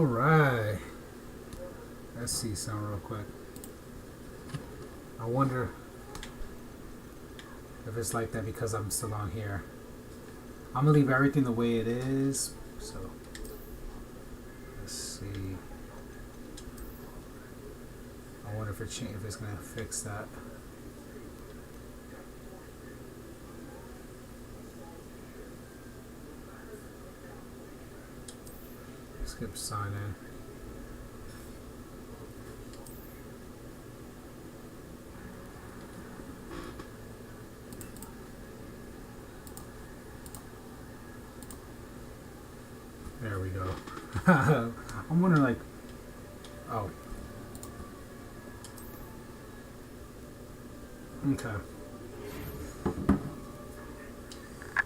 Alright. Let's see something real quick. I wonder if it's like that because I'm still on here. I'm gonna leave everything the way it is. So let's see. I wonder if it's gonna fix that. Skip sign in. There we go. I'm wondering, like, oh, okay.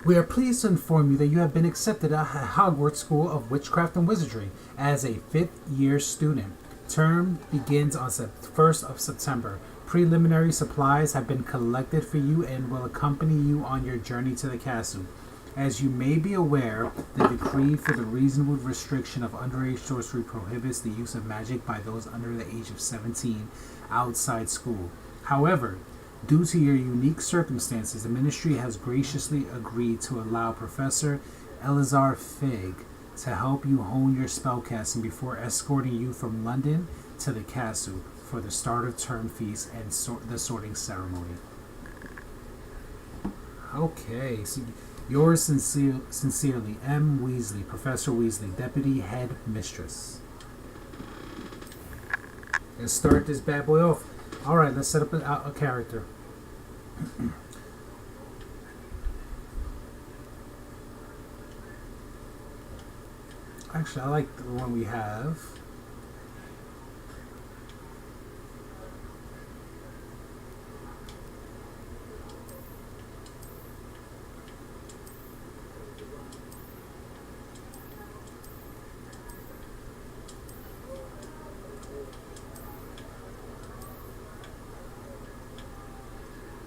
We are pleased to inform you that you have been accepted at Hogwarts School of Witchcraft and Wizardry as a 5th-year student. Term begins on the 1st of September. Preliminary supplies have been collected for you and will accompany you on your journey to the castle. As you may be aware, the decree for the reasonable restriction of underage sorcery prohibits the use of magic by those under the age of 17 outside school. However, due to your unique circumstances, the ministry has graciously agreed to allow Professor Elazar Fig to help you hone your spellcasting before escorting you from London to the castle for the start of term feast and the sorting ceremony. Okay, so yours sincerely, M. Weasley, Professor Weasley, Deputy Head Mistress. Let's start this bad boy off. Alright, let's set up a character. Actually, I like the one we have.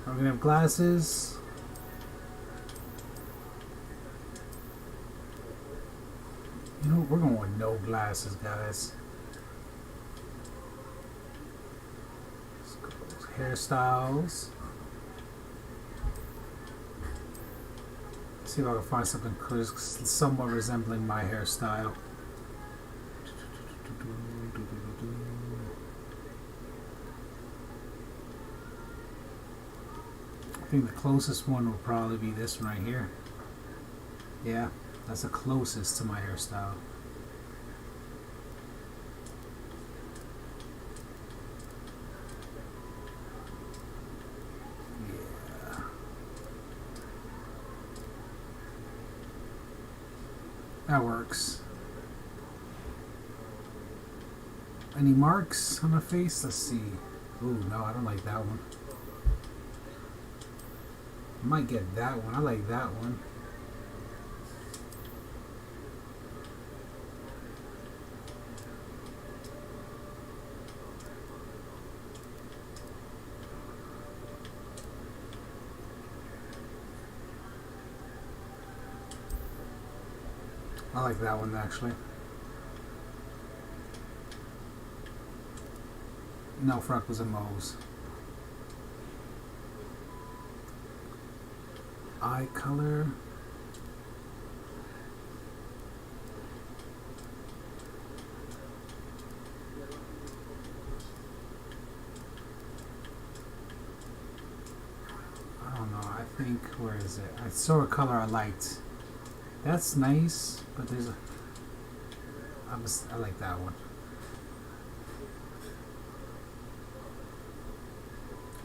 I'm gonna have glasses. You know, we're going with no glasses, guys. Let's go with hairstyles. See if I can find something somewhat resembling my hairstyle. I think the closest one will probably be this one right here. Yeah, that's the closest to my hairstyle. Yeah. That works. Any marks on the face? Let's see. Ooh, no, I don't like that one. I might get that one. I like that one. I like that one actually. No, Freckles and Moe's. Eye color. I don't know. I think, where is it? I saw a color I liked. That's nice, but there's a... I like that one.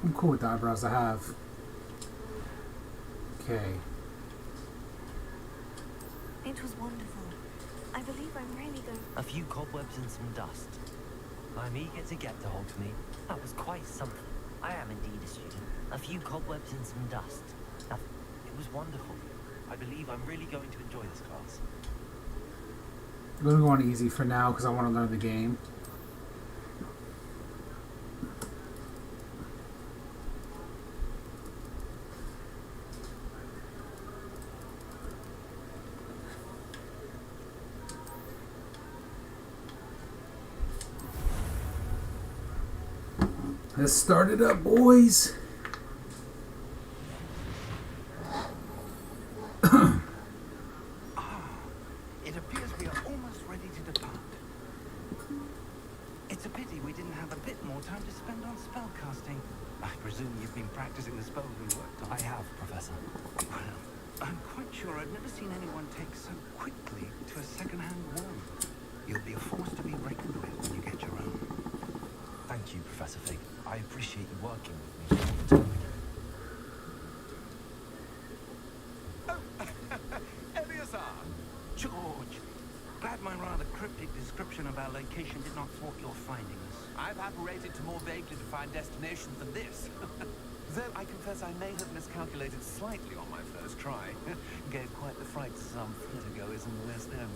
I'm cool with the eyebrows I have. Okay. It was wonderful. I believe I'm really going... A few cobwebs and some dust. I'm eager to get to Hogsmeade. That was quite something. I am indeed a student. A few cobwebs and some dust. It was wonderful. I believe I'm really going to enjoy this class. I'm going to go on easy for now because I want to learn the game. Let's start it up, boys. It appears we are almost ready to depart. It's a pity we didn't have a bit more time to spend on spellcasting. I presume you've been practicing the spells we worked on. I have, Professor. Well, I'm quite sure I've never seen anyone take so quickly to a second-hand wand. You'll be a force to be reckoned with when you get your own. Thank you, Professor Fig. I appreciate you working with me all the time. Eleazar! George! Glad my rather cryptic description of our location did not thwart your finding us. I've apparated to more vaguely defined destinations than this. Though I confess I may have miscalculated slightly on my first try. Gave quite the fright to some theatre-goers in the West End.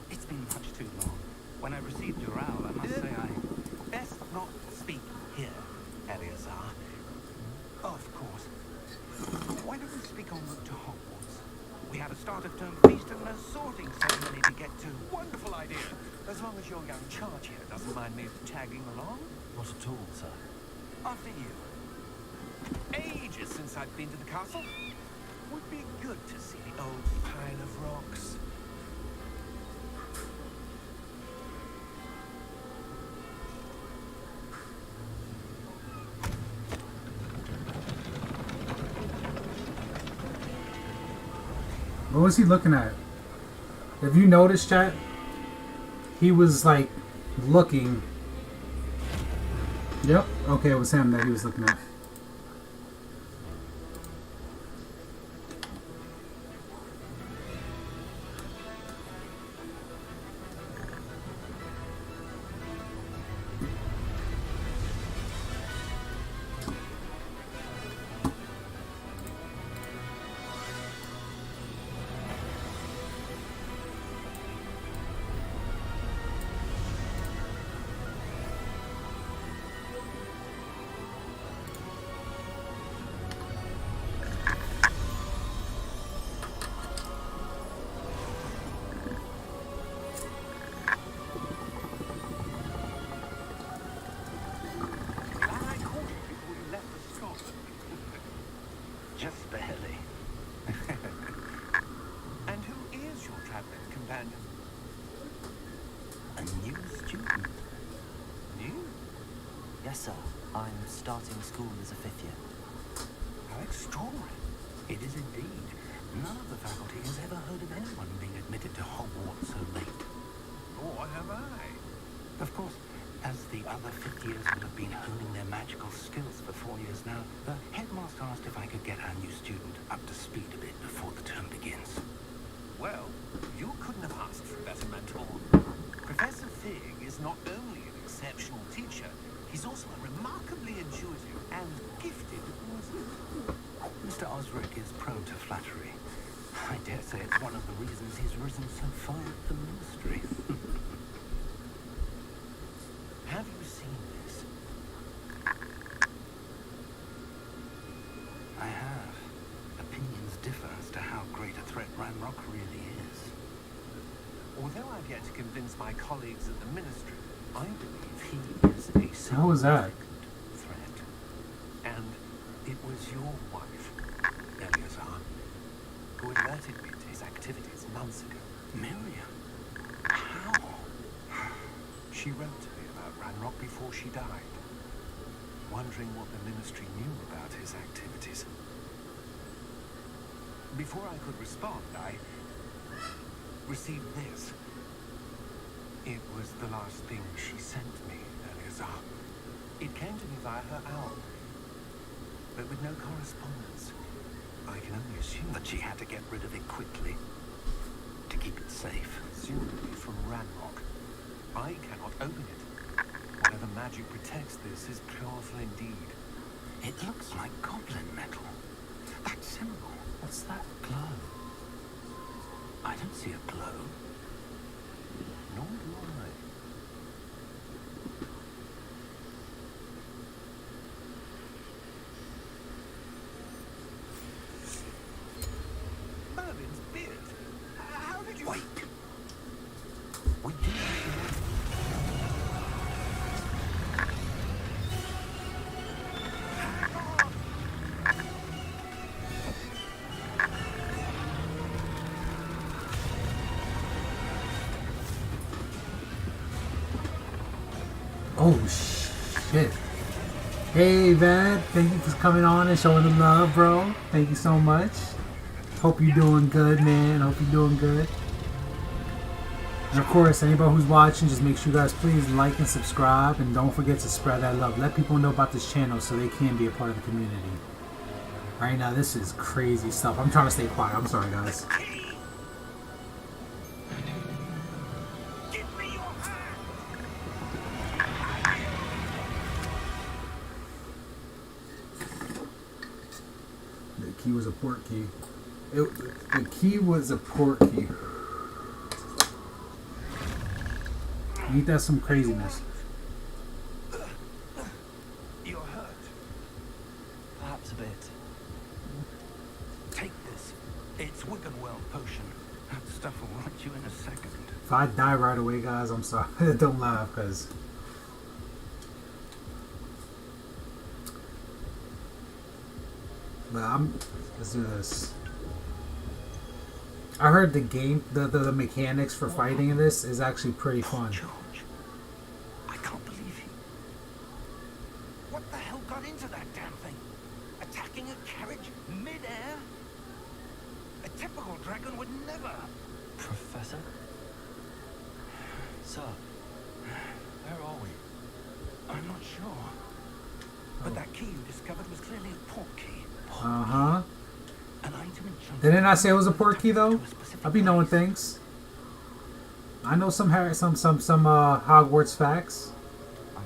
It's been much too long. When I received your owl, I must say I... Best not speak here, Eleazar. Of course. Why don't we speak en route to Hogwarts? We had a start-of-term feast and a sorting ceremony to get to. Wonderful idea. As long as your young charge here doesn't mind me tagging along. Not at all, sir. After you. Ages since I've been to the castle. Would be good to see the old pile of rocks. What was he looking at? If you noticed, chat, he was like looking. Yep. Okay, it was him that he was looking at. Just barely. And who is your traveling companion? A new student. You? Yes, sir. I'm starting school as a 5th year. How extraordinary. It is indeed. None of the faculty has ever heard of anyone being admitted to Hogwarts so late. Nor have I. Of course, as the other 5th years will have been honing their magical skills for 4 years now, the headmaster asked if I could get our new student up to speed a bit before the term begins. Well, you couldn't have asked for a better mentor. Professor Fig is not only an exceptional teacher, he's also a remarkably intuitive and gifted wizard. Mr. Osric is prone to flattery. I dare say it's one of the reasons he's risen so far up the ministry. Have you seen this? I have. Opinions differ as to how great a threat Ranrock really is. Although I've yet to convince my colleagues at the ministry, I believe he is a How was that? significant threat. And it was your wife, Eleazar, who alerted me to his activities months ago. Miriam? How? She wrote to me about Ranrock before she died, wondering what the ministry knew about his activities. Before I could respond, I received this. It was the last thing she sent me, Eleazar. It came to me via her owl, but with no correspondence. I can only assume But she had to get rid of it quickly to keep it safe. presumably from Ranrock. I cannot open it. Whatever magic protects this is powerful indeed. It looks like goblin metal. That symbol. What's that glow? I don't see a glow. Nor do I. Merlin's beard. How did you... Wait. We do have Oh shit. Hey man, thank you for coming on and showing the love, bro. Thank you so much. Hope you're doing good, man. Hope you're doing good. And of course, anybody who's watching, just make sure you guys please like and subscribe, and don't forget to spread that love. Let people know about this channel so they can be a part of the community. Right now, this is crazy stuff. I'm trying to stay quiet. I'm sorry, guys. The key was a port key. The key was a port key. Ain't that some craziness? You're hurt. Perhaps a bit. Take this. It's Wiggenweld potion. That stuff will right you in a second. If I die right away, guys, I'm sorry. Don't laugh, because... But let's do this. I heard the game, the mechanics for fighting in this is actually pretty fun. George, I can't believe he... What the hell got into that damn thing? Attacking a carriage mid-air? A typical dragon would never... Professor? Sir, where are we? I'm not sure. But that key you discovered was clearly a port key. Uh-huh. An item in Didn't I say it was a port key, though? I'll be knowing things. I know some Hogwarts facts.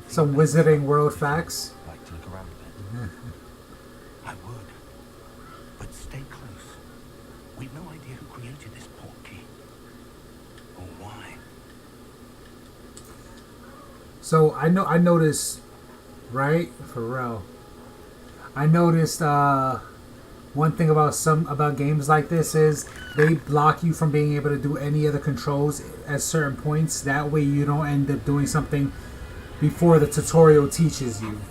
Some Wizarding World facts. I'd like to look around a bit. I would. But stay close. We've no idea who created this port key. Or why. So I noticed, right? For real. I noticed one thing about games like this is they block you from being able to do any other controls at certain points. That way you don't end up doing something before the tutorial teaches you.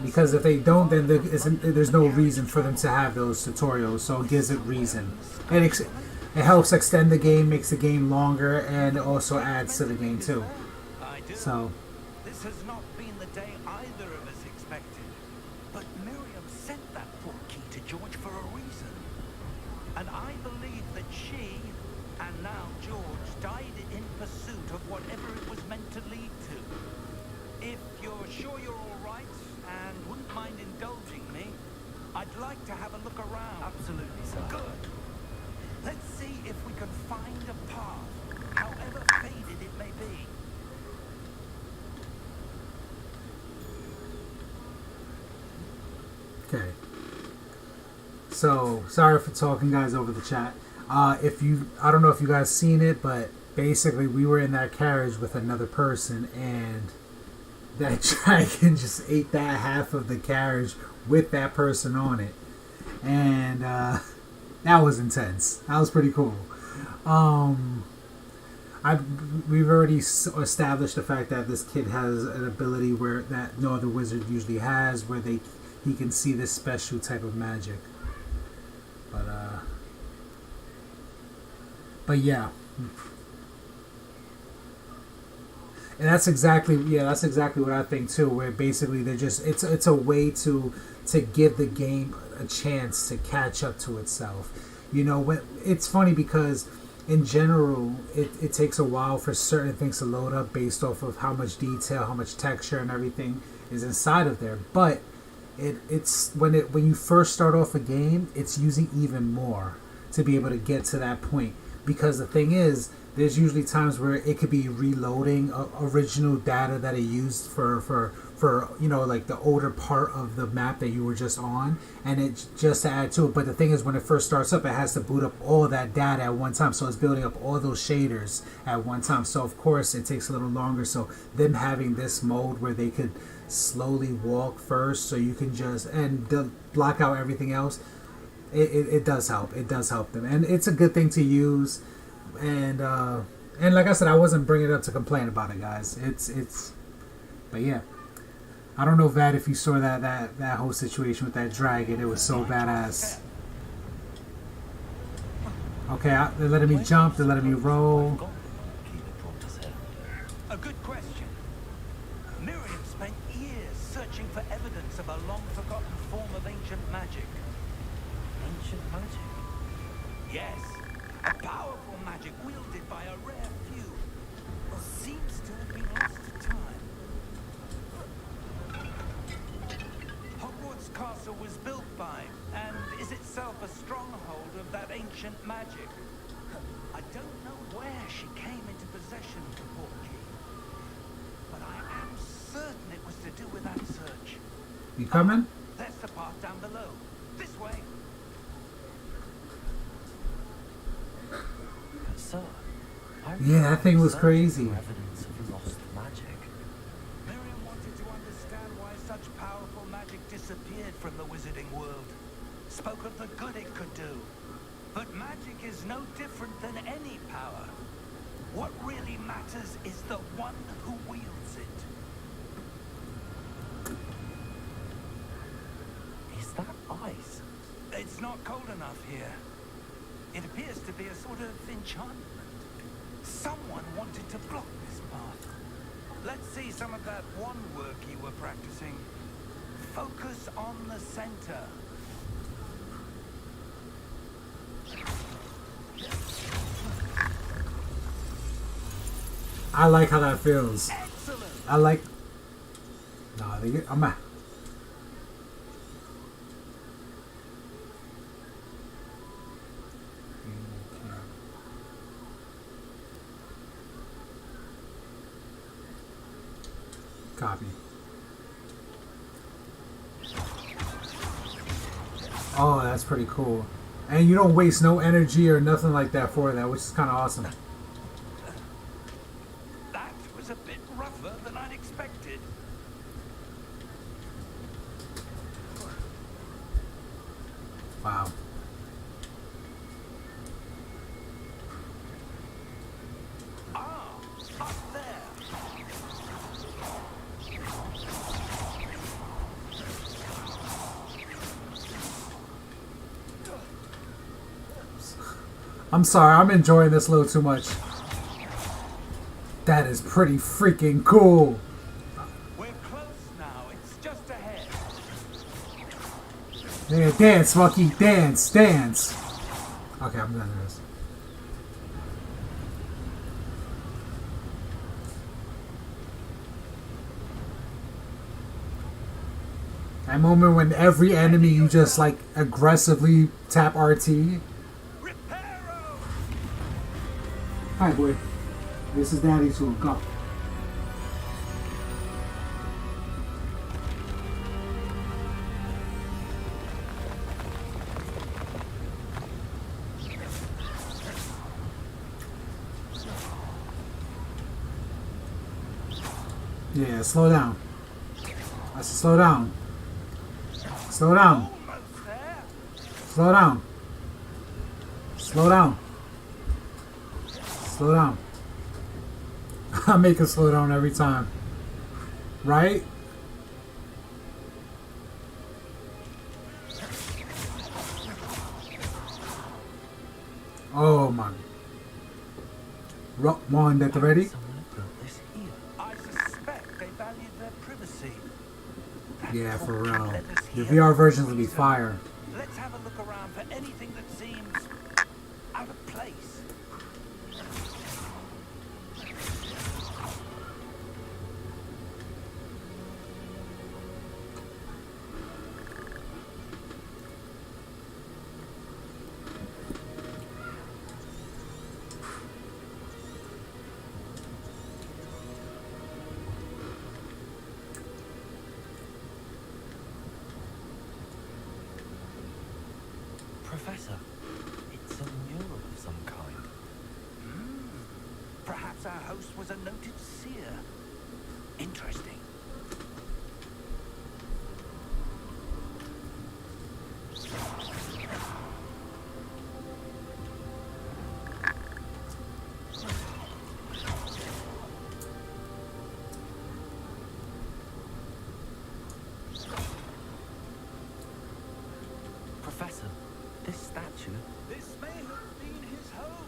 Because if they don't, then there's no reason for them to have those tutorials. So it gives it reason. And it helps extend the game, makes the game longer, and it also adds to the game too. So. This has not been the day either of us expected. But Miriam sent that port key to George for a reason. And I believe that she, and now George, died in pursuit of whatever it was meant to lead to. If you're sure you're all right and wouldn't mind indulging me, I'd like to have a look around. Absolutely, sir. Good. Let's see if we can find a path, however faded it may be. Okay. So, sorry for talking, guys, over the chat. I don't know if you guys seen it, but basically we were in that carriage with another person, and that dragon just ate that half of the carriage with that person on it. And that was intense. That was pretty cool. We've already established the fact that this kid has an ability where that no other wizard usually has, where he can see this special type of magic. But yeah. And that's exactly what I think too, where basically they're just it's a way to give the game a chance to catch up to itself. You know, when it's funny because in general it takes a while for certain things to load up based off of how much detail, how much texture and everything is inside of there. But it's when you first start off a game, it's using even more to be able to get to that point. Because the thing is, there's usually times where it could be reloading original data that it used for you know, like the older part of the map that you were just on, and it's just to add to it. But the thing is, when it first starts up, it has to boot up all of that data at one time, so it's building up all those shaders at one time. So of course it takes a little longer. So them having this mode where they could slowly walk first, so you can just block out everything else, it does help. It does help them, and it's a good thing to use. And like I said, I wasn't bringing it up to complain about it, guys. But yeah, I don't know, Vad, if you saw that whole situation with that dragon. It was so badass. Okay, they're letting me jump. They're letting me roll. A good question. magic. Yes, a powerful magic wielded by a rare few. Seems to have been lost to time. Hogwarts Castle was built by, and is itself a stronghold of that ancient magic. I don't know where she came into possession of the portkey, but I am certain it was to do with that search. You coming? There's the path down below. This way. Sir, I Yeah, that thing was searched crazy. for evidence of lost magic. Miriam wanted to understand why such powerful magic disappeared from the wizarding world. Spoke of the good it could do. But magic is no different than any power. What really matters is the one who wields it. Is that ice? It's not cold enough here. It appears to be a sort of enchantment. Someone wanted to block this path. Let's see some of that one work you were practicing. Focus on the center. I like how that feels. Excellent. I like. Nah, they get. I'm a. Copy. Oh, that's pretty cool. And you don't waste no energy or nothing like that for that, which is kind of awesome. That was a bit rougher than I'd expected. Wow. Ah, up there. I'm sorry, I'm enjoying this a little too much. That is pretty freaking cool. We're close now. It's just ahead. Yeah, dance, Monkey, dance, dance. Okay, I'm done with this. That moment when every enemy you just like aggressively tap RT. Reparo! Hi, boy. This is Daddy Tool. Go. Yeah, slow down. I said slow down. Slow down. Almost there. Slow down. Slow down. Slow down. I make it slow down every time. Right? Oh my. Rock one at the ready? Someone built this here. I suspect they valued their privacy. That Yeah, for portkey real. let us The hear VR for a versions will be reason. fire. Let's have a look around for anything that seems out of place. Professor, it's a mural of some kind. Perhaps our host was a noted seer. Interesting. Professor, this statue. This may have been his home.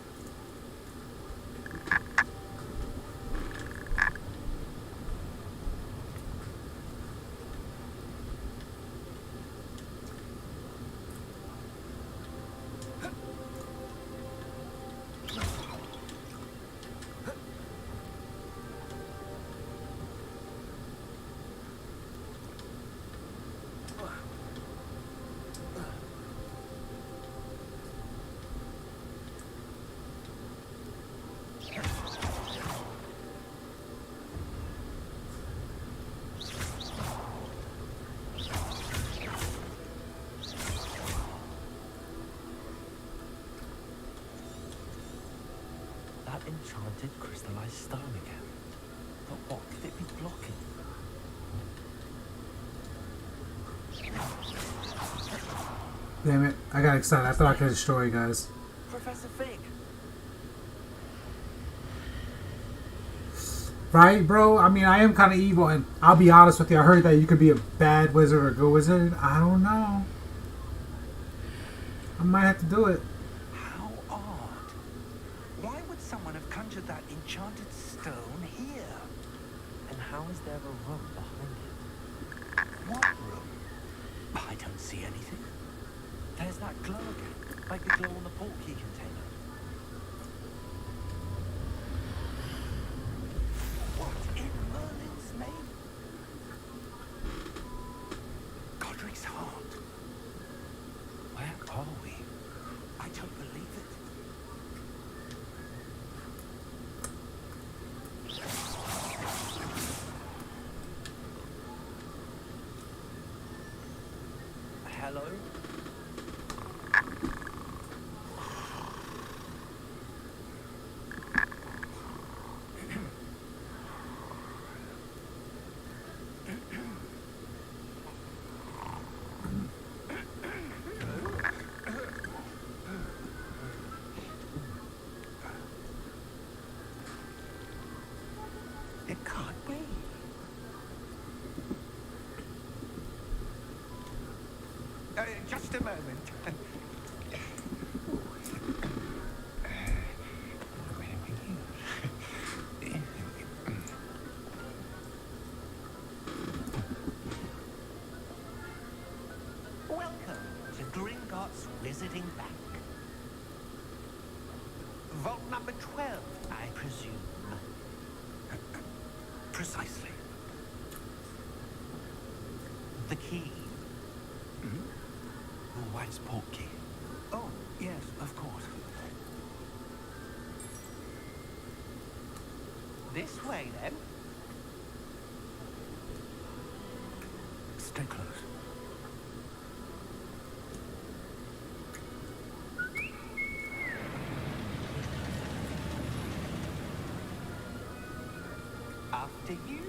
That enchanted crystallized stone again. But what could it be blocking? Damn it. I got excited. I thought I could destroy you guys. Professor Fig! Right, bro? I mean, I am kind of evil, and I'll be honest with you. I heard that you could be a bad wizard or a good wizard. I don't know. I might have to do it. How odd. Why would someone have conjured that enchanted stone here? And how is there a room behind it? What room? I don't see anything. There's that glow again, like the glow on the portkey container. What in Merlin's name? Godric's heart. Where are we? I don't believe it. Hello? It can't be. Just a moment. Welcome to Gringotts Wizarding Bank. Vault number 12, I presume. Precisely. The key. Your wife's portkey. Oh, yes, of course. This way, then. Stay close. After you.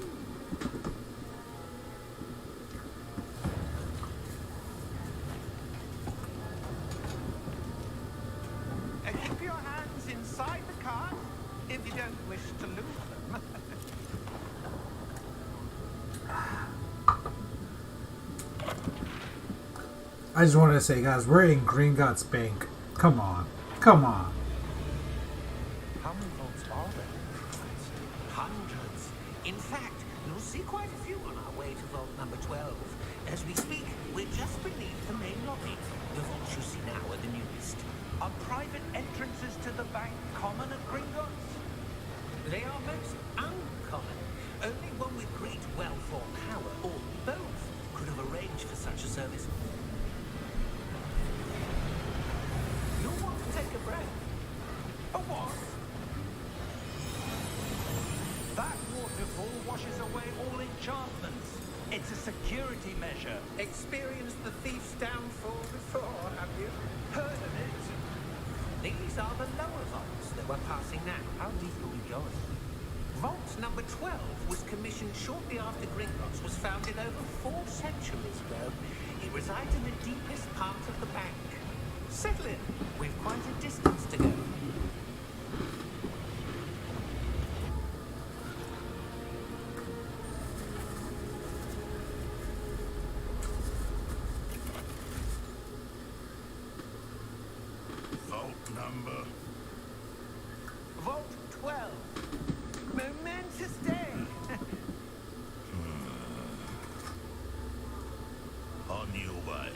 Keep your hands inside the cart if you don't wish to lose them. I just wanted to say, guys, we're in Gringotts Bank. Come on. Come on. How many vaults are there? Hundreds. In fact, you'll see quite a few on our way to vault number 12. As we speak, we're just beneath the main lobby. The vaults you see now are the newest. Are private entrances to the bank common at Gringotts? They are most uncommon. Only one with great wealth or power, or both, could have arranged for such a service. You'll want to take a breath. A what? That waterfall washes away all enchantments. It's a security measure. Experienced the thief's downfall before, have you? Heard of it? These are the lower vaults that we're passing now. How deep are we going? Vault number 12 was commissioned shortly after Gringotts was founded over 4 centuries ago. It resides in the deepest part of the bank. Settle in. We've quite a distance to go. Vault number? Vault 12. Momentous day. On your way.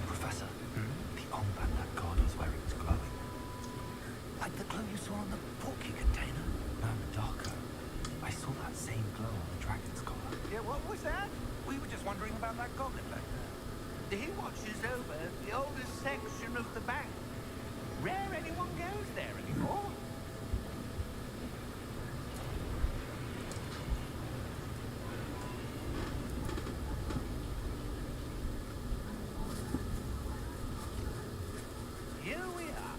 Professor, the armband that god was wearing. watches over the oldest section of the bank. Rare anyone goes there anymore. Here we are.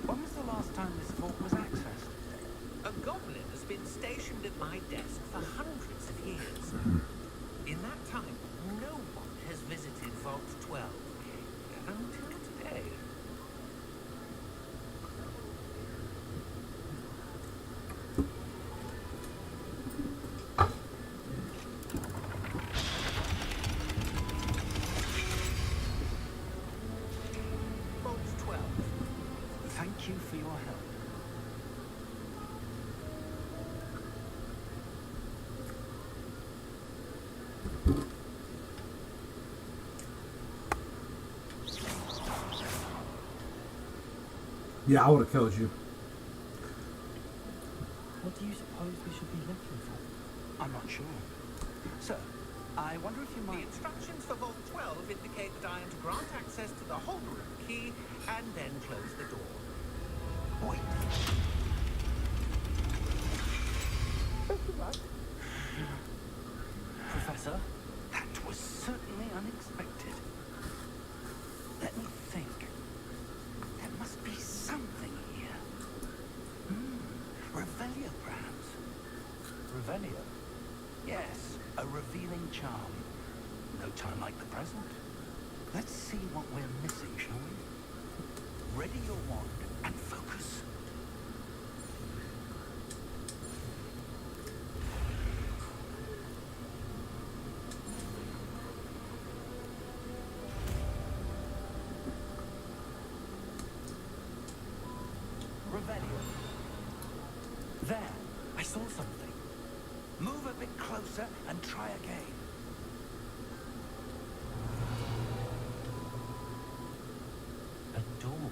When was the last time this vault was accessed? A goblin has been stationed at my desk for hundreds of years. In that time, no one has visited Vault 12 until today. Vault 12. Thank you for your help. Yeah, I would have killed you. What do you suppose we should be looking for? I'm not sure. Sir, I wonder if you The might... instructions for Vault 12 indicate that I am to grant access to the hold room key and then close the door. Wait. Professor? That was certainly unexpected. Let me think. There must be something here. Revelio, perhaps. Revelio? Yes, a revealing charm. No time like the present. Let's see what we're missing, shall we? Ready your wand and focus. Revelio. There, I saw something. Move a bit closer and try again. A door.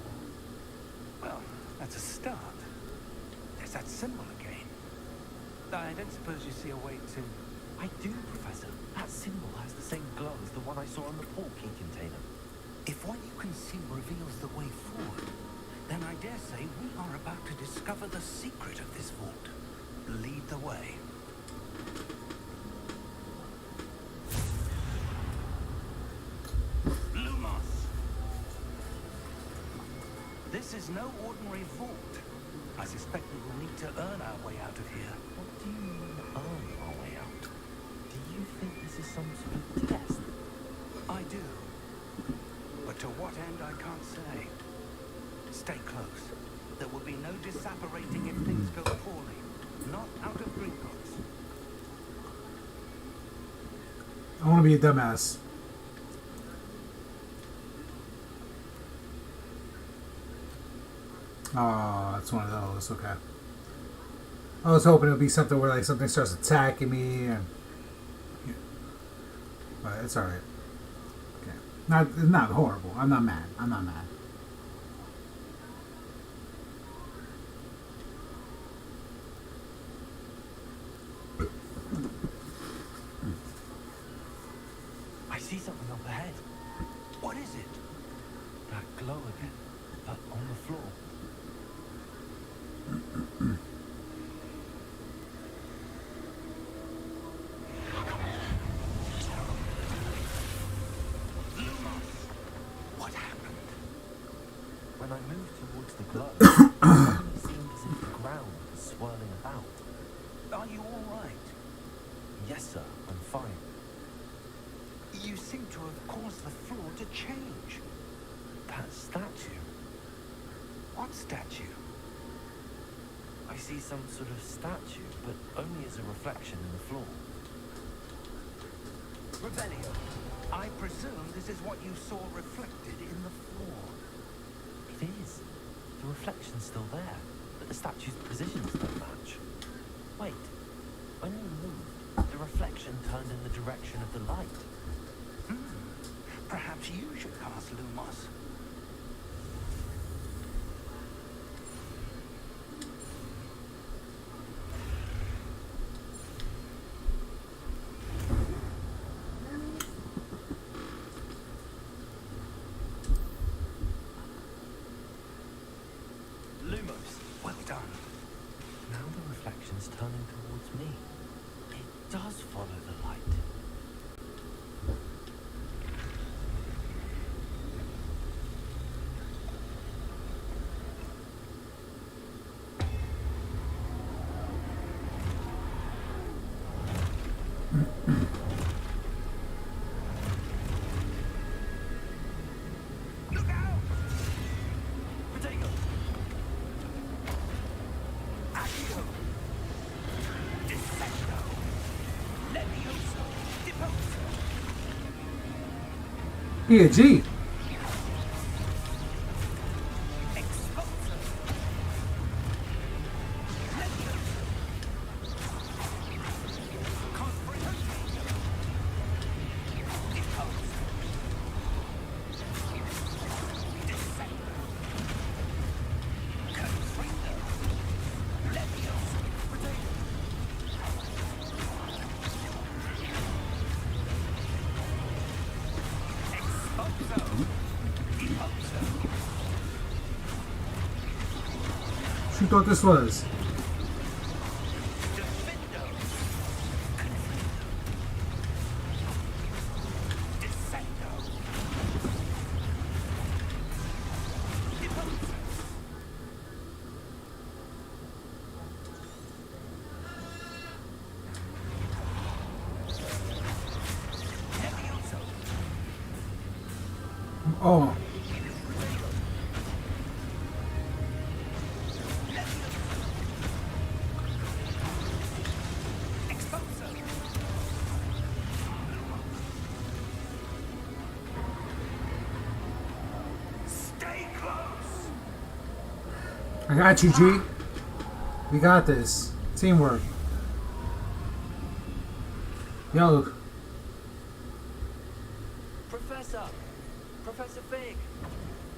Well, that's a start. There's that symbol again. I don't suppose you see a way to... I do, Professor. That symbol has the same glow as the one I saw on the portkey container. If what you can see reveals the way forward, then I dare say we are about to discover the secret of this vault. Lead the way. Lumos! This is no ordinary vault. I suspect we will need to earn our way out of here. What do you mean, earn our way out? Do you think this is some sort of test? I do. But to what end, I can't say. Stay close. There will be no disapparating if things go poorly. Not out of Gringotts. I want to be a dumbass. Oh, that's one of those. Okay. I was hoping it would be something where like something starts attacking me, and but it's all right. Okay, it's not horrible. I'm not mad. I'm not mad. I see something up ahead. What is it? That glow again, but on the floor. Lumos! What happened? When I moved towards the glow, it seemed as if the ground was swirling about. Are you all right? Yes, sir, I'm fine. You seem to have caused the floor to change. That statue. What statue? I see some sort of statue, but only as a reflection in the floor. Revelio, I presume this is what you saw reflected in the floor. It is. The reflection's still there, but the statue's positions don't match. Wait. When you moved, the reflection turned in the direction of the light. Perhaps you should cast Lumos. Now the reflection's turning towards me. It does follow the light. Look out! Potato! Accio! Descendo! Levioso! Deposo! Yeah, G. Exposo! Levioso! Confringo! Deposo! Descendo! Confringo! Levioso! Exposo! Deposo! She thought this was. Defendo! Descendo! Deposo! Levioso! Oh, Exposo! Stay close! I got you, G. We got this. Teamwork. Yo, Professor! Professor Fig!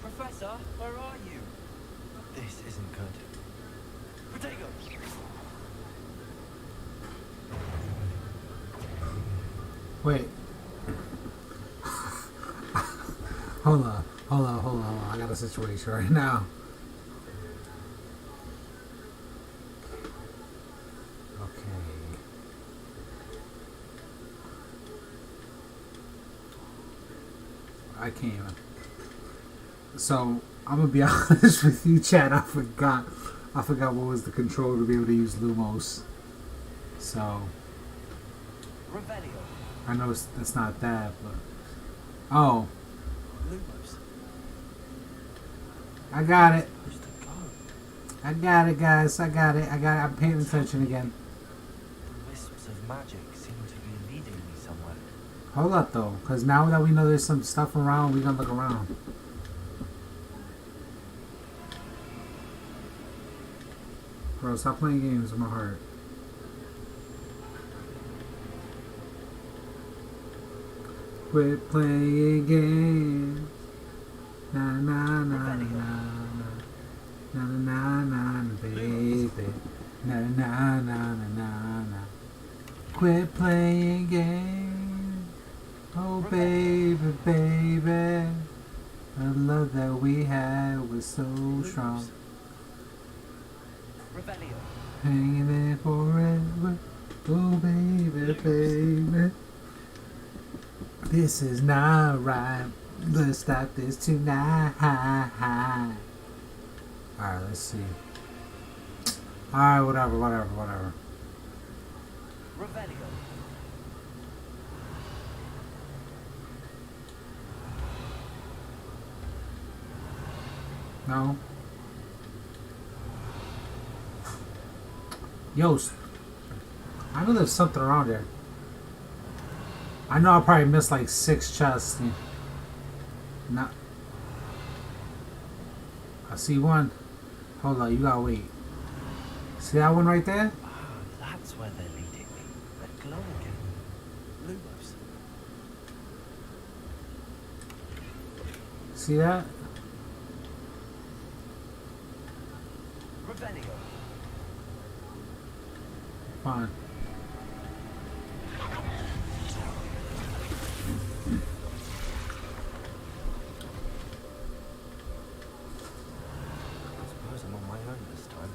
Professor, where are you? This isn't good. Potato! wait. Hold on. I got a situation right now. Okay. I can't even. So, I'm gonna be honest with you, Chad. I forgot what was the control to be able to use Lumos. So, Revelio! I know it's not that, but. Oh, Lumos. I got it. Supposed to go. I got it, guys. I got it. I'm paying attention again. The wisps of magic seem to be leading me somewhere. Hold up, though, because now that we know there's some stuff around, we're gonna look around. Bro, stop playing games with my heart. Quit playing games. Na na na na na na na na na baby. Na na na na na na. Quit playing games. Oh baby, baby. The love that we had was so strong. Revelio! Hanging there forever. Oh baby, baby. This is not right. Let's stop this tonight. Alright, let's see. Alright, whatever. Revelio! No. Yo, I know there's something around there. I know I probably missed like 6 chests. Not. I see one. Hold on, you gotta wait. See that one right there? Ah, that's where they're leading me. They're glowing again. Lumos. See that? Revelio! Fine. I suppose I'm on my own this time.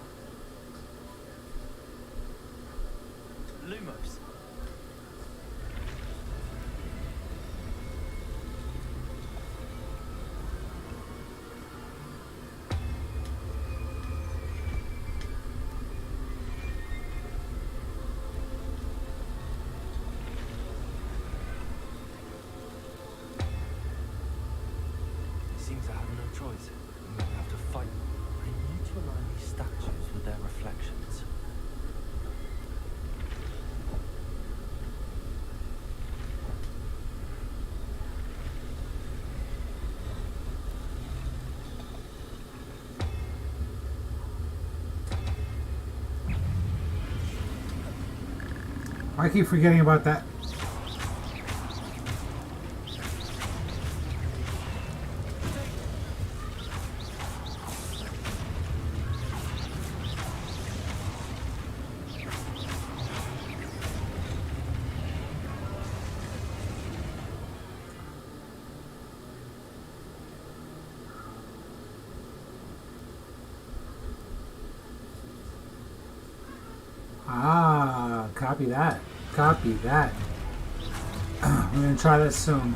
I keep forgetting about that. Ah, copy that. Copy that. We're gonna try that soon.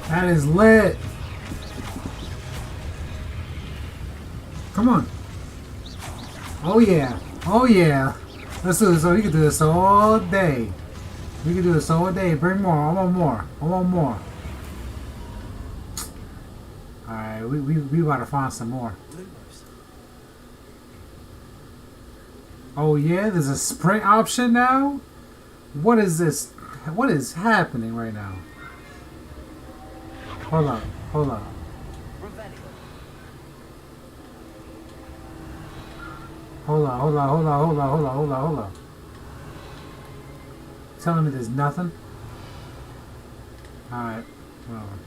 That is lit. Come on. Oh yeah. Oh yeah. Let's do this. So we can do this all day. We can do this all day. Bring more. I want more. I want more. Alright, we gotta find some more. Oh yeah, there's a sprint option now? What is this? What is happening right now? Hold on, hold on. Hold on, hold on, hold on, hold on, hold on, hold on, hold on. Telling me there's nothing? Alright, whatever.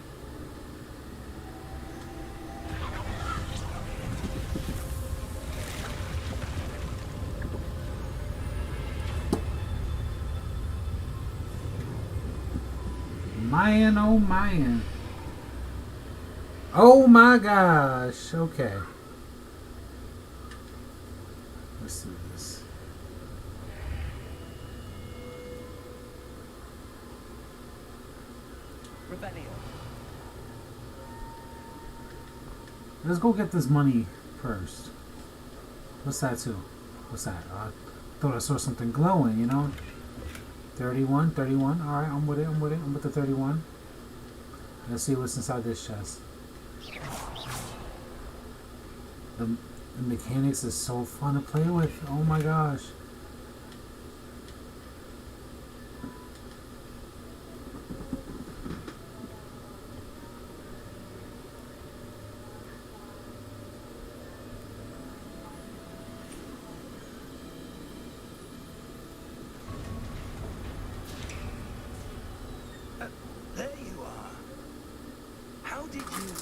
Man, oh man. Oh my gosh. Okay. Let's do this. Rebellion. Let's go get this money first. What's that too? What's that? I thought I saw something glowing, you know? 31, 31. Alright, I'm with it, I'm with it. I'm with the 31. Let's see what's inside this chest. The mechanics is so fun to play with. Oh my gosh. There you are. How did you...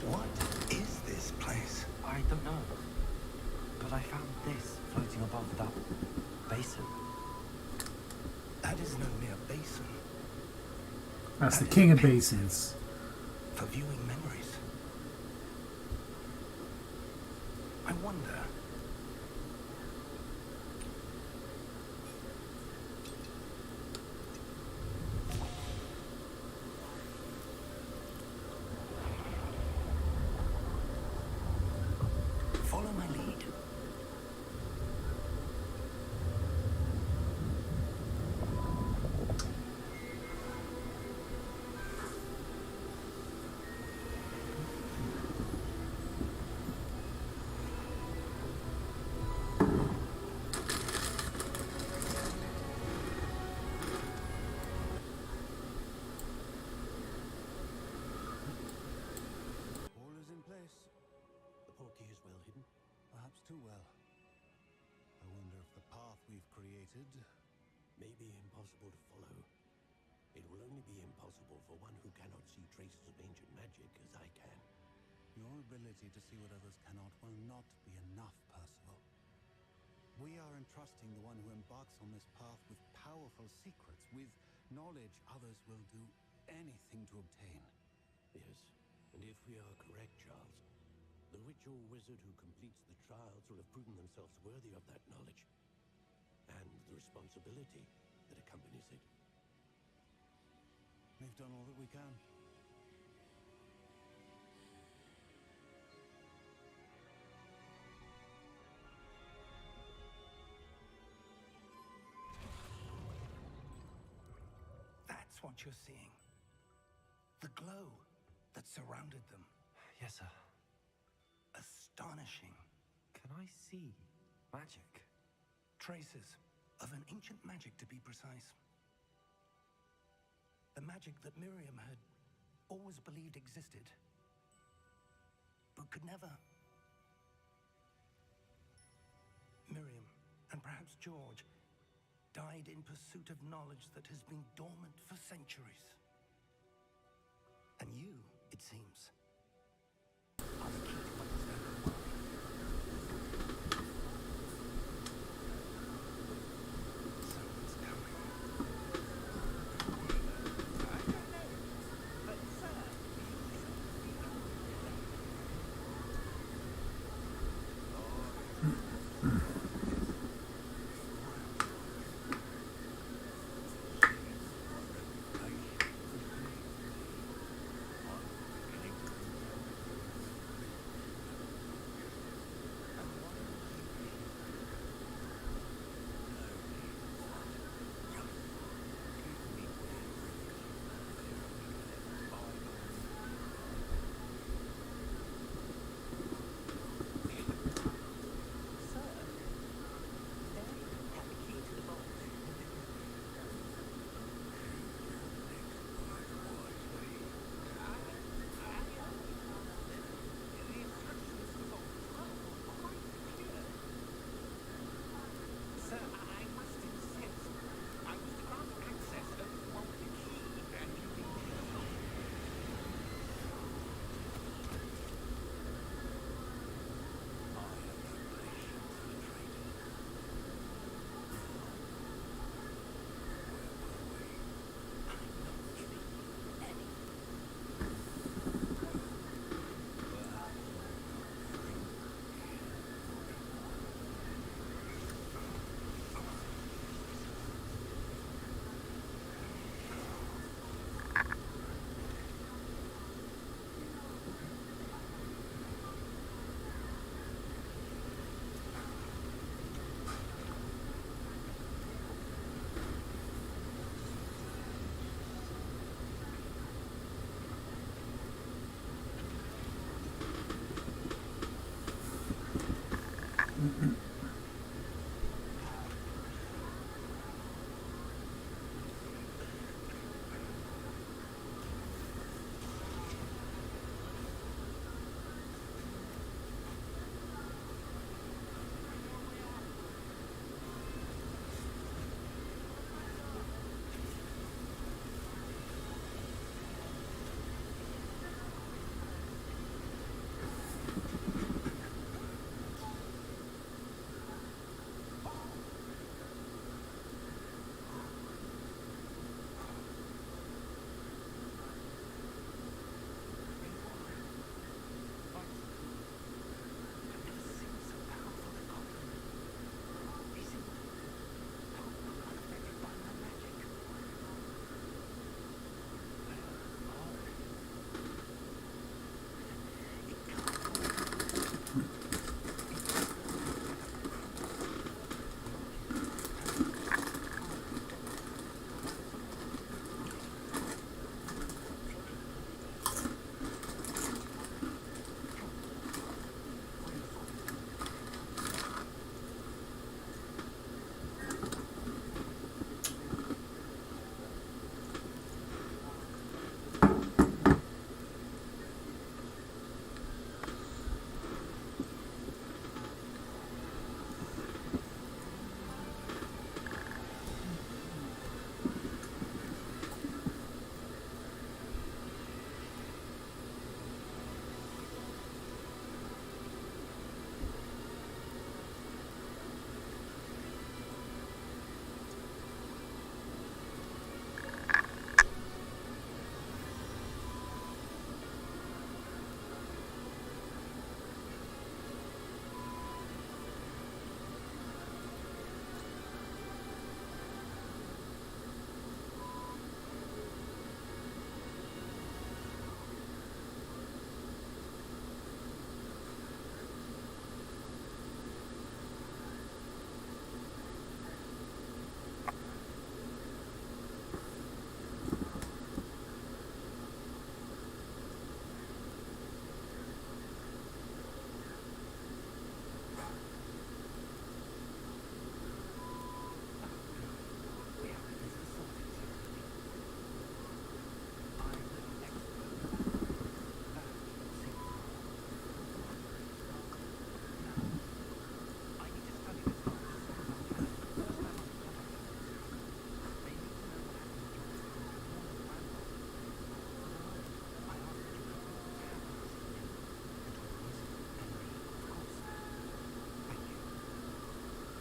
What is this place? I don't know. But I found this floating above that basin. That is no mere basin. That's the That is king a of pit basins. for viewing memories. I wonder... Follow my lead. All is in place. The portkey is well hidden, perhaps too well. I wonder if the path we've created may be impossible to follow. It will only be impossible for one who cannot see traces of ancient magic as I can. Your ability to see what others cannot will not be enough, Percival. We are entrusting the one who embarks on this path with powerful secrets, with knowledge others will do anything to obtain. Yes, and if we are correct, Charles, the ritual wizard who completes the trials will have proven themselves worthy of that knowledge, and the responsibility that accompanies it. We've done all that we can. what you're seeing. The glow that surrounded them. Yes, sir. Astonishing. Can I see magic? Traces of an ancient magic, to be precise. The magic that Miriam had always believed existed, but could never. Miriam, and perhaps George, died in pursuit of knowledge that has been dormant for centuries. And you, it seems, are the key to understanding why. Someone's coming. I don't know, but sir,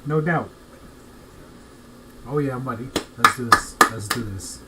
No doubt. Oh yeah, I'm ready. Let's do this. Let's do this.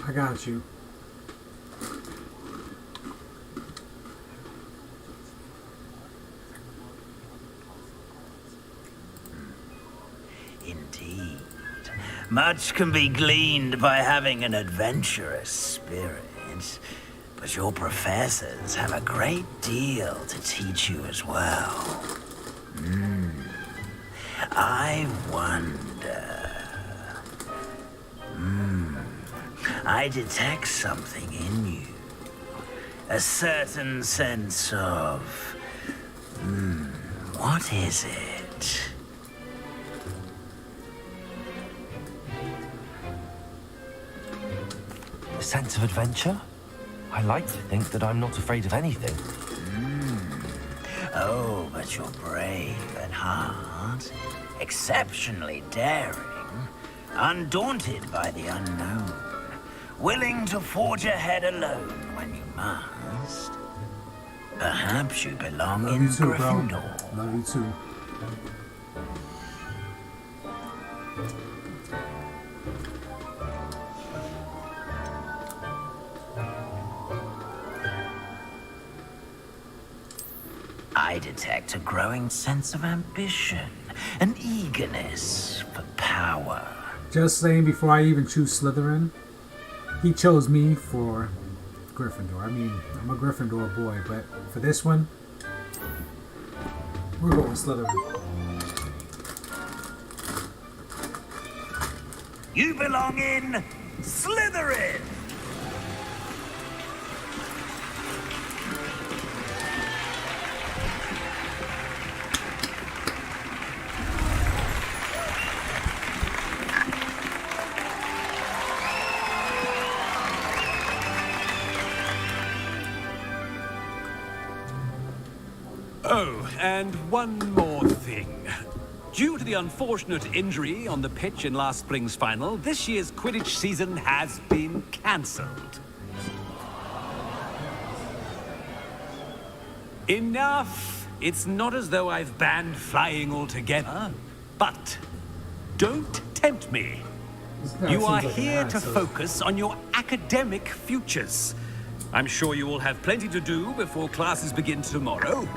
I got you. Indeed. Much can be gleaned by having an adventurous spirit, but your professors have a great deal to teach you as well. I wonder... I detect something in you. A certain sense of... what is it? A sense of adventure? I like to think that I'm not afraid of anything. Oh, but you're brave at heart, exceptionally daring, undaunted by the unknown, willing to forge ahead alone when you must. Perhaps you belong in Gryffindor. Love you too. I detect a growing sense of ambition, an eagerness for power. Just saying, before I even choose Slytherin, he chose me for Gryffindor. I mean, I'm a Gryffindor boy, but for this one, we're going Slytherin. You belong in Slytherin! Oh, and one more thing. Due to the unfortunate injury on the pitch in last spring's final, this year's Quidditch season has been cancelled. Enough! It's not as though I've banned flying altogether, but don't tempt me. You are here to focus on your academic futures. I'm sure you will have plenty to do before classes begin tomorrow.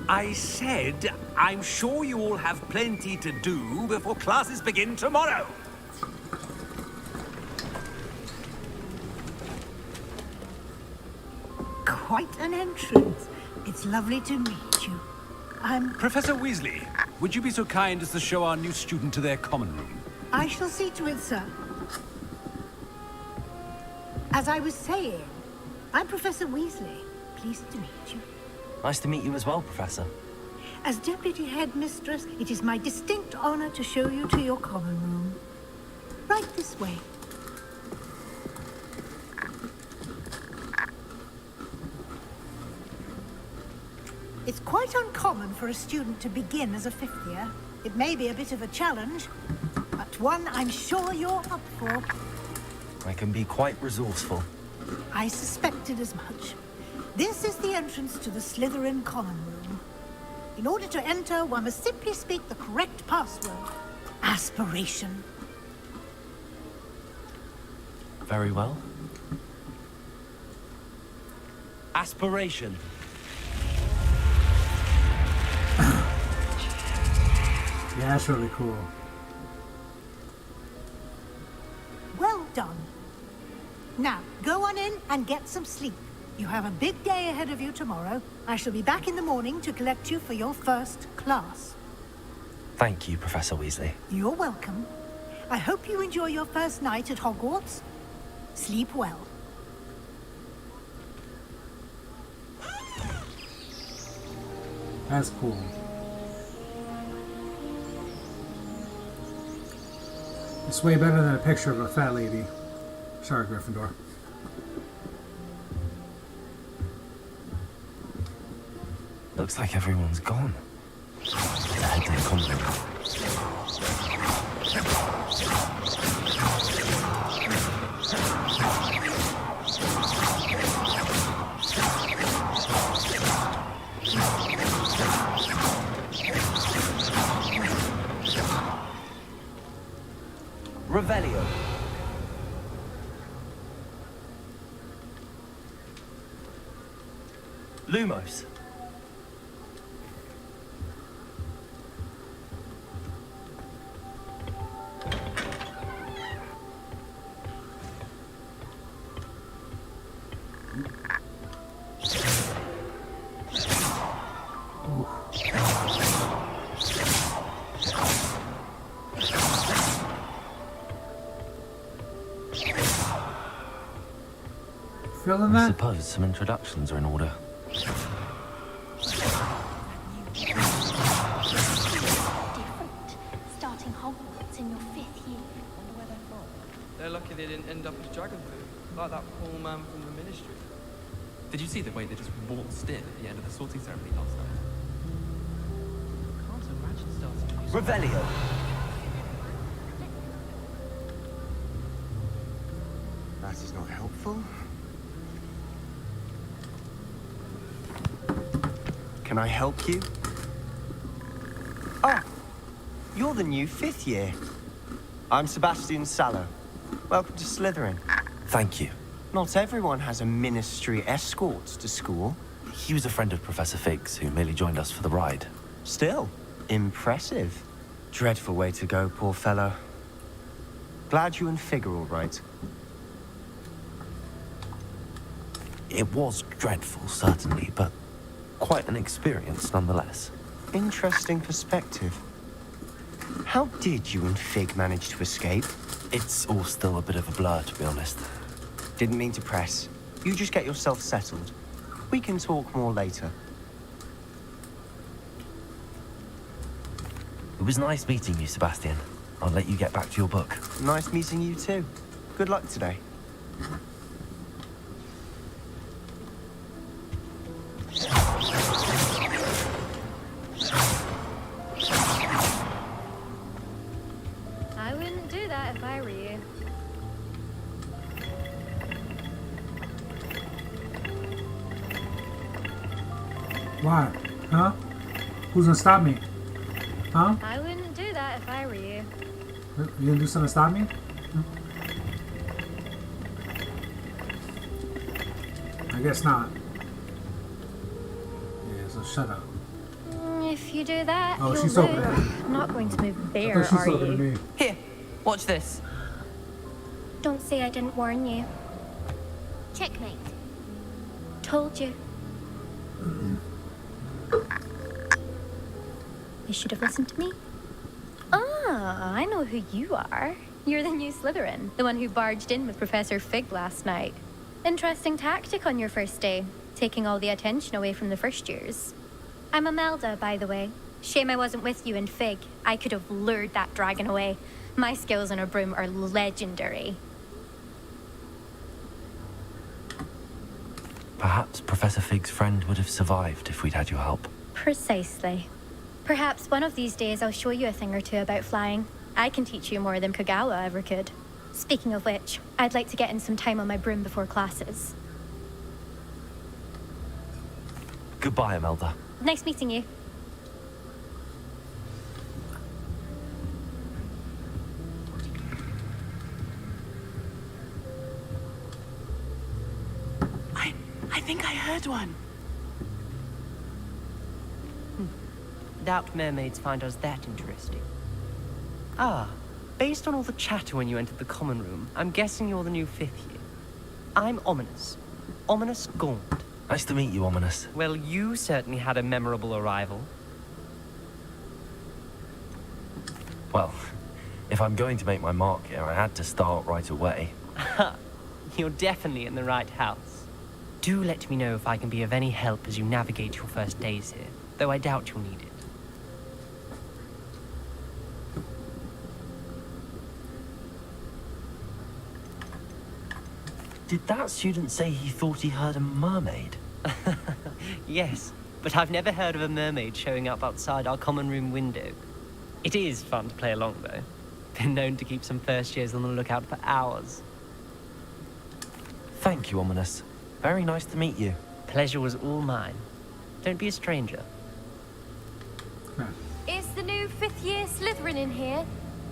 I said, I'm sure you all have plenty to do before classes begin tomorrow. Quite an entrance. It's lovely to meet you. I'm Professor Weasley, would you be so kind as to show our new student to their common room? I shall see to it, sir. As I was saying, I'm Professor Weasley. Pleased to meet you. Nice to meet you as well, Professor. As Deputy Headmistress, it is my distinct honor to show you to your common room. Right this way. It's quite uncommon for a student to begin as a fifth year. It may be a bit of a challenge, but one I'm sure you're up for. I can be quite resourceful. I suspected as much. This is the entrance to the Slytherin common room. In order to enter, one must simply speak the correct password. Aspiration. Very well. Aspiration. Yeah, that's really cool. Well done. Now, go on in and get some sleep. You have a big day ahead of you tomorrow. I shall be back in the morning to collect you for your first class. Thank you, Professor Weasley. You're welcome. I hope you enjoy your first night at Hogwarts. Sleep well. That's cool. It's way better than a picture of a fat lady. Sorry, Gryffindor. Looks like everyone's gone. Head to the common room. Revelio. Lumos. Feeling I that? suppose some introductions are in order. Different. Starting Hogwarts in your 5th year. Wonder where they're from. They're lucky they didn't end up as dragon food, like that poor man from the Ministry. Did you see the way they just waltzed in at the end of the sorting ceremony last night? Can't imagine starting a new Revelio. That is not helpful. Can I help you? Oh, you're the new 5th year. I'm Sebastian Sallow. Welcome to Slytherin. Thank you. Not everyone has a ministry escort to school. He was a friend of Professor Fig's who merely joined us for the ride. Still, impressive. Dreadful way to go, poor fellow. Glad you and Fig are all right. It was dreadful, certainly, but quite an experience nonetheless. Interesting perspective. How did you and Fig manage to escape? It's all still a bit of a blur, to be honest. Didn't mean to press. You just get yourself settled. We can talk more later. It was nice meeting you, Sebastian. I'll let you get back to your book. Nice meeting you too. Good luck today. I wouldn't do that if I were you. Why? Huh? Who's gonna stop me? Huh? I wouldn't do that if I were you. You gonna do something to stop me? I guess not. Yeah, so shut up. If you do that, Oh, you'll she's talking to lose. me. I'm not going to move I there, thought she's are talking to you? me. Here, watch this. Don't say I didn't warn you. Checkmate. Told you. You should have listened to me. Ah, I know who you are. You're the new Slytherin, the one who barged in with Professor Fig last night. Interesting tactic on your first day, taking all the attention away from the first years. I'm Imelda, by the way. Shame I wasn't with you in Fig. I could have lured that dragon away. My skills on a broom are legendary. Perhaps Professor Fig's friend would have survived if we'd had your help. Precisely. Perhaps one of these days I'll show you a thing or two about flying. I can teach you more than Kagawa ever could. Speaking of which, I'd like to get in some time on my broom before classes. Goodbye, Imelda. Nice meeting you. I think I heard one. Doubt mermaids find us that interesting. Ah, based on all the chatter when you entered the common room, I'm guessing you're the new 5th year. I'm Ominous. Ominous Gaunt. Nice to meet you, Ominous. Well, you certainly had a memorable arrival. Well, if I'm going to make my mark here, I had to start right away. You're definitely in the right house. Do let me know if I can be of any help as you navigate your first days here, though I doubt you'll need it. Did that student say he thought he heard a mermaid? Yes, but I've never heard of a mermaid showing up outside our common room window. It is fun to play along, though. Been known to keep some first years on the lookout for hours. Thank you, Ominous. Very nice to meet you. Pleasure was all mine. Don't be a stranger. Is the new 5th year Slytherin in here?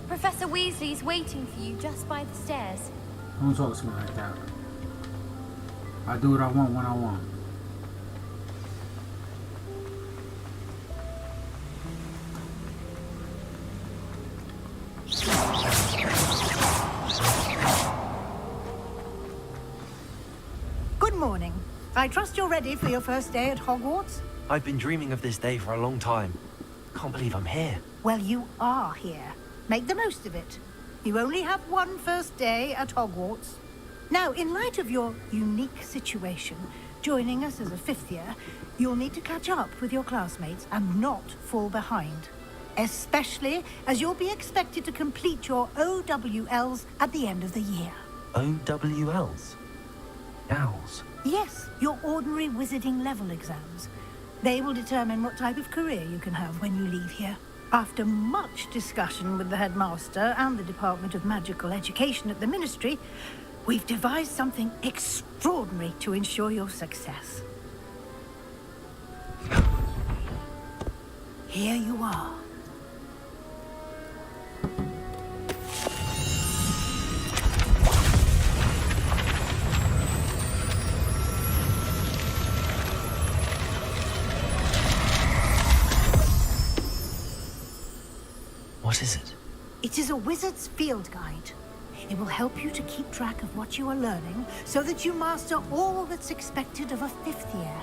Professor Weasley's waiting for you just by the stairs. Don't talk to me like that. I do what I want when I want. Good morning. I trust you're ready for your first day at Hogwarts? I've been dreaming of this day for a long time. Can't believe I'm here. Well, you are here. Make the most of it. You only have one first day at Hogwarts. Now, in light of your unique situation, joining us as a 5th year, you'll need to catch up with your classmates and not fall behind. Especially as you'll be expected to complete your OWLs at the end of the year. OWLs? Owls? Yes, your ordinary wizarding level exams. They will determine what type of career you can have when you leave here. After much discussion with the headmaster and the Department of Magical Education at the Ministry, we've devised something extraordinary to ensure your success. Here you are. What is it? It is a wizard's field guide. It will help you to keep track of what you are learning so that you master all that's expected of a 5th year.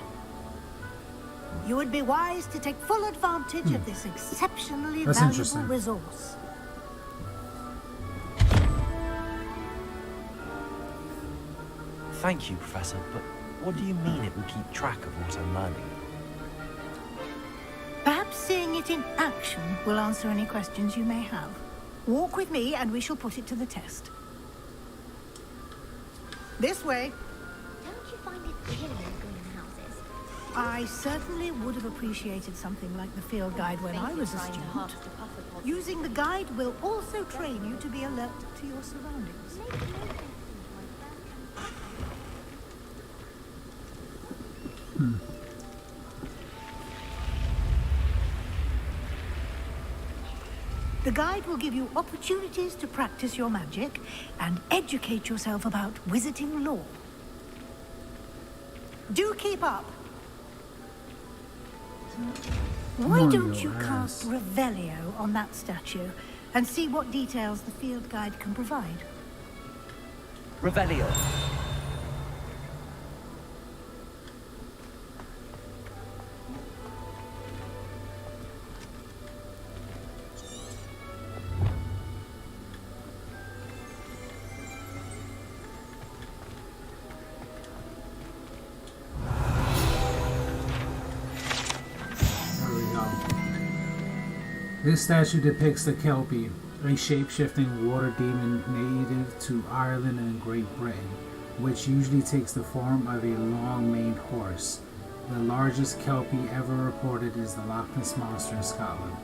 You would be wise to take full advantage of this exceptionally valuable resource. Thank you, Professor, but what do you mean it will keep track of what I'm learning? Perhaps seeing it in action will answer any questions you may have. Walk with me and we shall put it to the test. This way. Don't you find it killing greenhouses? I certainly would have appreciated something like the field guide when I was a student. Using the guide will also train you to be alert to your surroundings. The guide will give you opportunities to practice your magic and educate yourself about wizarding lore. Do keep up. Why don't you cast Revelio on that statue and see what details the field guide can provide? Revelio. This statue depicts the Kelpie, a shape-shifting water demon native to Ireland and Great Britain, which usually takes the form of a long-maned horse. The largest Kelpie ever reported is the Loch Ness Monster in Scotland.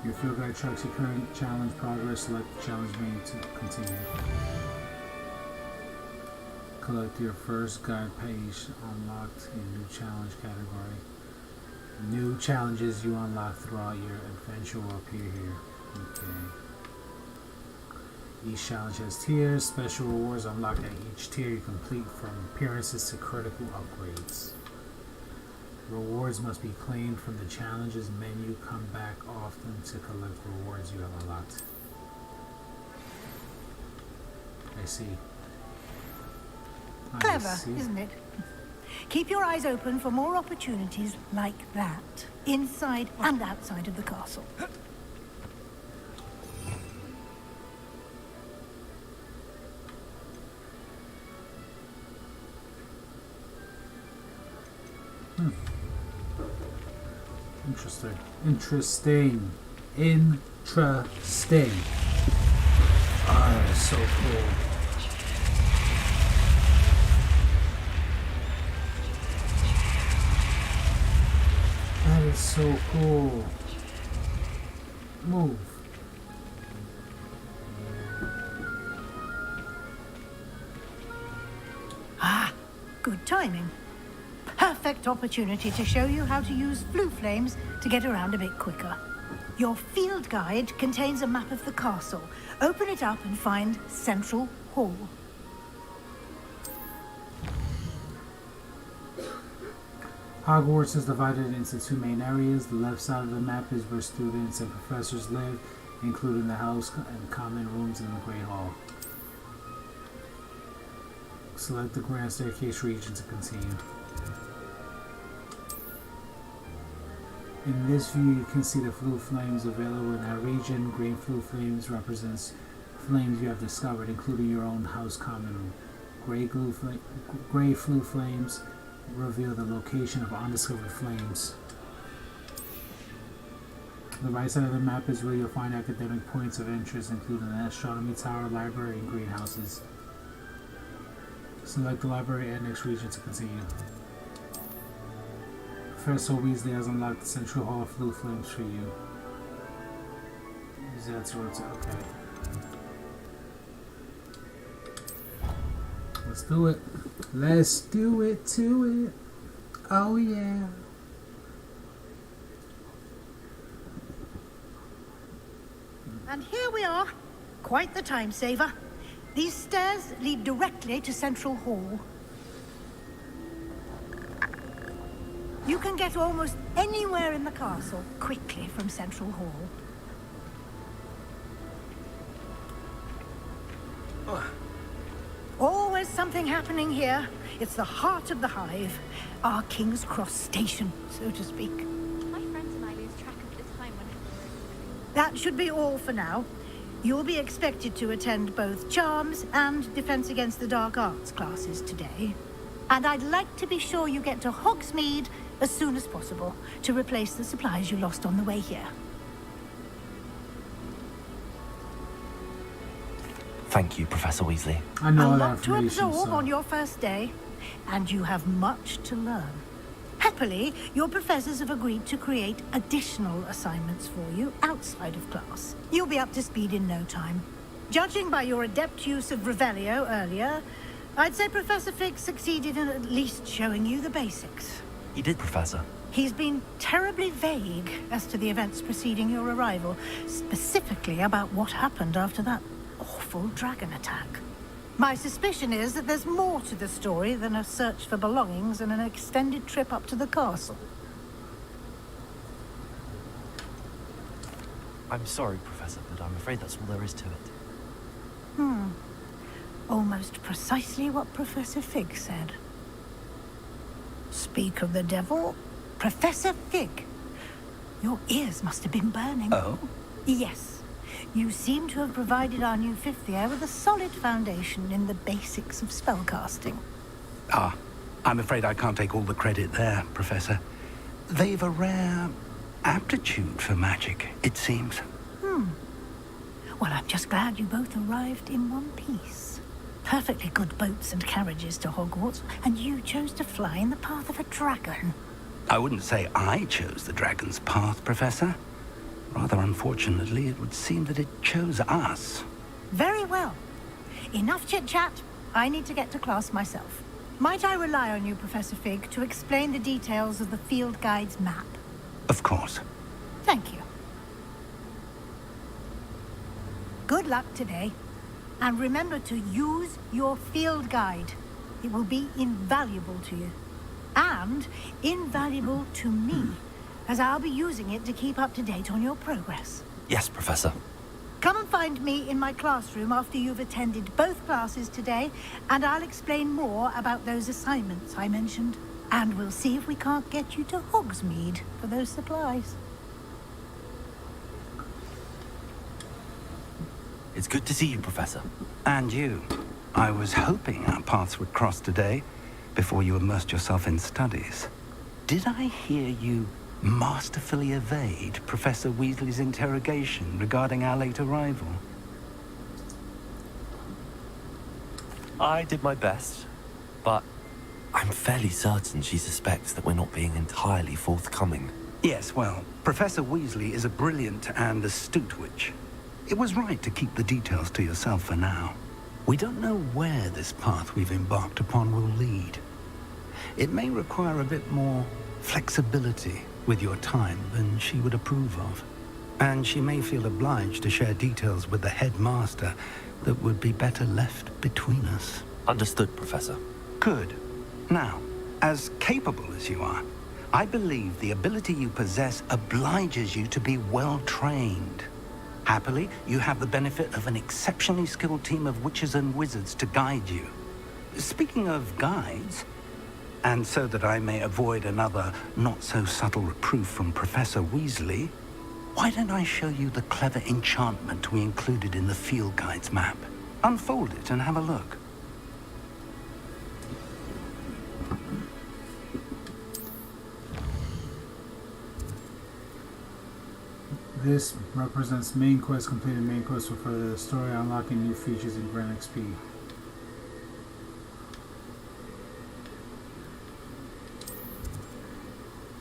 Your field guide tracks your current challenge progress. Select the challenge menu to continue. Collect your first guide page. Unlocked a new challenge category. New challenges you unlock throughout your adventure will appear here. Okay. Each challenge has tiers. Special rewards unlocked at each tier you complete, from appearances to critical upgrades. Rewards must be claimed from the challenges menu. Come back often to collect rewards you have unlocked. I see. Clever, isn't it? Keep your eyes open for more opportunities like that, inside and outside of the castle. Interesting. Interesting. Interesting. Oh, that's so cool. That is so cool. Move. Ah, good timing. Perfect opportunity to show you how to use flue flames to get around a bit quicker. Your field guide contains a map of the castle. Open it up and find Central Hall. Hogwarts is divided into two main areas. The left side of the map is where students and professors live, including the house and common rooms in the Great Hall. Select the Grand Staircase region to continue. In this view, you can see the flue flames available in that region. Green flue flames represents flames you have discovered, including your own house common room. Gray flue flames reveal the location of undiscovered flames. The right side of the map is where you'll find academic points of interest, including the astronomy tower, library, and greenhouses. Select the library annex region to continue. Professor Weasley has unlocked the Central Hall flue flames for you. Use that to okay. Let's do it. Let's do it to it. Oh yeah. And here we are. Quite the time saver. These stairs lead directly to Central Hall. You can get almost anywhere in the castle quickly from Central Hall. Always something happening here. It's the heart of the hive. Our King's Cross station, so to speak. My friends and I lose track of the time when... That should be all for now. You'll be expected to attend both Charms and Defense Against the Dark Arts classes today. And I'd like to be sure you get to Hogsmeade as soon as possible to replace the supplies you lost on the way here. Thank you, Professor Weasley. I know A all that lot to information, absorb so. on your first day, and you have much to learn. Happily, your professors have agreed to create additional assignments for you outside of class. You'll be up to speed in no time. Judging by your adept use of Revelio earlier, I'd say Professor Fig succeeded in at least showing you the basics. He did, Professor. He's been terribly vague as to the events preceding your arrival, specifically about what happened after that awful dragon attack. My suspicion is that there's more to the story than a search for belongings and an extended trip up to the castle. I'm sorry, Professor, but I'm afraid that's all there is to it. Almost precisely what Professor Fig said. Speak of the devil, Professor Fig. Your ears must have been burning. Oh? Yes. You seem to have provided our new fifth year with a solid foundation in the basics of spellcasting. Ah, I'm afraid I can't take all the credit there, Professor. They've a rare aptitude for magic, it seems. Well, I'm just glad you both arrived in one piece. Perfectly good boats and carriages to Hogwarts, and you chose to fly in the path of a dragon. I wouldn't say I chose the dragon's path, Professor. Rather unfortunately, it would seem that it chose us. Very well. Enough chit-chat. I need to get to class myself. Might I rely on you, Professor Fig, to explain the details of the field guide's map? Of course. Thank you. Good luck today. And remember to use your field guide. It will be invaluable to you. And invaluable to me, as I'll be using it to keep up to date on your progress. Yes, Professor. Come and find me in my classroom after you've attended both classes today, and I'll explain more about those assignments I mentioned. And we'll see if we can't get you to Hogsmeade for those supplies. It's good to see you, Professor. And you. I was hoping our paths would cross today, before you immersed yourself in studies. Did I hear you masterfully evade Professor Weasley's interrogation regarding our late arrival? I did my best, but I'm fairly certain she suspects that we're not being entirely forthcoming. Yes, well, Professor Weasley is a brilliant and astute witch. It was right to keep the details to yourself for now. We don't know where this path we've embarked upon will lead. It may require a bit more flexibility with your time than she would approve of. And she may feel obliged to share details with the headmaster that would be better left between us. Understood, Professor. Good. Now, as capable as you are, I believe the ability you possess obliges you to be well trained. Happily, you have the benefit of an exceptionally skilled team of witches and wizards to guide you. Speaking of guides, and so that I may avoid another not-so-subtle reproof from Professor Weasley, why don't I show you the clever enchantment we included in the field guide's map? Unfold it and have a look. This represents main quest. Completed main quest for further story, unlocking new features and grant XP.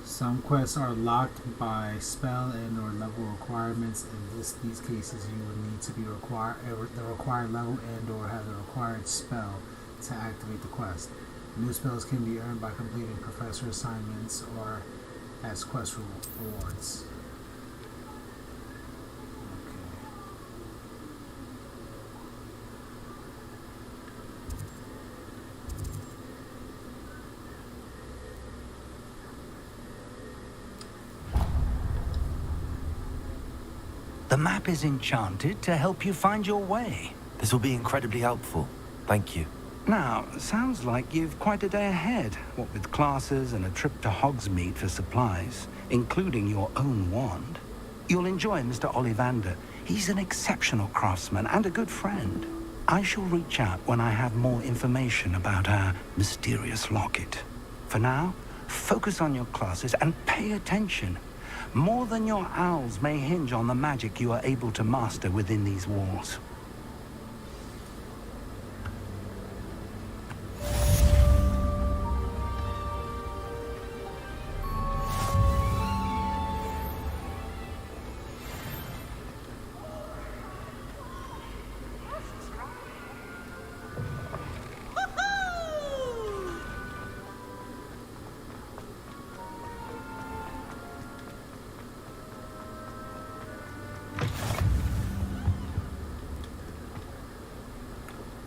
Some quests are locked by spell and or level requirements. In these cases, you will need to be the required level and or have the required spell to activate the quest. New spells can be earned by completing professor assignments or as quest rewards. The map is enchanted to help you find your way. This will be incredibly helpful. Thank you. Now, sounds like you've quite a day ahead, what with classes and a trip to Hogsmeade for supplies, including your own wand. You'll enjoy Mr. Ollivander. He's an exceptional craftsman and a good friend. I shall reach out when I have more information about our mysterious locket. For now, focus on your classes and pay attention. More than your owls may hinge on the magic you are able to master within these walls.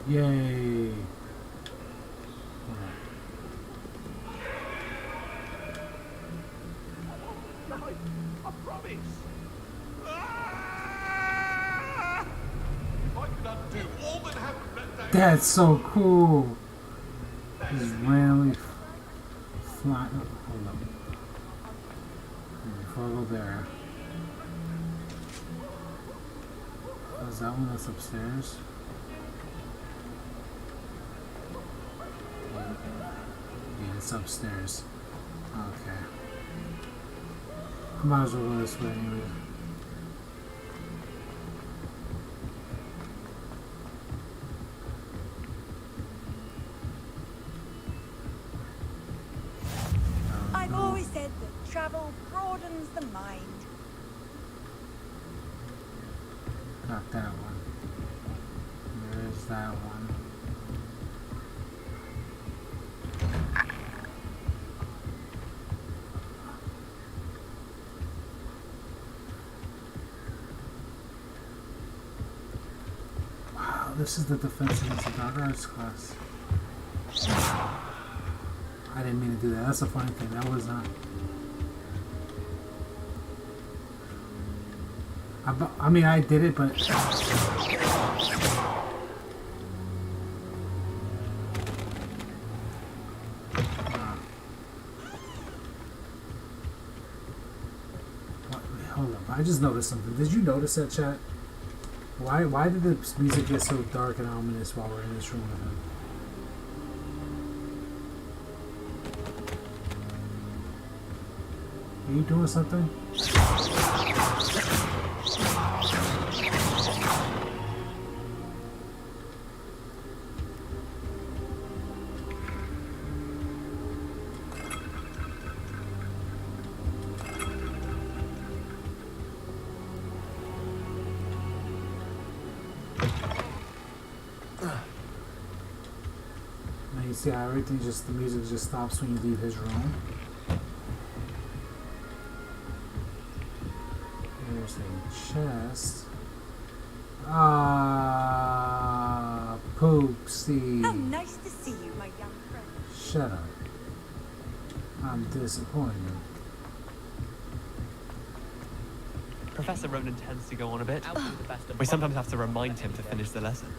Yay! I promise. If I could undo all that happened that day. That's so cool. Just randomly flying. Hold up. Before I go there. Is that one that's upstairs? Yeah, it's upstairs. Okay. I might as well go this way anyway. I've always said that travel broadens the mind. Got that one. There's that one. Wow, this is the defense against the dark arts class. I didn't mean to do that. That's a funny thing. That was not. I mean, I did it, but. Wait, hold up. I just noticed something. Did you notice that, chat? Why did the music get so dark and ominous while we're in this room with him? Are you doing something? Now you see how everything the music just stops when you leave his room. There's a chest. Ah, Poopsie. How nice to see you, my young friend. Shut up. I'm disappointed. Professor Ronan tends to go on a bit. We sometimes have to remind him to finish the lesson.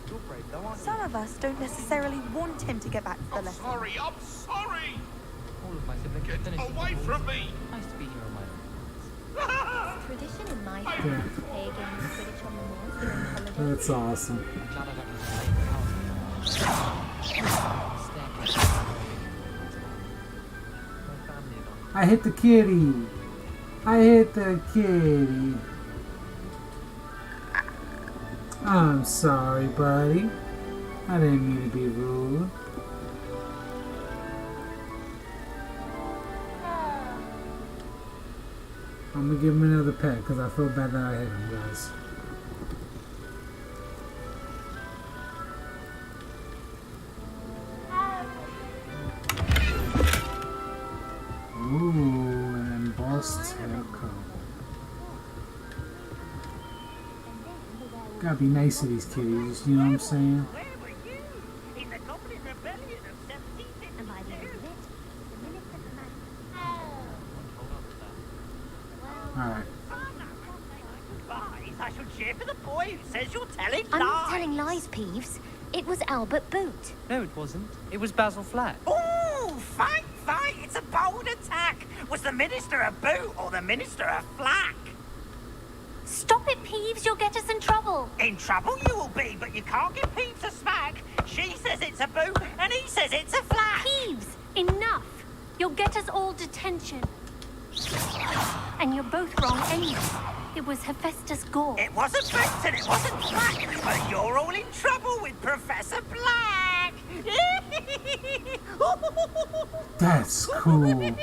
Some of us don't necessarily want him to get back to the lesson. Sorry, I'm sorry! All of my siblings Get finished away the from course. me! Nice to be here on my own. It's tradition in my family to play games of Quidditch on the moors during holidays. That's awesome. I'm glad I got this late I hit the kitty. I hit the kitty. I'm sorry, buddy. I didn't mean to be rude. I'm gonna give him another pet because I feel bad that I hit him, guys. Ooh, an embossed haircut. Gotta be nice to these kitties, you know what I'm saying? In the Goblin Rebellion of 1752. And by the end of it, the minute that the man... Alright. I shall cheer for the boy who says you're telling I'm lies. not telling lies, Peeves. It was Albert Boot. No, it wasn't. It was Basil Flat. Ooh, fight! It's a bold attack. Was the Minister a boot or the Minister a flack? Stop it, Peeves. You'll get us in trouble. In trouble you will be, but you can't give Peeves a smack. She says it's a boot and he says it's a flack. Peeves, enough. You'll get us all detention. And you're both wrong anyway. It was Hephaestus Gore. It wasn't boot and it wasn't flack, but you're all in trouble with Professor Black. That's cool.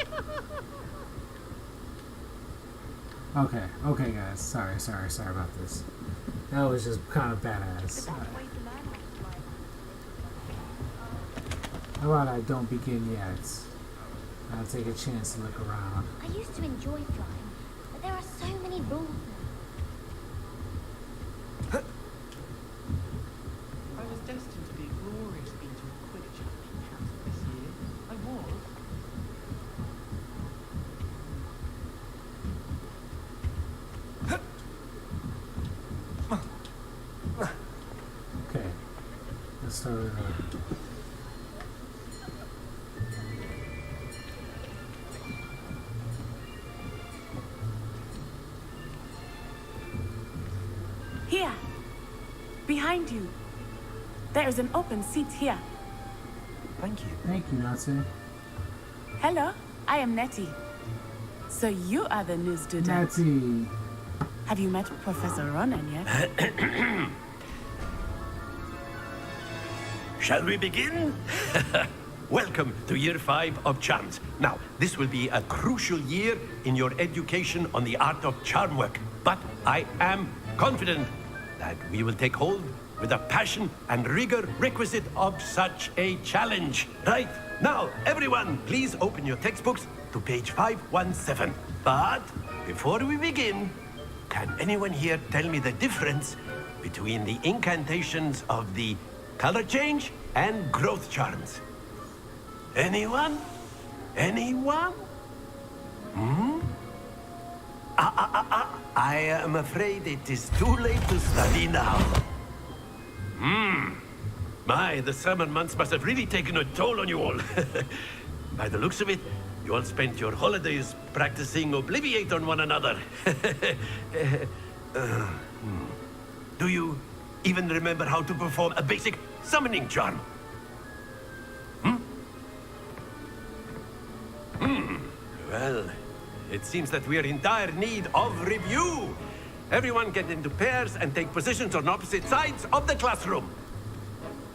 Okay, guys. Sorry about this. That was just kind of badass. How about I don't begin yet? I'll take a chance to look around. I used to enjoy flying, but there are so many rules now. I was destined to be a glorious beater of Quidditch champion this year. I was. Okay. Let's start with Here. There is an open seat here. Thank you. Thank you, Natsu. Hello, I am Nettie. So you are the new student. Natty. Have you met Professor Ronan yet? Shall we begin? Welcome to Year 5 of Charms. Now, this will be a crucial year in your education on the art of charm work. But I am confident that we will take hold with the passion and rigor requisite of such a challenge. Right? Now, everyone, please open your textbooks to page 517. But before we begin, can anyone here tell me the difference between the incantations of the color change and growth charms? Anyone? Anyone? I am afraid it is too late to study now. My, the summer months must have really taken a toll on you all. By the looks of it, you all spent your holidays practicing Obliviate on one another. Do you even remember how to perform a basic summoning charm? Well, it seems that we are in dire need of review. Everyone get into pairs and take positions on opposite sides of the classroom.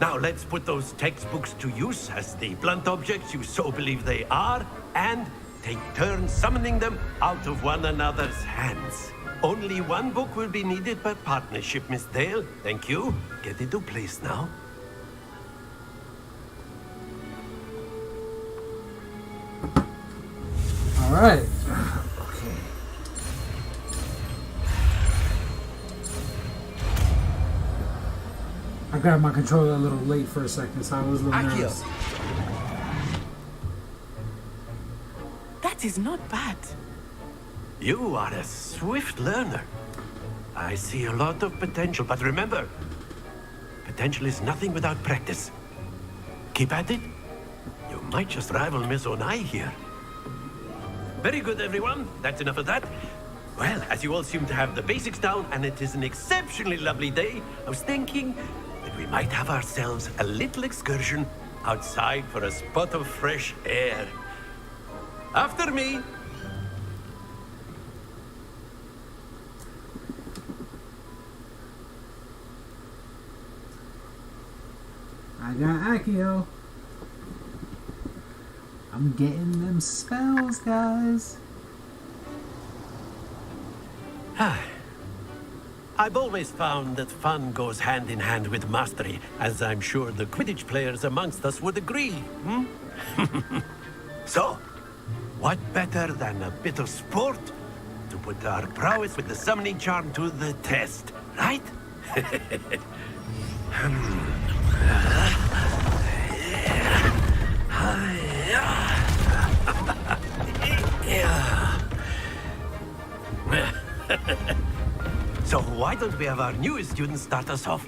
Now let's put those textbooks to use as the blunt objects you so believe they are, and take turns summoning them out of one another's hands. Only one book will be needed per partnership, Miss Dale. Thank you. Get into place now. All right. Okay. I grabbed my controller a little late for a second, so I was a little nervous. That is not bad. You are a swift learner. I see a lot of potential, but remember, potential is nothing without practice. Keep at it. You might just rival Miss Onai here. Very good, everyone. That's enough of that. Well, as you all seem to have the basics down, and it is an exceptionally lovely day, I was thinking that we might have ourselves a little excursion outside for a spot of fresh air. After me. I got Accio. I'm getting them spells, guys. I've always found that fun goes hand in hand with mastery, as I'm sure the Quidditch players amongst us would agree. So, what better than a bit of sport to put our prowess with the summoning charm to the test, right? So why don't we have our newest student start us off?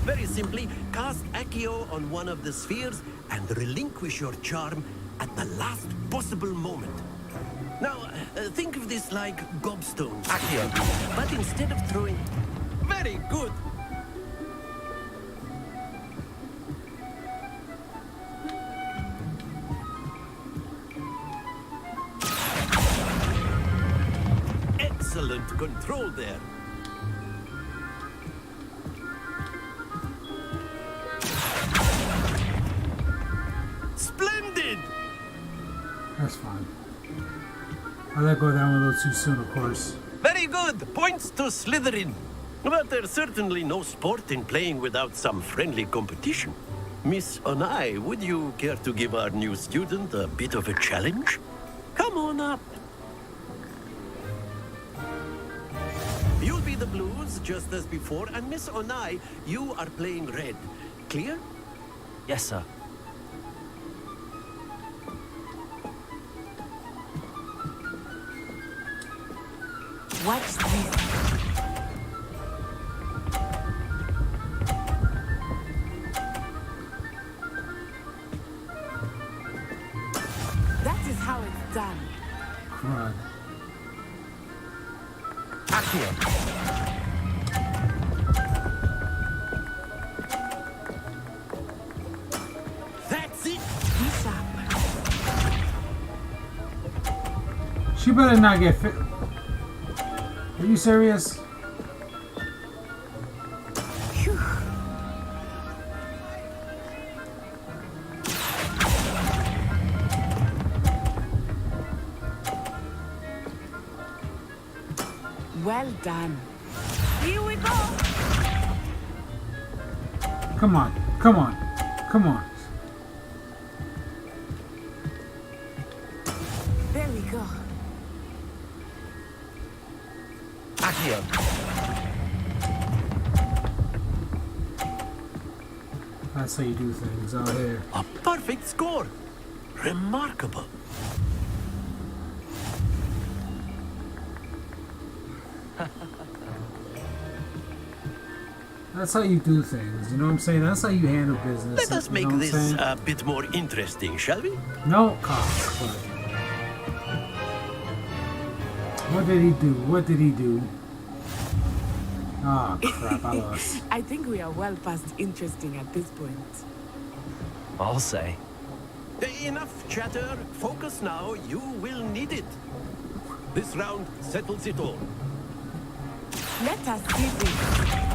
Very simply, cast Accio on one of the spheres and relinquish your charm at the last possible moment. Now, think of this like gobstones, Accio, but instead of throwing... Very good! Excellent control there. Splendid! That's fine. I let go down a little too soon, of course. Very good. Points to Slytherin. But there's certainly no sport in playing without some friendly competition. Miss Onai, would you care to give our new student a bit of a challenge? Come on up. You'll be the blues, just as before, and Miss Onai, you are playing red. Clear? Yes, sir. What's this? That is how it's done. Run. Accio. That's it. She better not get fit. Are you serious? Well done. Here we go. Come on, come on, come on. There we go. Accio. That's how you do things out here. A perfect score. Remarkable. That's how you do things, you know what I'm saying? That's how you handle business. Let us you make know what I'm this saying? a bit more interesting, shall we? No, cops. What did he do? What did he do? Oh, crap, I lost. I think we are well past interesting at this point. I'll say. Enough chatter. Focus now. You will need it. This round settles it all. Let us see this.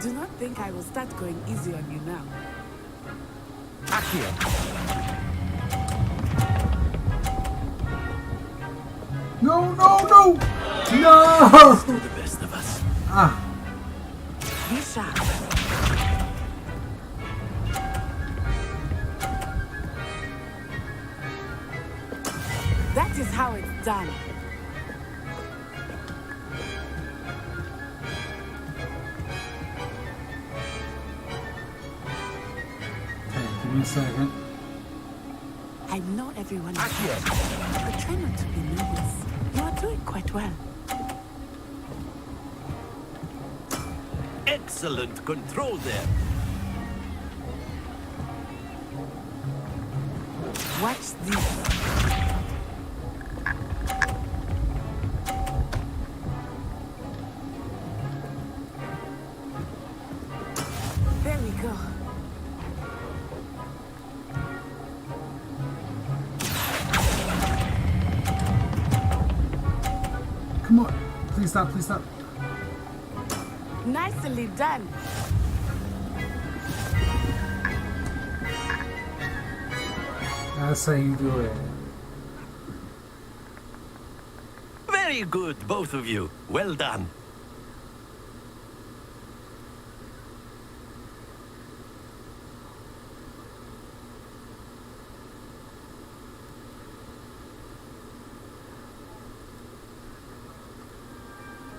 Do not think I will start going easy on you now. Accio. No, no, no! No! The best of us. Ah. Be sharp. That is how it's done. Give me a second. I know everyone is but try not to be nervous. You are doing quite well. Excellent control there. Watch this. There we go. Come on. Please stop, please stop. Nicely done. That's how you do it. Very good, both of you. Well done.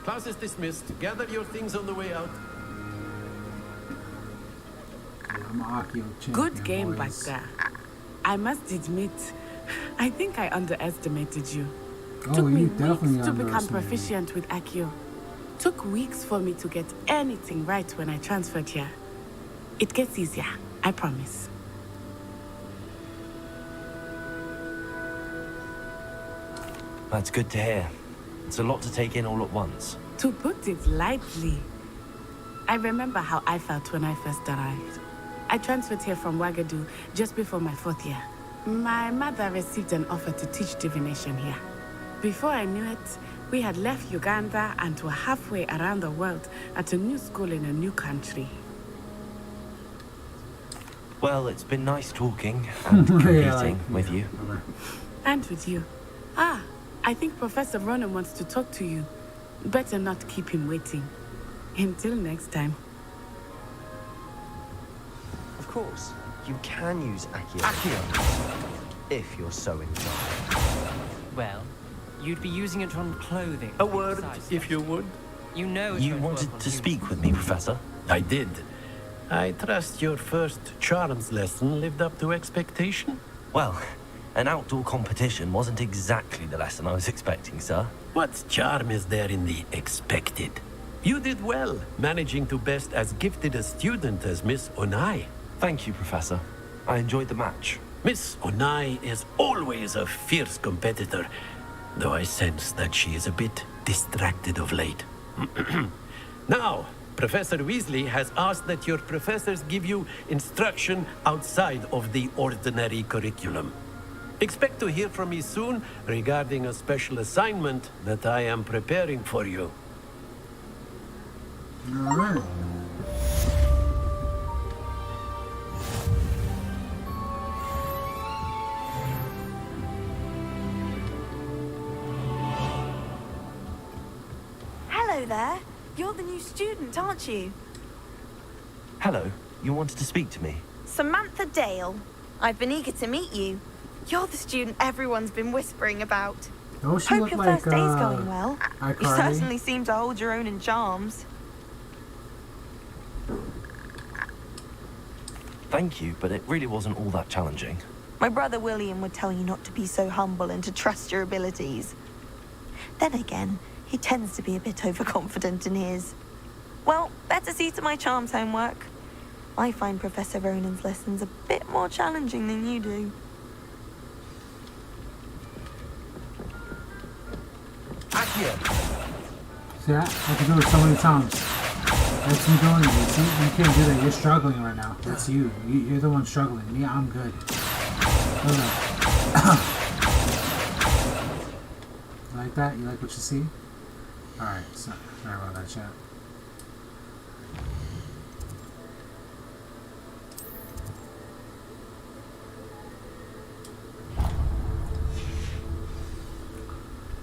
Class is dismissed. Gather your things on the way out. Yeah, I'm an Akio champion. Good game, boys. Baka. I must admit, I think I underestimated you. Oh, Took me you definitely weeks to become underestimated me. proficient with Accio. Took weeks for me to get anything right when I transferred here. It gets easier, I promise. That's good to hear. It's a lot to take in all at once. To put it lightly, I remember how I felt when I first arrived. I transferred here from Wagadu just before my 4th year. My mother received an offer to teach divination here. Before I knew it, we had left Uganda and were halfway around the world at a new school in a new country. Well, it's been nice talking and competing with you. And with you. Ah, I think Professor Ronan wants to talk to you. Better not keep him waiting. Until next time. Of course, you can use Accio. If you're so inclined. Well, you'd be using it on clothing. A word, if you would. You know it's You going to wanted work on to humans. speak with me, Professor? I did. I trust your first charms lesson lived up to expectation? Well, an outdoor competition wasn't exactly the lesson I was expecting, sir. What charm is there in the expected? You did well, managing to best as gifted a student as Miss Onai. Thank you, Professor. I enjoyed the match. Miss Onai is always a fierce competitor, though I sense that she is a bit distracted of late. Now, Professor Weasley has asked that your professors give you instruction outside of the ordinary curriculum. Expect to hear from me soon regarding a special assignment that I am preparing for you. All right. Hello there. You're the new student, aren't you? Hello, you wanted to speak to me? Samantha Dale. I've been eager to meet you. You're the student everyone's been whispering about. Oh, she Hope looked your like, first day's going well. You iCarly. certainly seem to hold your own in charms. Thank you, but it really wasn't all that challenging. My brother William would tell you not to be so humble and to trust your abilities. Then again, he tends to be a bit overconfident in his. Well, better see to my charms homework. I find Professor Ronan's lessons a bit more challenging than you do. See that? I can do it so many times. That's you doing it. See? You can't do that. You're struggling right now. That's you. You're the one struggling. Me, I'm good. You like that? You like what you see? Alright, so, sorry about that, chat.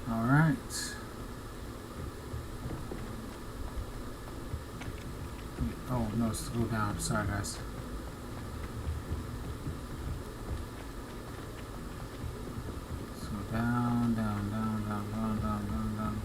Alright. Oh, no, it's go down. Sorry, guys. Let's go down, down, down, down, down, down, down, down.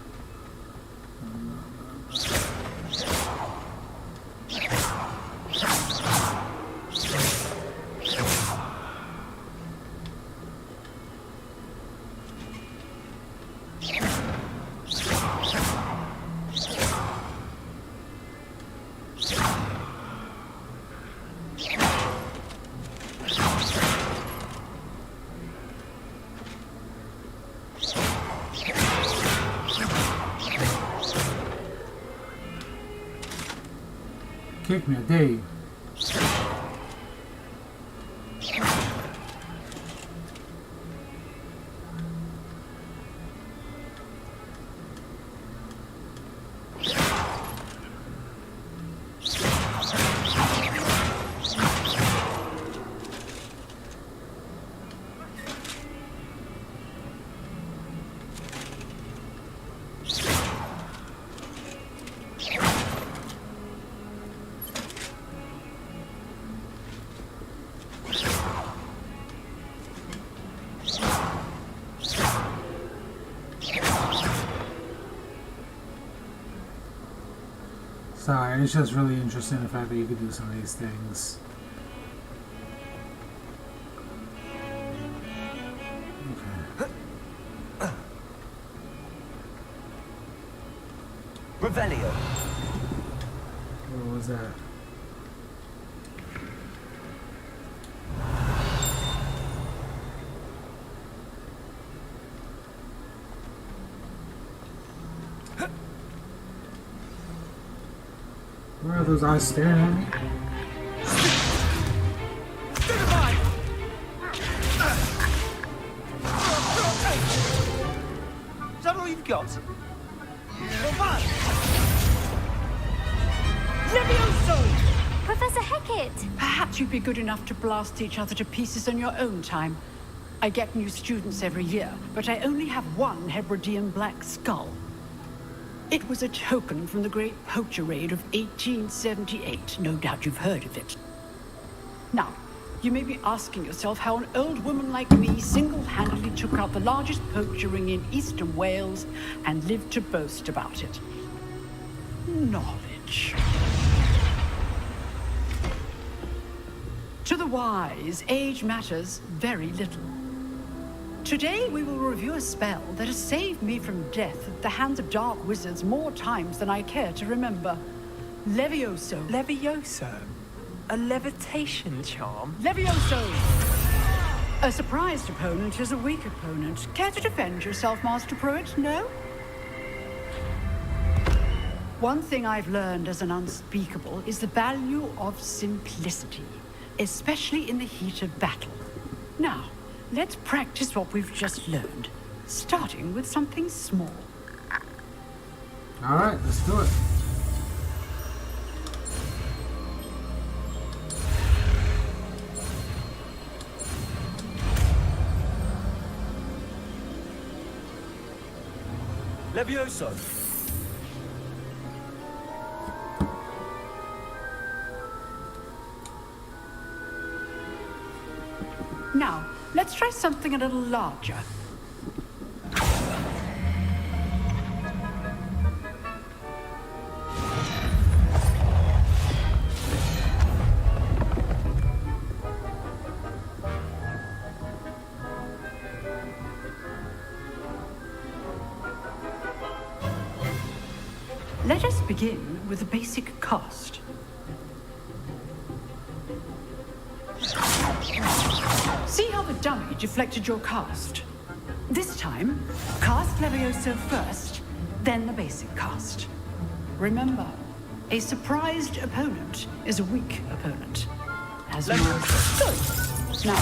Kick me, I dare you. Sorry, it's just really interesting the fact that you could do some of these things. Okay. Revelio. What was that? Where are those eyes staring at me? Is that all you've got? Professor Hecat! Perhaps you'd be good enough to blast each other to pieces on your own time. I get new students every year, but I only have one Hebridean black skull. It was a token from the Great Poacher Raid of 1878. No doubt you've heard of it. Now, you may be asking yourself how an old woman like me single-handedly took out the largest poacher ring in eastern Wales and lived to boast about it. Knowledge. To the wise, age matters very little. Today we will review a spell that has saved me from death at the hands of dark wizards more times than I care to remember. Levioso. Levioso? A levitation charm? Levioso! A surprised opponent is a weak opponent. Care to defend yourself, Master Pruitt? No? One thing I've learned as an unspeakable is the value of simplicity, especially in the heat of battle. Now, let's practice what we've just learned, starting with something small. All right, let's do it. Levioso. Now, let's try something a little larger. Let us begin with a basic cast. See how the dummy deflected your cast? This time, cast Levioso first, then the basic cast. Remember, a surprised opponent is a weak opponent. As good. Now,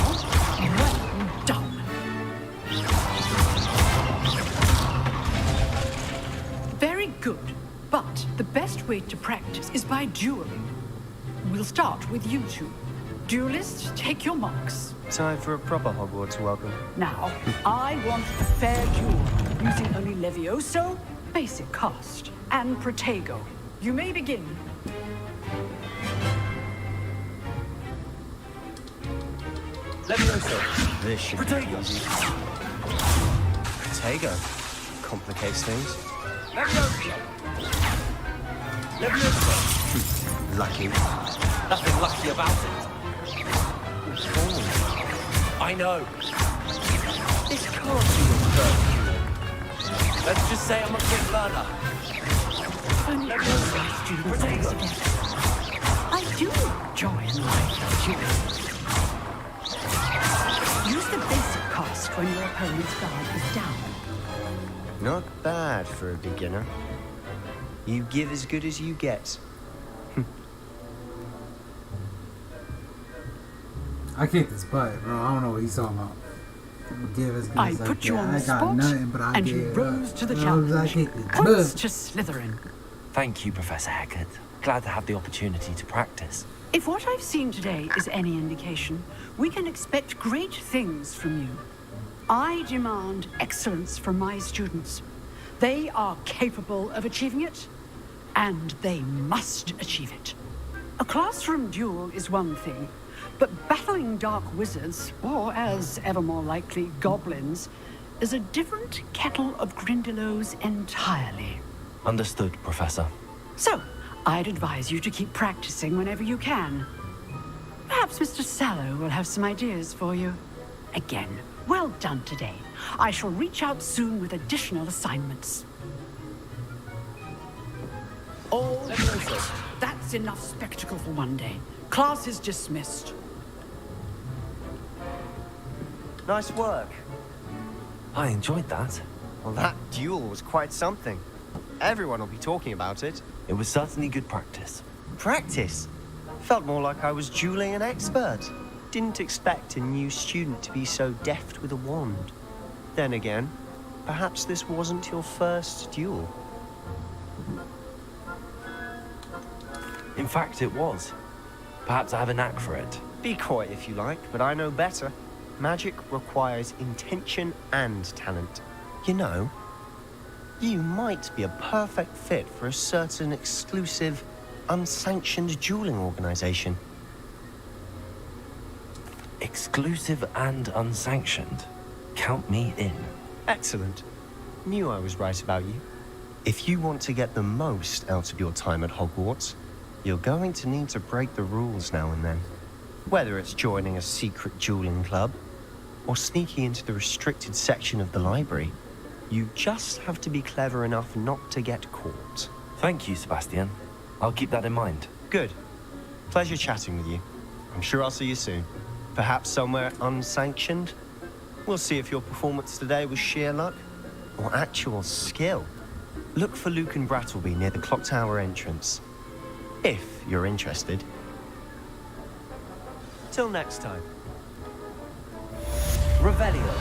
well done. Very good. But the best way to practice is by dueling. We'll start with you two. Duelists, take your marks. Time for a proper Hogwarts welcome. Now, I want a fair duel, using only Levioso, basic cast, and Protego. You may begin. Levioso. This should Protego. be easy. Protego. Complicates things. Levioso. Levioso. Lucky. Nothing lucky about it. Oh. I know. This can't be your first duel. Let's just say I'm a quick learner. Only Hogwarts students play together. I do enjoy life dueling. Use the basic cast when your opponent's guard is down. Not bad for a beginner. You give as good as you get. I kicked his butt, bro. I don't know what he's talking about. Give as good I as I put you get. on the I got spot, nothing, but I and gave you rose up. to the You know, I challenge. kicked his Points butt. to Slytherin. Thank you, Professor Haggard. Glad to have the opportunity to practice. If what I've seen today is any indication, we can expect great things from you. I demand excellence from my students. They are capable of achieving it, and they must achieve it. A classroom duel is one thing, but battling dark wizards, or as ever more likely, goblins, is a different kettle of Grindylows entirely. Understood, Professor. So, I'd advise you to keep practicing whenever you can. Perhaps Mr. Sallow will have some ideas for you. Again, well done today. I shall reach out soon with additional assignments. Oh, that's enough spectacle for one day. Class is dismissed. Nice work. I enjoyed that. Well, that duel was quite something. Everyone will be talking about it. It was certainly good practice. Practice? Felt more like I was dueling an expert. Didn't expect a new student to be so deft with a wand. Then again, perhaps this wasn't your first duel. In fact, it was. Perhaps I have a knack for it. Be quiet if you like, but I know better. Magic requires intention and talent. You know, you might be a perfect fit for a certain exclusive, unsanctioned dueling organization. Exclusive and unsanctioned. Count me in. Excellent. Knew I was right about you. If you want to get the most out of your time at Hogwarts, you're going to need to break the rules now and then. Whether it's joining a secret dueling club or sneaking into the restricted section of the library, you just have to be clever enough not to get caught. Thank you, Sebastian. I'll keep that in mind. Good. Pleasure chatting with you. I'm sure I'll see you soon. Perhaps somewhere unsanctioned? We'll see if your performance today was sheer luck or actual skill. Look for Luke and Brattleby near the clock tower entrance, if you're interested. Till next time. Revelio.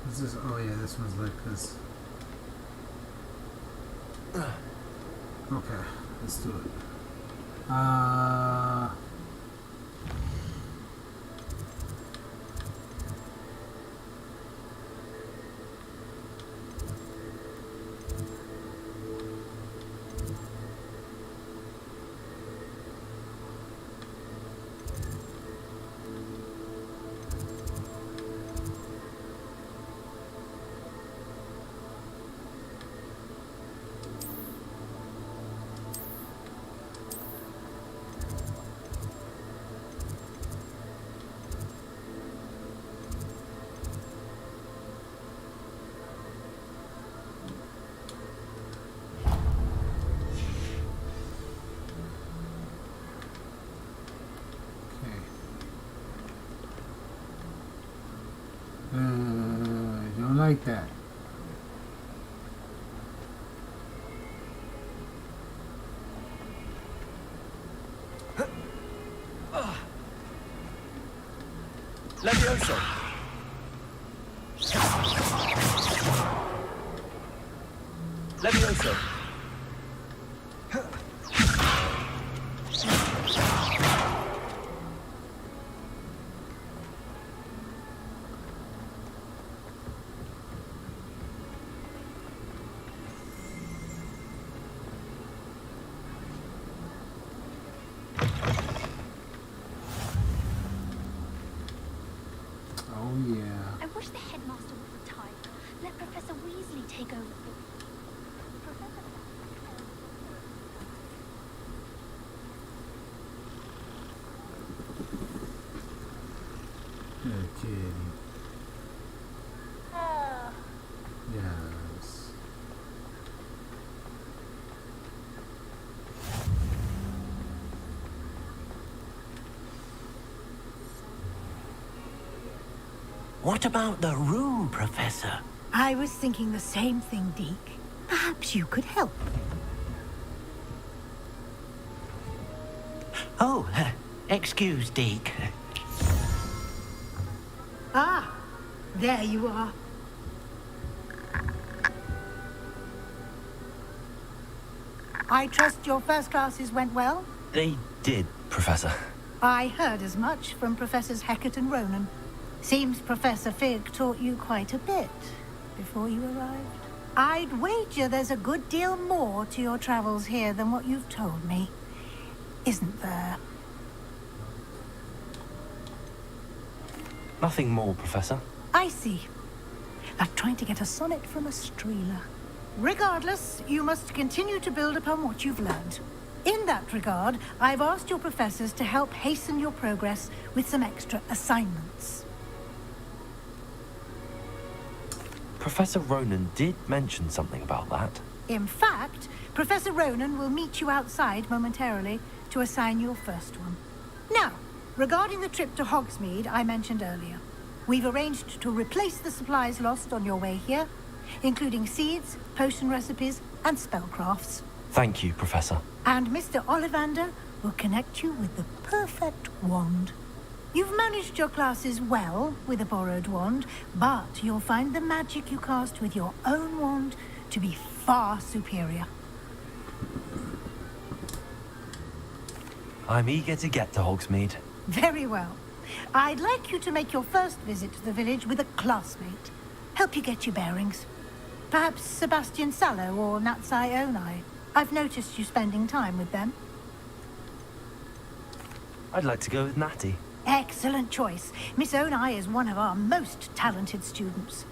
Is this? Oh yeah, this one's like this. Okay, let's do it. I don't like that. Levioso. Levioso. Oh yeah. I wish the headmaster would retire. Let Professor Weasley take over. Okay. Yes. What about the room, Professor? I was thinking the same thing, Deke. Perhaps you could help. Oh, excuse, Deke. Ah, there you are. I trust your first classes went well? They did, Professor. I heard as much from Professors Hecat and Ronan. Seems Professor Fig taught you quite a bit before you arrived. I'd wager there's a good deal more to your travels here than what you've told me. Isn't there? Nothing more, Professor. I see. Like trying to get a sonnet from a streeler. Regardless, you must continue to build upon what you've learned. In that regard, I've asked your professors to help hasten your progress with some extra assignments. Professor Ronan did mention something about that. In fact, Professor Ronan will meet you outside momentarily to assign your first one. Now, regarding the trip to Hogsmeade I mentioned earlier, we've arranged to replace the supplies lost on your way here, including seeds, potion recipes, and spellcrafts. Thank you, Professor. And Mr. Ollivander will connect you with the perfect wand. You've managed your classes well with a borrowed wand, but you'll find the magic you cast with your own wand to be far superior. I'm eager to get to Hogsmeade. Very well. I'd like you to make your first visit to the village with a classmate. Help you get your bearings. Perhaps Sebastian Sallow or Natsai Onai. I've noticed you spending time with them. I'd like to go with Natty. Excellent choice. Miss Onai is one of our most talented students.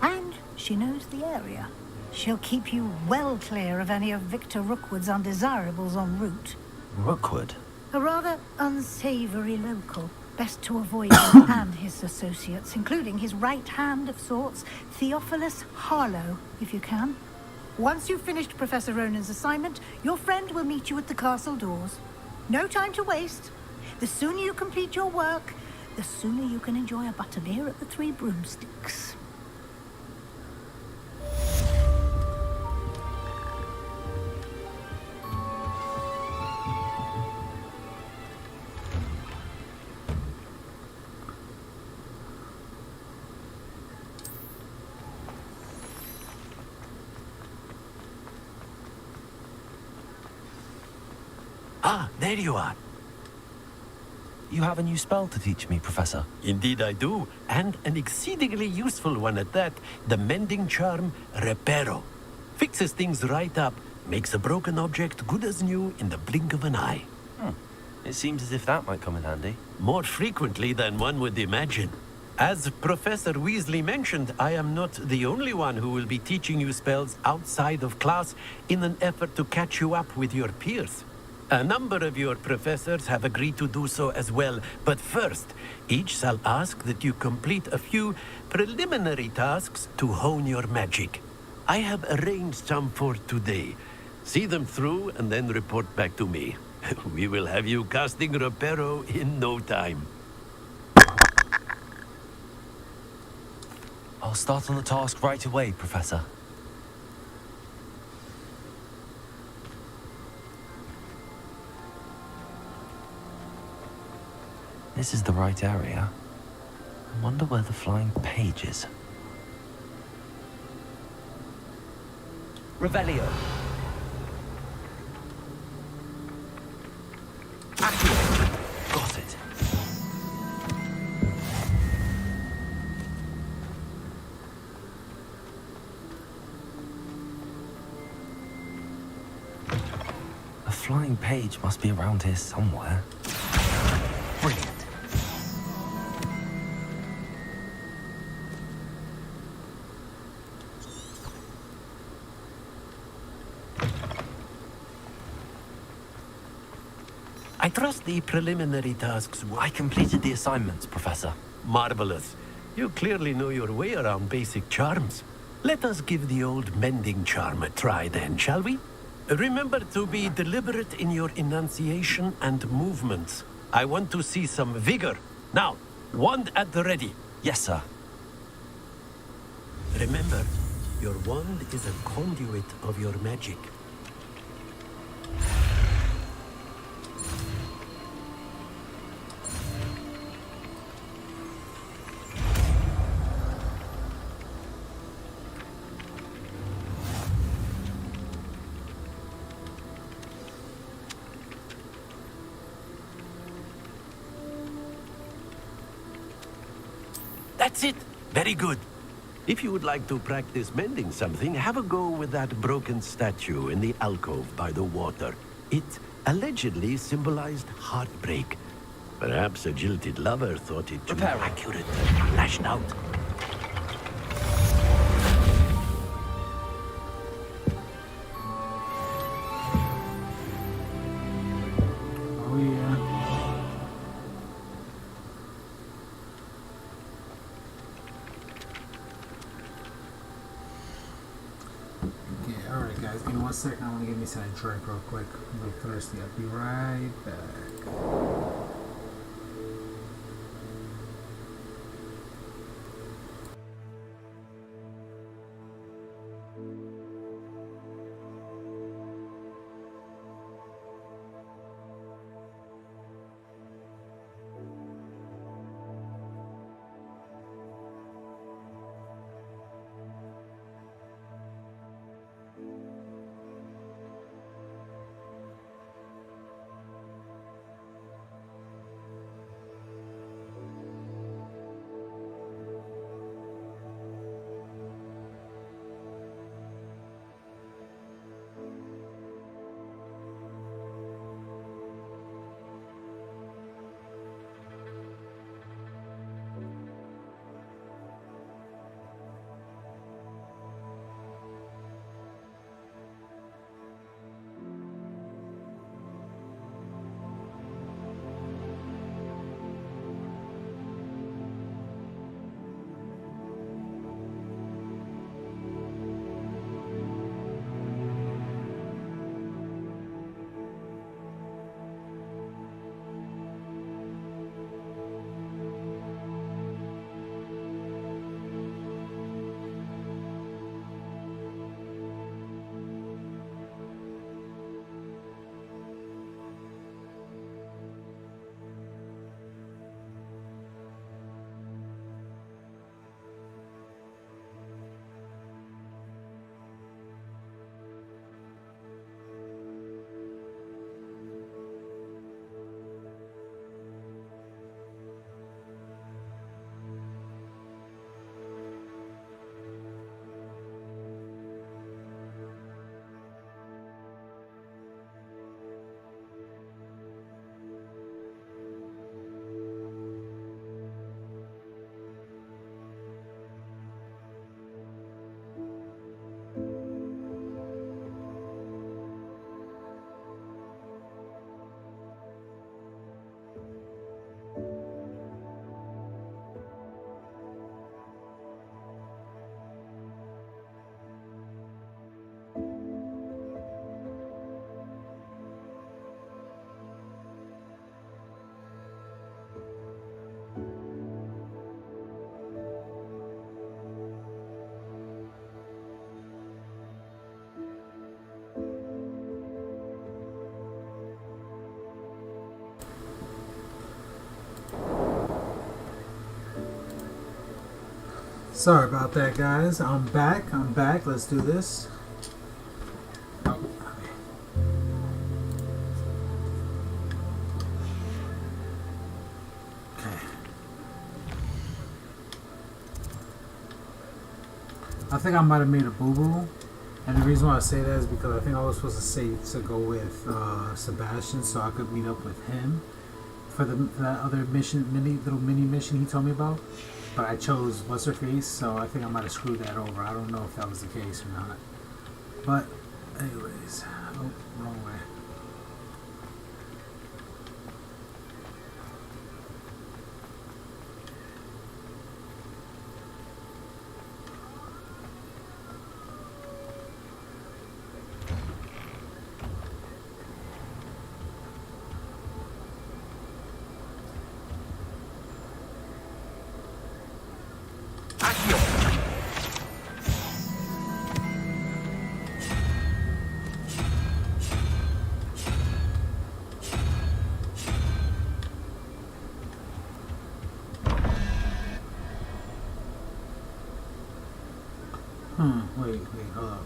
And she knows the area. She'll keep you well clear of any of Victor Rookwood's undesirables en route. Rookwood? A rather unsavory local. Best to avoid him and his associates, including his right hand of sorts, Theophilus Harlow, if you can. Once you've finished Professor Ronan's assignment, your friend will meet you at the castle doors. No time to waste. The sooner you complete your work, the sooner you can enjoy a butterbeer at the Three Broomsticks. Ah, there you are. You have a new spell to teach me, Professor. Indeed I do, and an exceedingly useful one at that. The mending charm, Reparo. Fixes things right up, makes a broken object good as new in the blink of an eye. It seems as if that might come in handy. More frequently than one would imagine. As Professor Weasley mentioned, I am not the only one who will be teaching you spells outside of class in an effort to catch you up with your peers. A number of your professors have agreed to do so as well, but first, each shall ask that you complete a few preliminary tasks to hone your magic. I have arranged some for today. See them through and then report back to me. We will have you casting Reparo in no time. I'll start on the task right away, Professor. This is the right area. I wonder where the flying page is. Revelio. Got it. A flying page must be around here somewhere. Brilliant. I trust the preliminary tasks were... I completed the assignments, Professor. Marvelous. You clearly know your way around basic charms. Let us give the old mending charm a try then, shall we? Remember to be deliberate in your enunciation and movements. I want to see some vigor. Now, wand at the ready. Yes, sir. Remember, your wand is a conduit of your magic. That's it. Very good. If you would like to practice mending something, have a go with that broken statue in the alcove by the water. It allegedly symbolized heartbreak. Perhaps a jilted lover thought it too accurate and lashed out. Oh yeah. Okay, alright guys, give me 1 second. I want to get me some drink real quick. I'm a little thirsty. I'll be right back. Sorry about that, guys. I'm back. Let's do this. Oh, okay. I think I might have made a boo-boo. And the reason why I say that is because I think I was supposed to say to go with Sebastian so I could meet up with him for that other mission, little mini mission he told me about. But I chose what's her face, so I think I might have screwed that over. I don't know if that was the case or not. But anyways, oh, wrong way. Wait, hold up.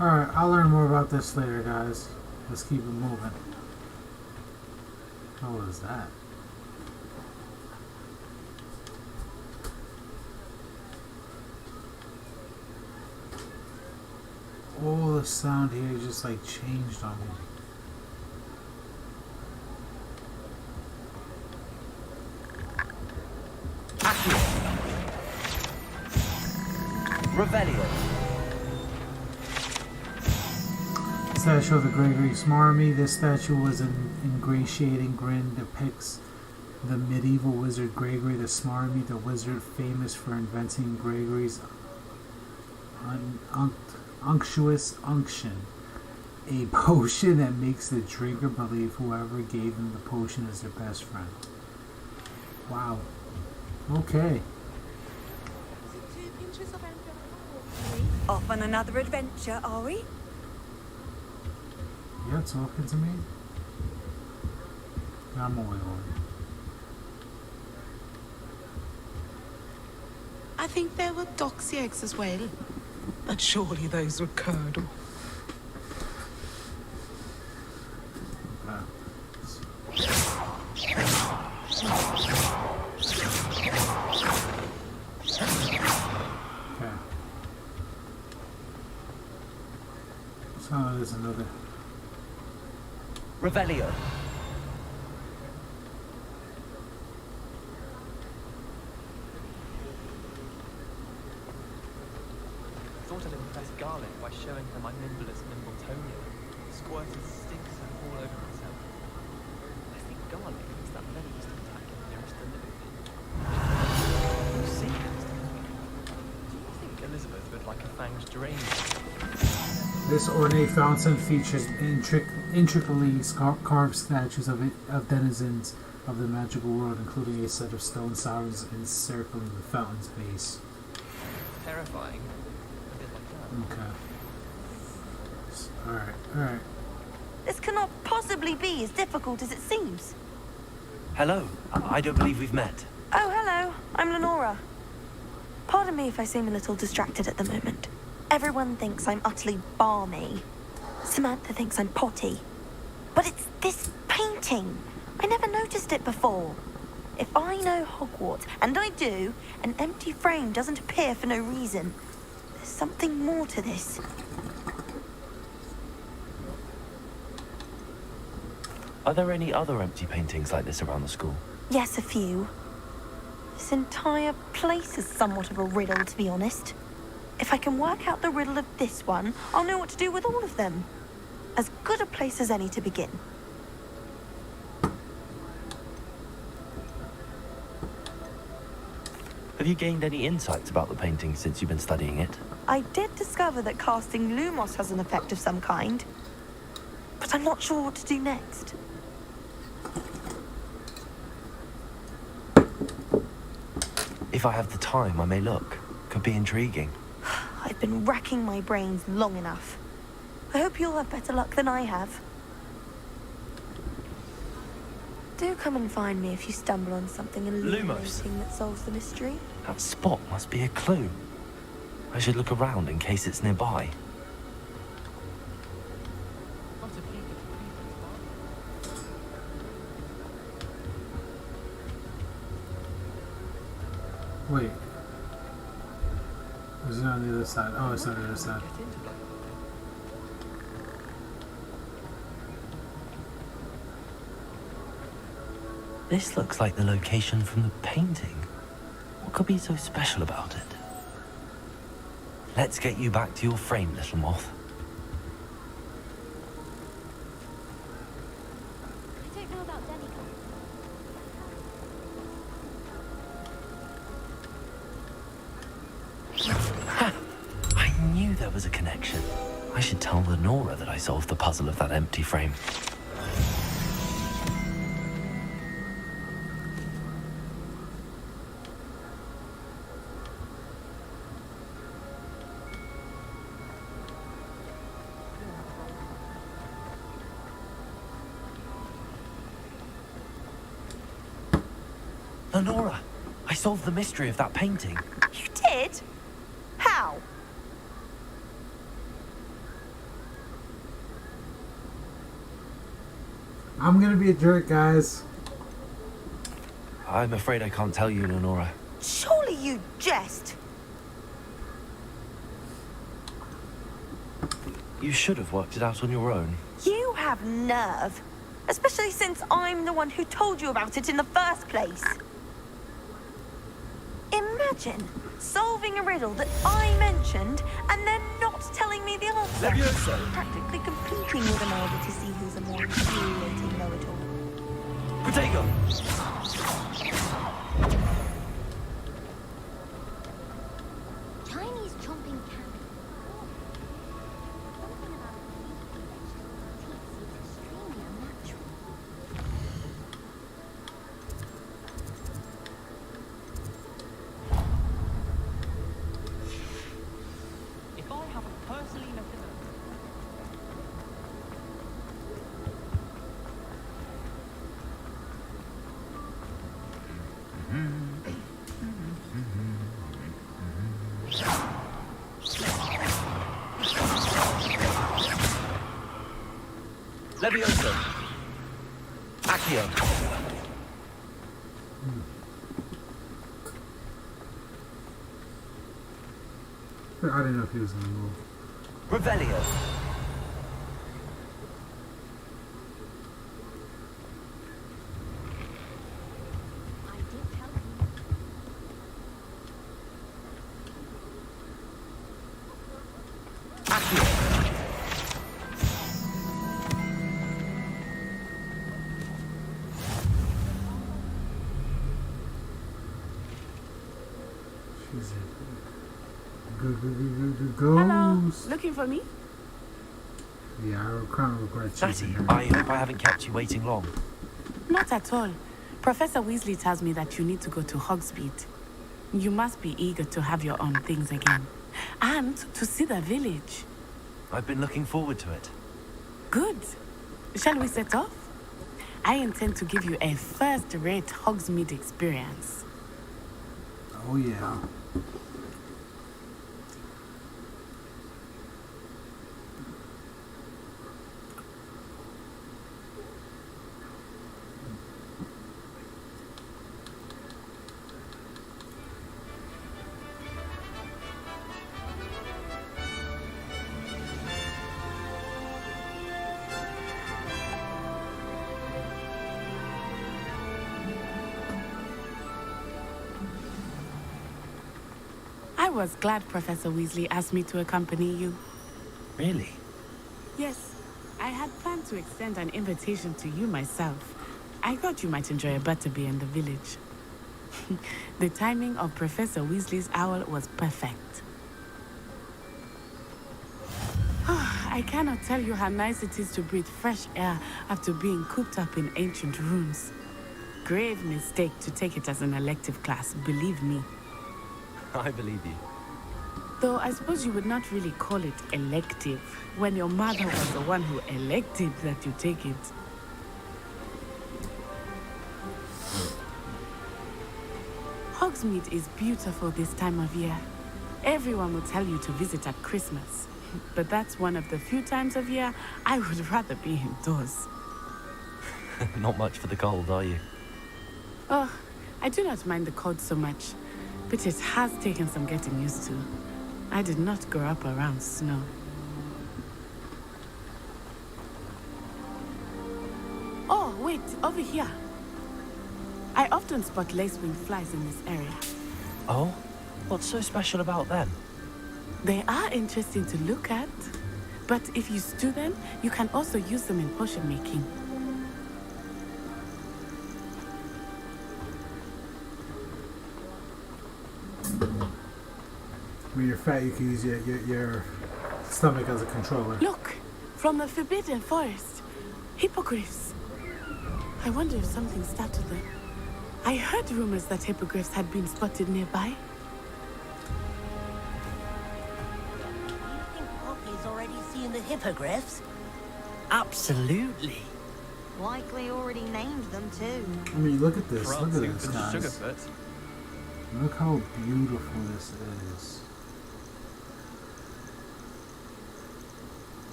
Alright, I'll learn more about this later, guys. Let's keep it moving. What was that? All the sound here just like changed on me. Revelio. Statue of the Gregory Smarmy. This statue was an ingratiating grin, depicts the medieval wizard Gregory the Smarmy, the wizard famous for inventing Gregory's unctuous unction, a potion that makes the drinker believe whoever gave them the potion is their best friend. Wow. Okay. Off on another adventure, are we? You're talking to me? I'm away on. I think there were doxy eggs as well. But surely those were curdle. So there's another. Revelio. Thought I'd impress Garlic by showing her my nimblest Nimbletonia. Squirted stinks all over myself. I think Garlic thinks that level is the attack nearest the living thing. You see, do you think Elizabeth would like a fanged geranium? This ornate fountain features intricately carved statues of denizens of the magical world, including a set of stone sovereigns encircling the fountain's base. Terrifying. Okay. Alright. This cannot possibly be as difficult as it seems. Hello. I don't believe we've met. Oh, hello. I'm Lenora. Pardon me if I seem a little distracted at the moment. Everyone thinks I'm utterly balmy. Samantha thinks I'm potty. But it's this painting. I never noticed it before. If I know Hogwarts, and I do, an empty frame doesn't appear for no reason. There's something more to this. Are there any other empty paintings like this around the school? Yes, a few. This entire place is somewhat of a riddle, to be honest. If I can work out the riddle of this one, I'll know what to do with all of them. As good a place as any to begin. Have you gained any insights about the painting since you've been studying it? I did discover that casting Lumos has an effect of some kind, but I'm not sure what to do next. If I have the time, I may look. Could be intriguing. I've been racking my brains long enough. I hope you'll have better luck than I have. Do come and find me if you stumble on something illuminating that solves the mystery. That spot must be a clue. I should look around in case it's nearby. Wait. Is it on the other side? Oh, it's on the other side. This looks like the location from the painting. What could be so special about it? Let's get you back to your frame, little moth. I don't know about demigod. Ha! I knew there was a connection. I should tell Lenora that I solved the puzzle of that empty frame. Lenora, I solved the mystery of that painting. You did? How? I'm gonna be a jerk, guys. I'm afraid I can't tell you, Lenora. Surely you jest. You should have worked it out on your own. You have nerve. Especially since I'm the one who told you about it in the first place. Imagine solving a riddle that I mentioned and then not telling me the answer. Levioso. Practically competing with an order to see who's a more infuriating know-it-all. Protego! Chinese chomping cat. Something about the teeth seems extremely unnatural. If I haven't personally met him, Levioso! Accio! I didn't know if he was gonna move. Revelio! She's a Hello. ghost. Looking for me? Yeah, I kind of regret Natty, choosing her. I hope I haven't kept you waiting long. Not at all. Professor Weasley tells me that you need to go to Hogsmeade. You must be eager to have your own things again. And to see the village. I've been looking forward to it. Good. Shall we set off? I intend to give you a first-rate Hogsmeade experience. Oh, yeah. I was glad Professor Weasley asked me to accompany you. Really? Yes. I had planned to extend an invitation to you myself. I thought you might enjoy a butterbeer in the village. The timing of Professor Weasley's owl was perfect. I cannot tell you how nice it is to breathe fresh air after being cooped up in ancient rooms. Grave mistake to take it as an elective class, believe me. I believe you. Though I suppose you would not really call it elective when your mother was the one who elected that you take it. Hogsmeade is beautiful this time of year. Everyone will tell you to visit at Christmas. But that's one of the few times of year I would rather be indoors. Not much for the cold, are you? Oh, I do not mind the cold so much, but it has taken some getting used to. I did not grow up around snow. Oh, wait, over here. I often spot lacewing flies in this area. Oh? What's so special about them? They are interesting to look at, but if you stew them, you can also use them in potion making. When you're fat, you can use your stomach as a controller. Look, from the Forbidden Forest. Hippogriffs. I wonder if something startled them. I heard rumors that hippogriffs had been spotted nearby. Poppy's already seen the hippogriffs? Absolutely. Likely already named them too. I mean, look at this. Look at Prancing this, for guys. Sugarfoot. Look how beautiful this is.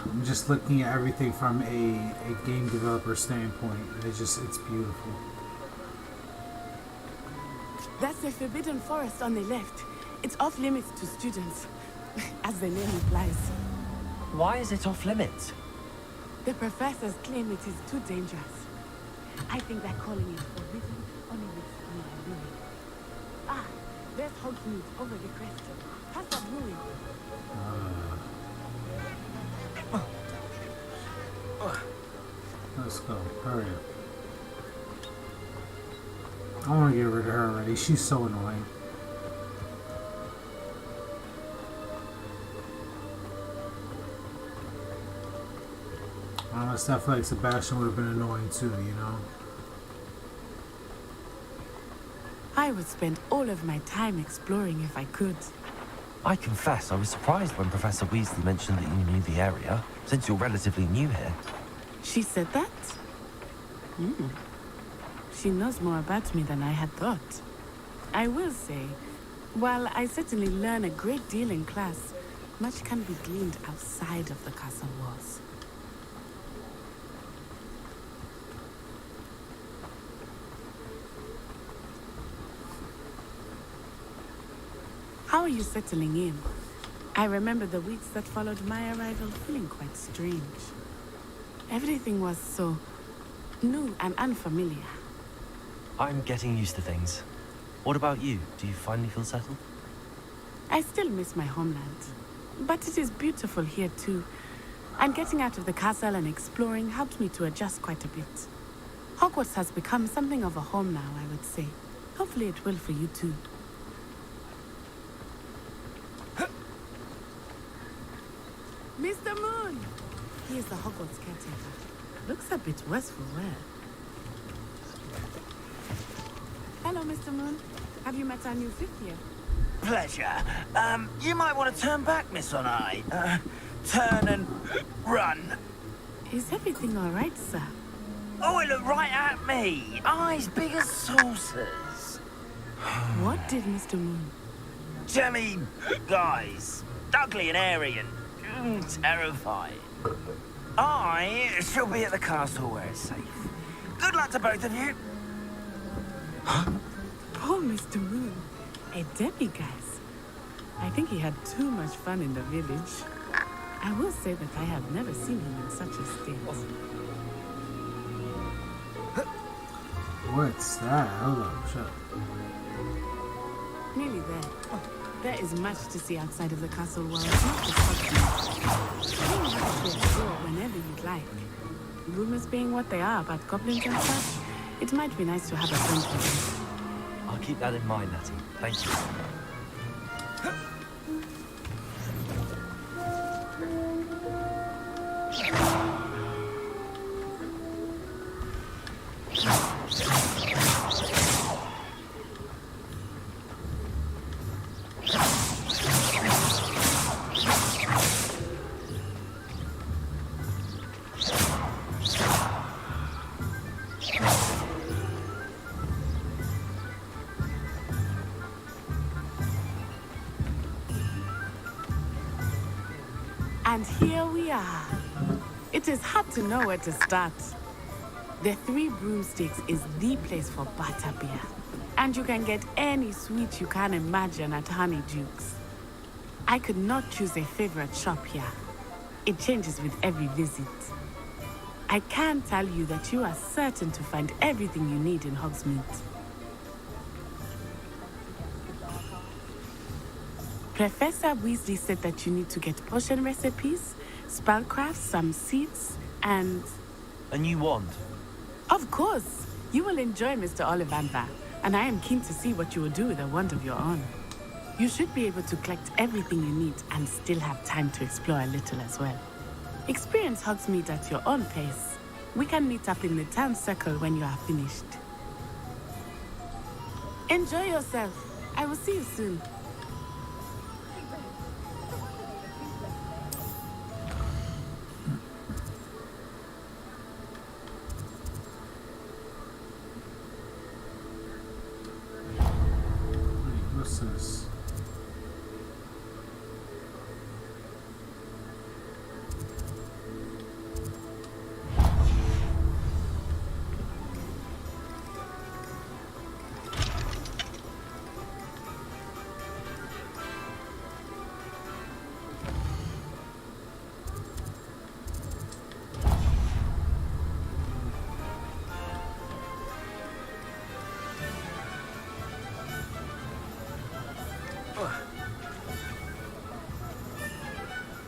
I'm just looking at everything from a game developer standpoint. It's beautiful. That's the Forbidden Forest on the left. It's off limits to students, as the name implies. Why is it off limits? The professors claim it is too dangerous. I think that calling it forbidden only makes me unruly. Ah, there's Hogsmeade over the crest. Past that ruin. Let's go. Hurry up. I want to get rid of her already. She's so annoying. Honestly, I feel like Sebastian would have been annoying too, you know? I would spend all of my time exploring if I could. I confess, I was surprised when Professor Weasley mentioned that you knew the area, since you're relatively new here. She said that? She knows more about me than I had thought. I will say, while I certainly learn a great deal in class, much can be gleaned outside of the castle walls. How are you settling in? I remember the weeks that followed my arrival feeling quite strange. Everything was so new and unfamiliar. I'm getting used to things. What about you? Do you finally feel settled? I still miss my homeland, but it is beautiful here too. And getting out of the castle and exploring helped me to adjust quite a bit. Hogwarts has become something of a home now, I would say. Hopefully it will for you too. Mr. Moon! He is the Hogwarts caretaker. Looks a bit worse for wear. Hello, Mr. Moon. Have you met our new fifth year? Pleasure. You might want to turn back, Miss On-Eye. Turn and run. Is everything all right, sir? Oh, it looked right at me. Eyes big as saucers. What did Mr. Moon? Jemmy, guys. Ugly and airy and terrifying. I shall be at the castle where it's safe. Good luck to both of you. Poor Mr. Moon. A Debbie, guys. I think he had too much fun in the village. I will say that I have never seen him in such a state. What's that? Hold on, shut up. Nearly there. There is much to see outside of the castle walls. Not just Hogsmeade. You will have to explore whenever you'd like. Rumors being what they are about goblins and such, it might be nice to have a friend with them. I'll keep that in mind, Natty. Thank you. And here we are. It is hard to know where to start. The Three Broomsticks is the place for butterbeer. And you can get any sweet you can imagine at Honeydukes. I could not choose a favorite shop here. It changes with every visit. I can tell you that you are certain to find everything you need in Hogsmeade. Professor Weasley said that you need to get potion recipes, spellcraft, some seeds, and... A new wand? Of course! You will enjoy Mr. Ollivander, and I am keen to see what you will do with a wand of your own. You should be able to collect everything you need and still have time to explore a little as well. Experience Hogsmeade at your own pace. We can meet up in the town circle when you are finished. Enjoy yourself. I will see you soon. What's this?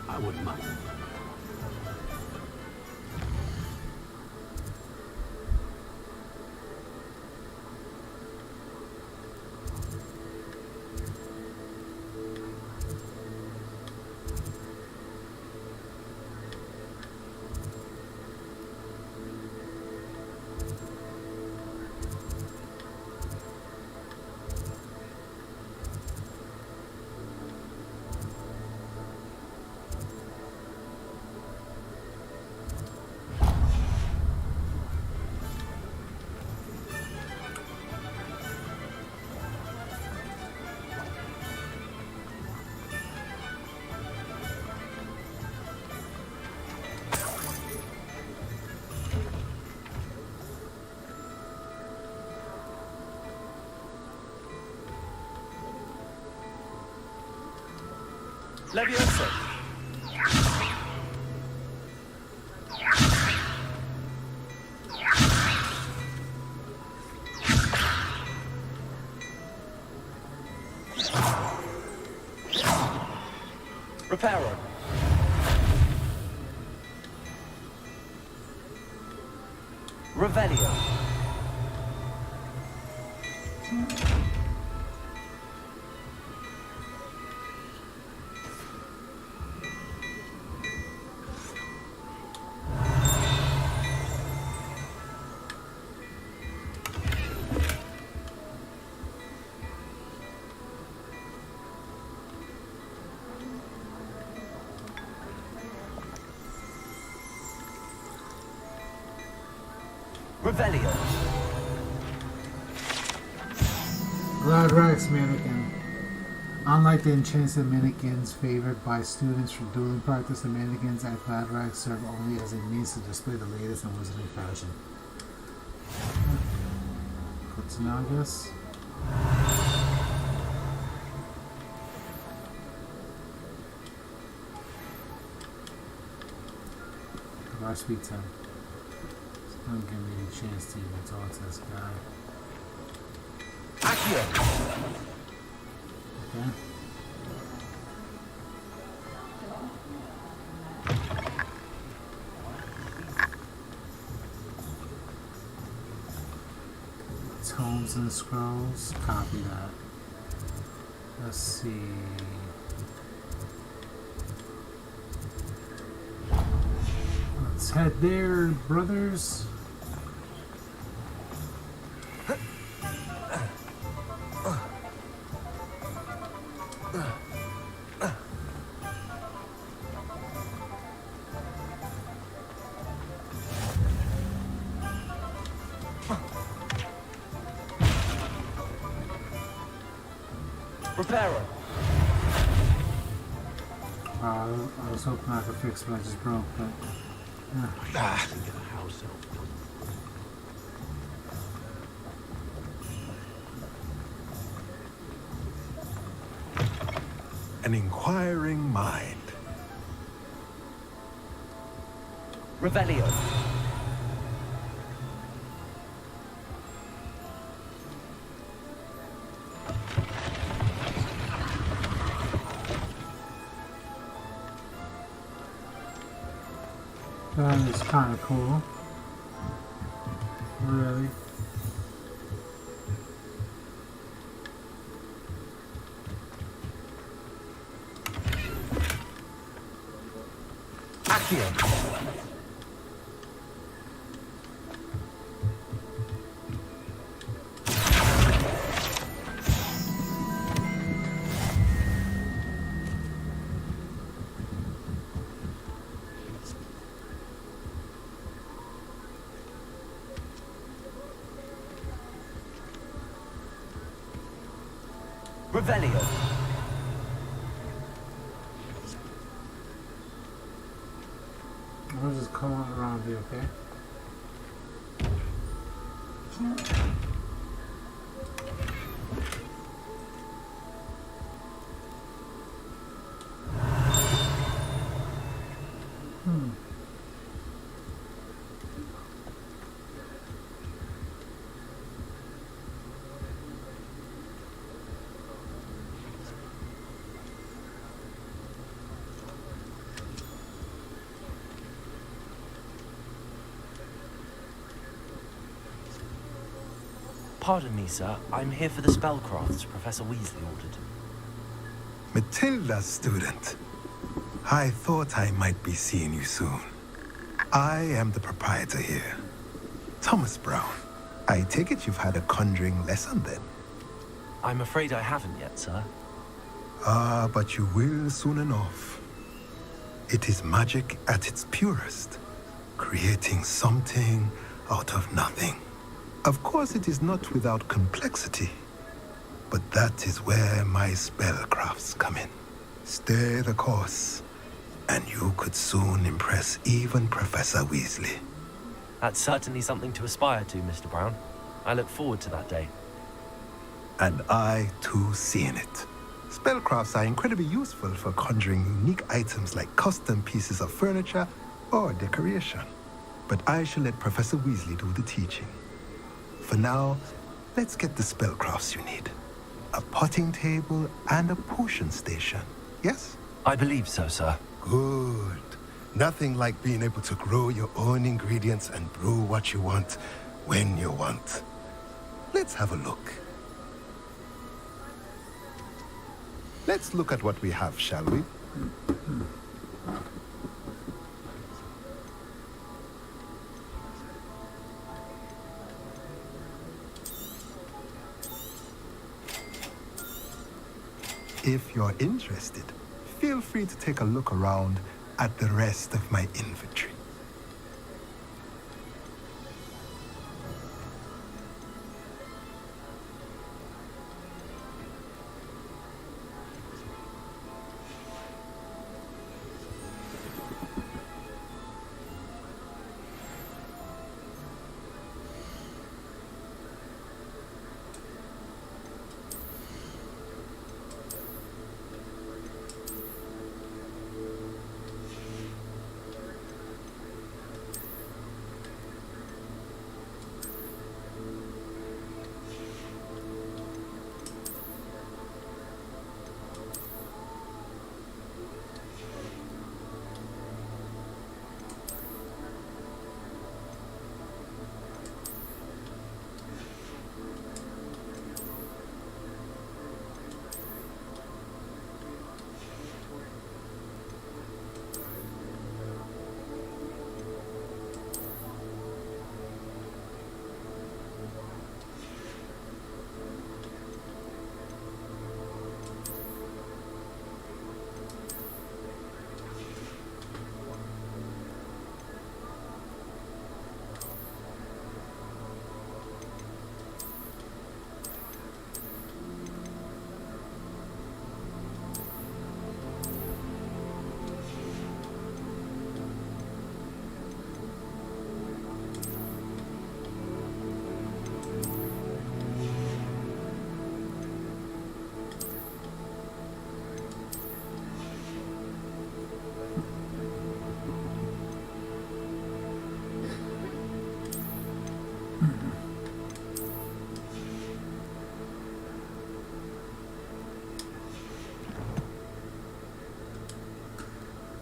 I wouldn't mind. Leviosa. Reparo. Revelio. Revelio. Gladrax Mannequin. Unlike the enchanted mannequins favored by students for dueling practice, the mannequins at Gladrax serve only as a means to display the latest in wizarding fashion. Good to know, I guess. If I speak to him, it's gonna give me a chance to even talk to this guy. Okay. Tomes and scrolls. Copy that. Let's see. Let's head there, brothers. Repairer. I was hoping I could fix what I just broke, but An inquiring mind. Revelio. that is kind of cool. Really. Revelio. I'll just come on around here, okay? Pardon me, sir. I'm here for the spellcrafts Professor Weasley ordered. Matilda's student. I thought I might be seeing you soon. I am the proprietor here, Thomas Brown. I take it you've had a conjuring lesson then? I'm afraid I haven't yet, sir. Ah, but you will soon enough. It is magic at its purest, creating something out of nothing. Of course, it is not without complexity, but that is where my spellcrafts come in. Stay the course, and you could soon impress even Professor Weasley. That's certainly something to aspire to, Mr. Brown. I look forward to that day. And I, too, see in it. Spellcrafts are incredibly useful for conjuring unique items like custom pieces of furniture or decoration. But I shall let Professor Weasley do the teaching. For now, let's get the spellcrafts you need. A potting table and a potion station, yes? I believe so, sir. Good. Nothing like being able to grow your own ingredients and brew what you want when you want. Let's have a look. Let's look at what we have, shall we? If you're interested, feel free to take a look around at the rest of my inventory.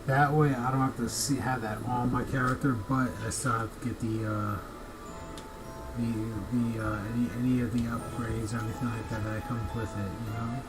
That way, I don't have to have that on my character, but I still have to get any of the upgrades or anything like that that comes with it, you know.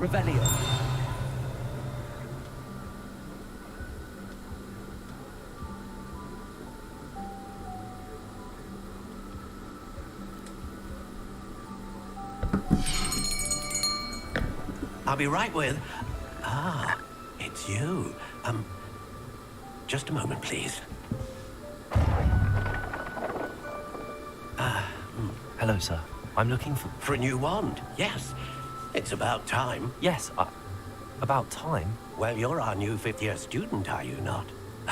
Revelio. I'll be right with... Ah, it's you. Just a moment, please. Hello, sir. I'm looking For a new wand, yes. It's about time. Yes, about time? Well, you're our new fifth-year student, are you not?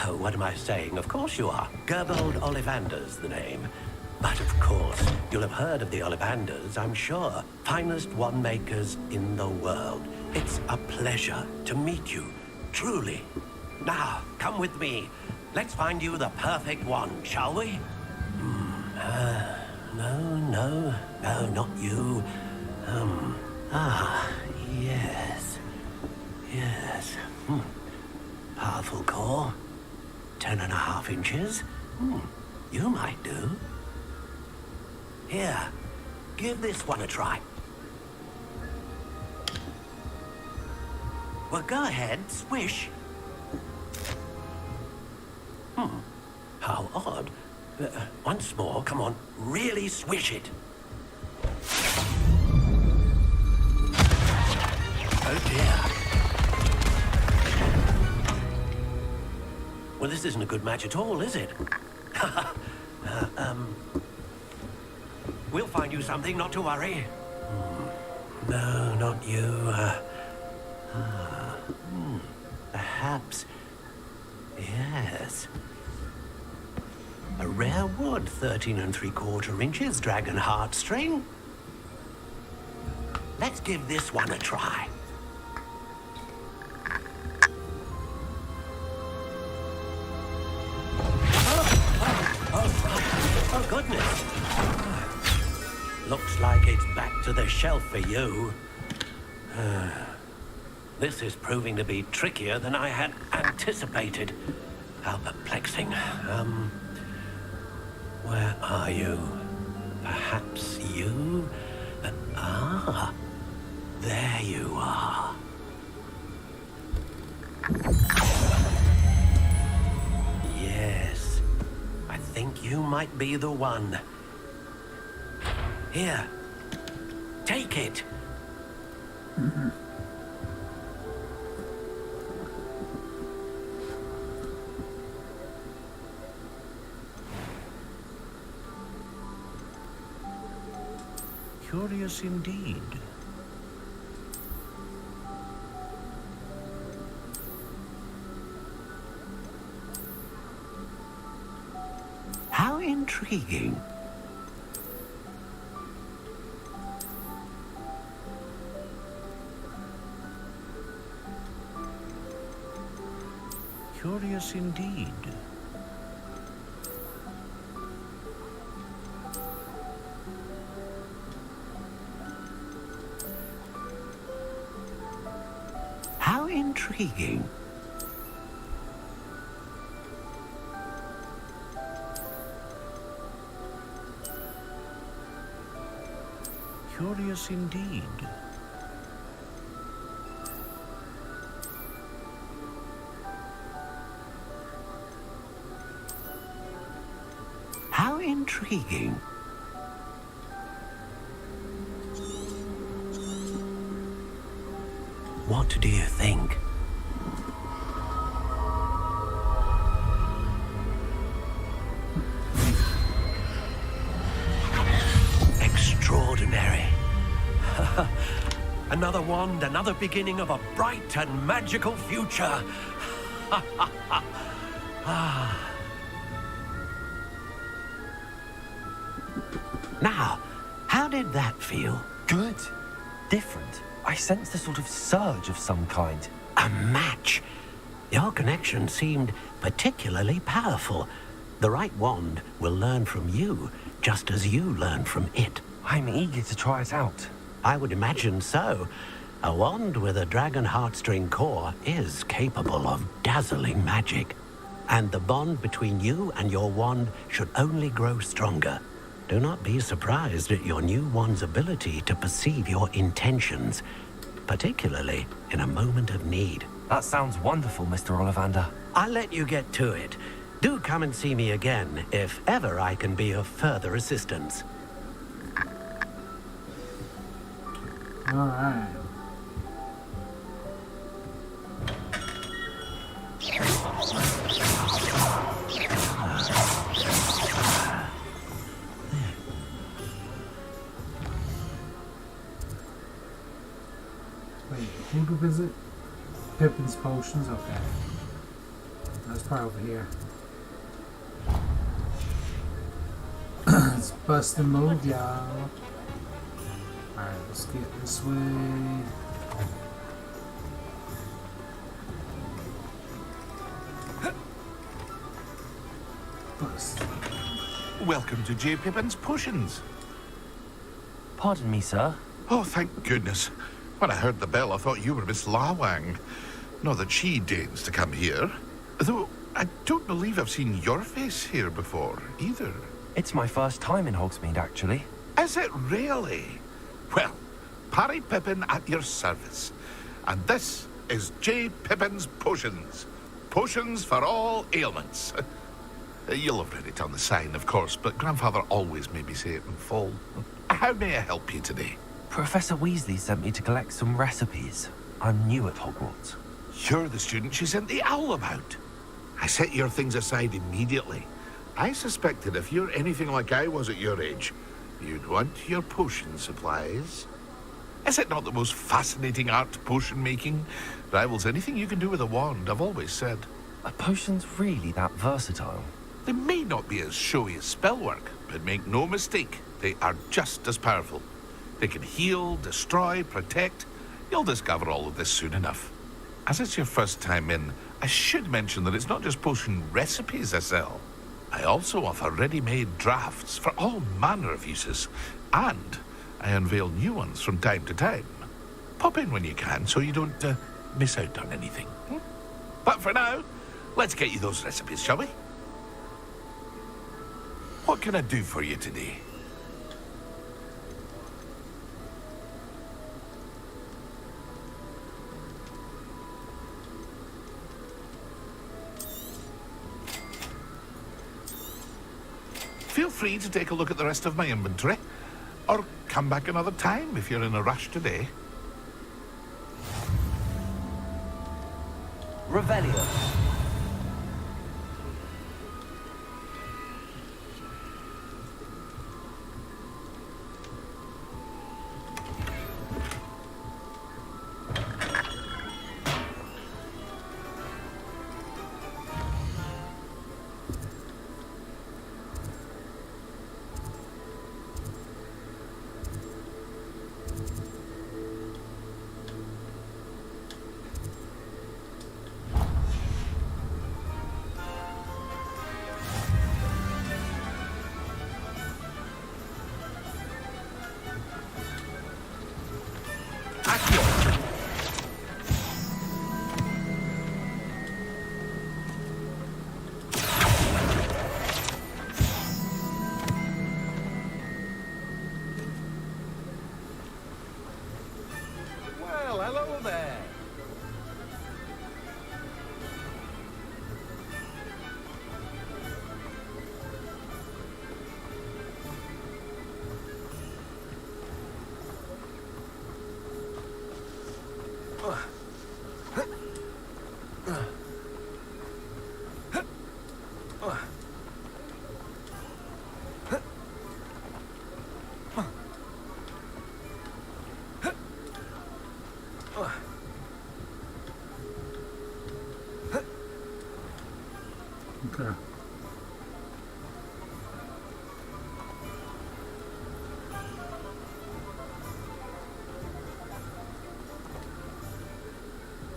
Oh, what am I saying? Of course you are. Gerbold Ollivander's the name. But of course, you'll have heard of the Ollivanders, I'm sure. Finest wand makers in the world. It's a pleasure to meet you, truly. Now, come with me. Let's find you the perfect wand, shall we? No, not you. Yes. Powerful core. 10.5 inches. You might do. Here, give this one a try. Well, go ahead, swish. How odd. Once more, come on, really swish it. Oh dear. Well, this isn't a good match at all, is it? We'll find you something, not to worry. No, not you. Perhaps. Yes. A rare wood, 13 3/4 inches, dragon heartstring. Let's give this one a try. Oh, goodness. Looks like it's back to the shelf for you. This is proving to be trickier than I had anticipated. How perplexing. Where are you? Perhaps you? There you are. Yes, I think you might be the one. Here, take it. Curious indeed. How intriguing. Curious indeed. How intriguing. Curious indeed. How intriguing. What do you think? Another wand, another beginning of a bright and magical future. Now, how did that feel? Good. Different. I sensed a sort of surge of some kind. A match. Your connection seemed particularly powerful. The right wand will learn from you, just as you learn from it. I'm eager to try it out. I would imagine so. A wand with a dragon heartstring core is capable of dazzling magic. And the bond between you and your wand should only grow stronger. Do not be surprised at your new wand's ability to perceive your intentions, particularly in a moment of need. That sounds wonderful, Mr. Ollivander. I'll let you get to it. Do come and see me again if ever I can be of further assistance. All right. Wait, who to visit? Pippin's potions? Okay. That's probably over here. Let's bust and move, y'all. Alright, let's get this way. Bust. Welcome to J. Pippin's Potions. Pardon me, sir. Oh, thank goodness. When I heard the bell, I thought you were Miss Lawang. Not that she deigns to come here. Though, I don't believe I've seen your face here before, either. It's my first time in Hogsmeade, actually. Is it really? Well, Parry Pippin at your service. And this is J. Pippin's Potions. Potions for all ailments. You'll have read it on the sign, of course, but Grandfather always made me say it in full. How may I help you today? Professor Weasley sent me to collect some recipes. I'm new at Hogwarts. You're the student she sent the owl about. I set your things aside immediately. I suspected if you're anything like I was at your age, you'd want your potion supplies. Is it not the most fascinating art, potion making? Rivals anything you can do with a wand, I've always said. Are potions really that versatile? They may not be as showy as spellwork, but make no mistake, they are just as powerful. They can heal, destroy, protect. You'll discover all of this soon enough. As it's your first time in, I should mention that it's not just potion recipes I sell. I also offer ready-made drafts for all manner of uses, and I unveil new ones from time to time. Pop in when you can so you don't miss out on anything. But for now, let's get you those recipes, shall we? What can I do for you today? Feel free to take a look at the rest of my inventory, or come back another time if you're in a rush today. Revelio.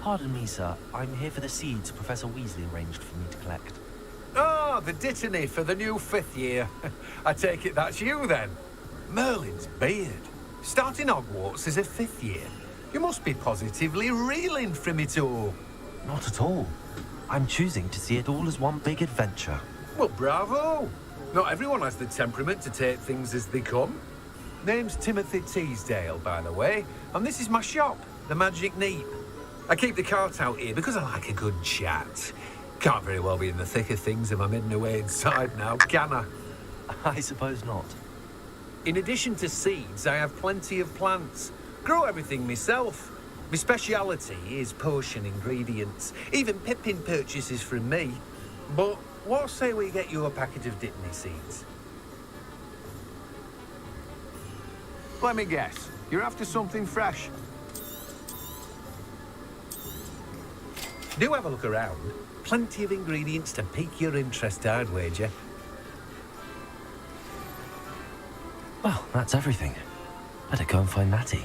Pardon me, sir. I'm here for the seeds Professor Weasley arranged for me to collect. Ah, the dittany for the new 5th year. I take it that's you, then. Merlin's beard. Starting Hogwarts as a 5th year. You must be positively reeling from it all. Not at all. I'm choosing to see it all as one big adventure. Well, bravo. Not everyone has the temperament to take things as they come. Name's Timothy Teasdale, by the way, and this is my shop, the Magic Neep. I keep the cart out here because I like a good chat. Can't very well be in the thick of things if I'm hidden away inside now, can I? I suppose not. In addition to seeds, I have plenty of plants. Grow everything myself. My speciality is potion ingredients. Even Pippin purchases from me. But what say we get you a packet of Dittany seeds? Let me guess. You're after something fresh. Do have a look around. Plenty of ingredients to pique your interest, I'd wager. Well, that's everything. Better go and find Natty.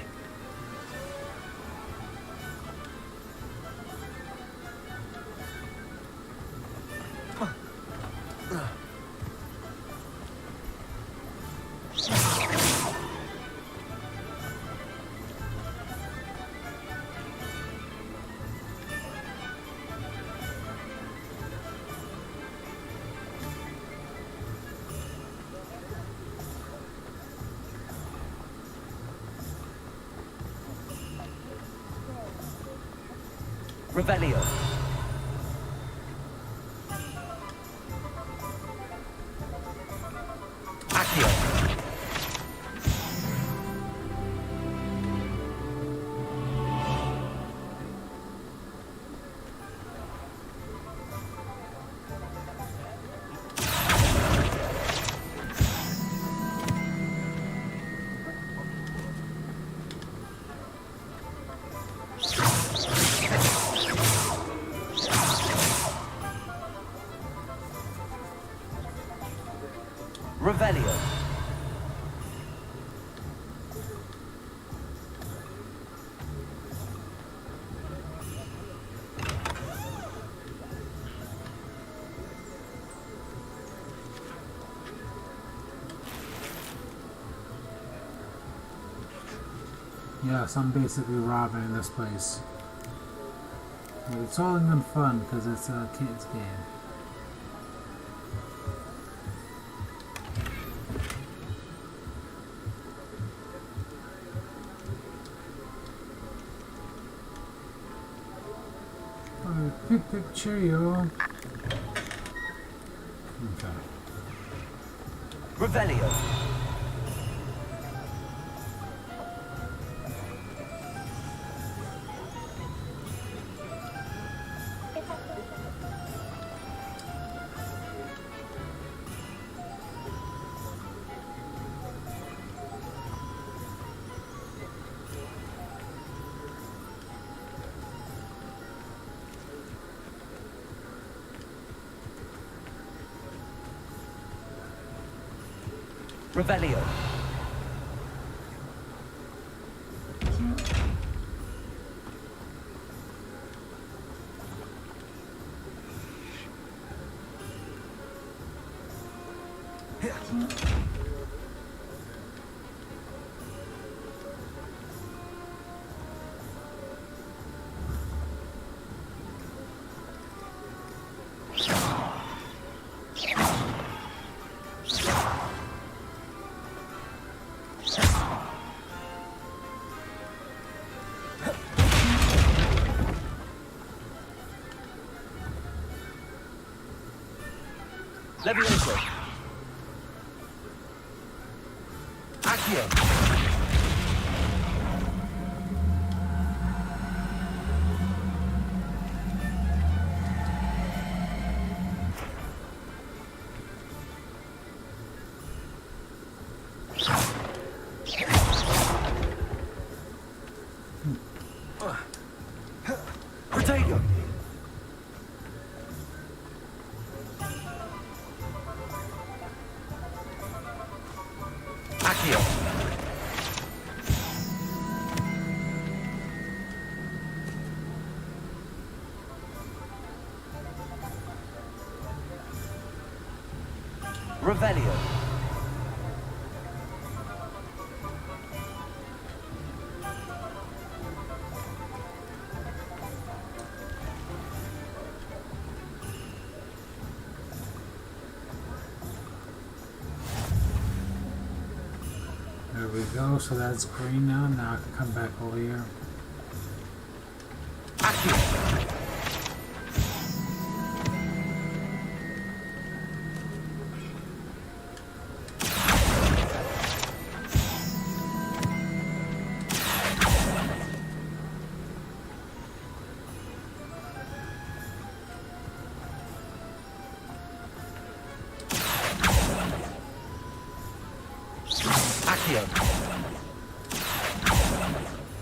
Revelio. Accio. Revelio. Yes, I'm basically robbing this place. But it's all in good fun because it's a kid's game. Pick cheerio. Okay. Revelio. Revelio. Levioso. Accio. Protego. Accio. Revelio. There we go, so that's green now. Now I can come back over here.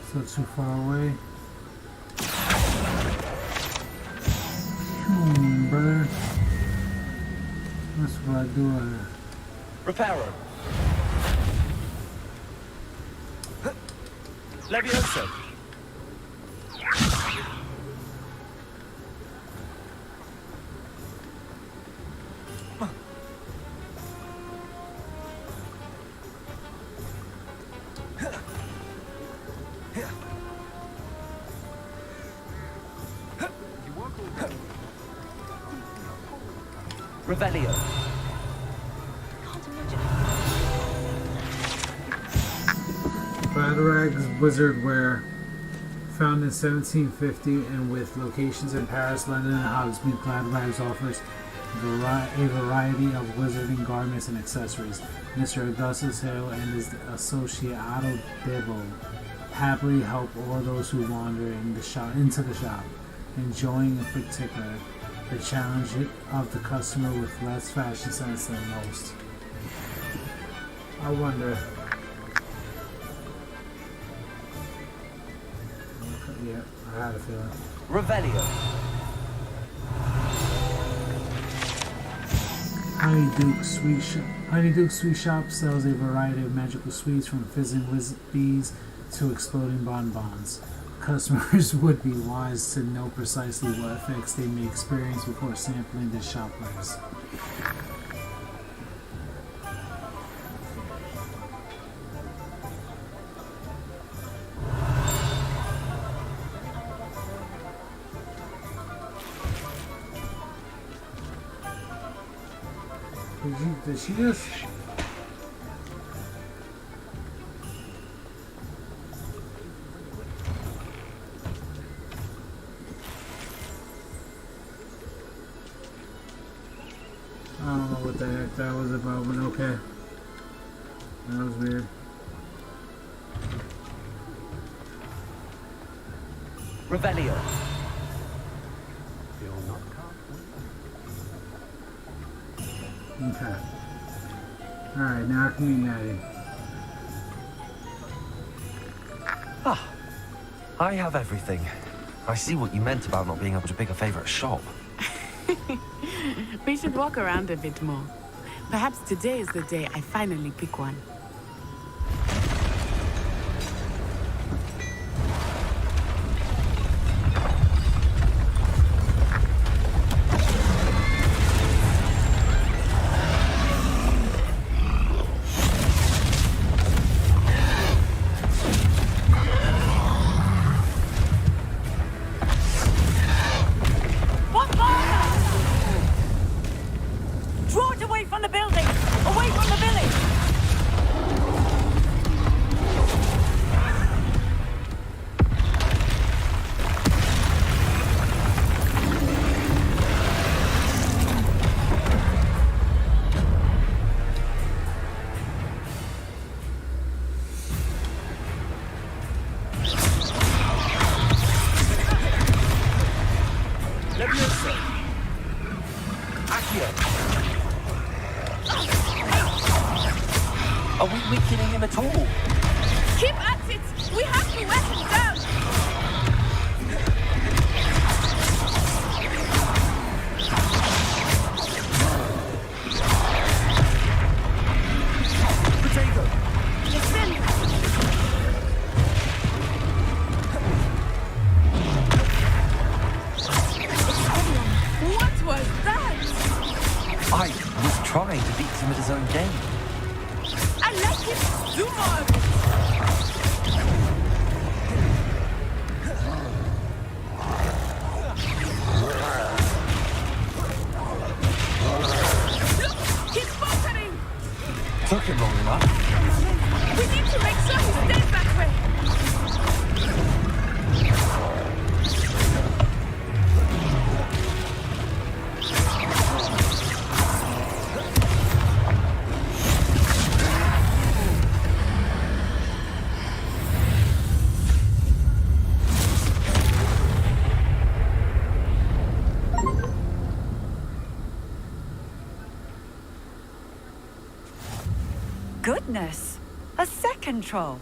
Still too far away. Brother. That's what I do. Reparo. Levioso. Revelio. Batarag's wizard wear, found in 1750 and with locations in Paris, London, and Hogsmeade, Batarag's offers a variety of wizarding garments and accessories. Mr. Augustus Hale and his associate Otto Devo happily help all those who wander into the shop, enjoying in particular the challenge of the customer with less fashion sense than most. I wonder. Yeah, I had a feeling. Revelio. Honeyduke Sweet Shop sells a variety of magical sweets from fizzing bees to exploding bonbons. Customers would be wise to know precisely what effects they may experience before sampling the shop wares. Did she just... I don't know what the heck that was about, but okay. That was weird. Revelio. Okay. Alright, now I can meet Natty. Ah, I have everything. I see what you meant about not being able to pick a favorite shop. We should walk around a bit more. Perhaps today is the day I finally pick one. Are we weakening him at all? Keep at it! We have to wear him down! Potato! Listen! I was trying to beat him at his own game. I like it. Do more of it. He's faltering! Took him long enough. We need to make sure he stays that way! Goodness! A second troll!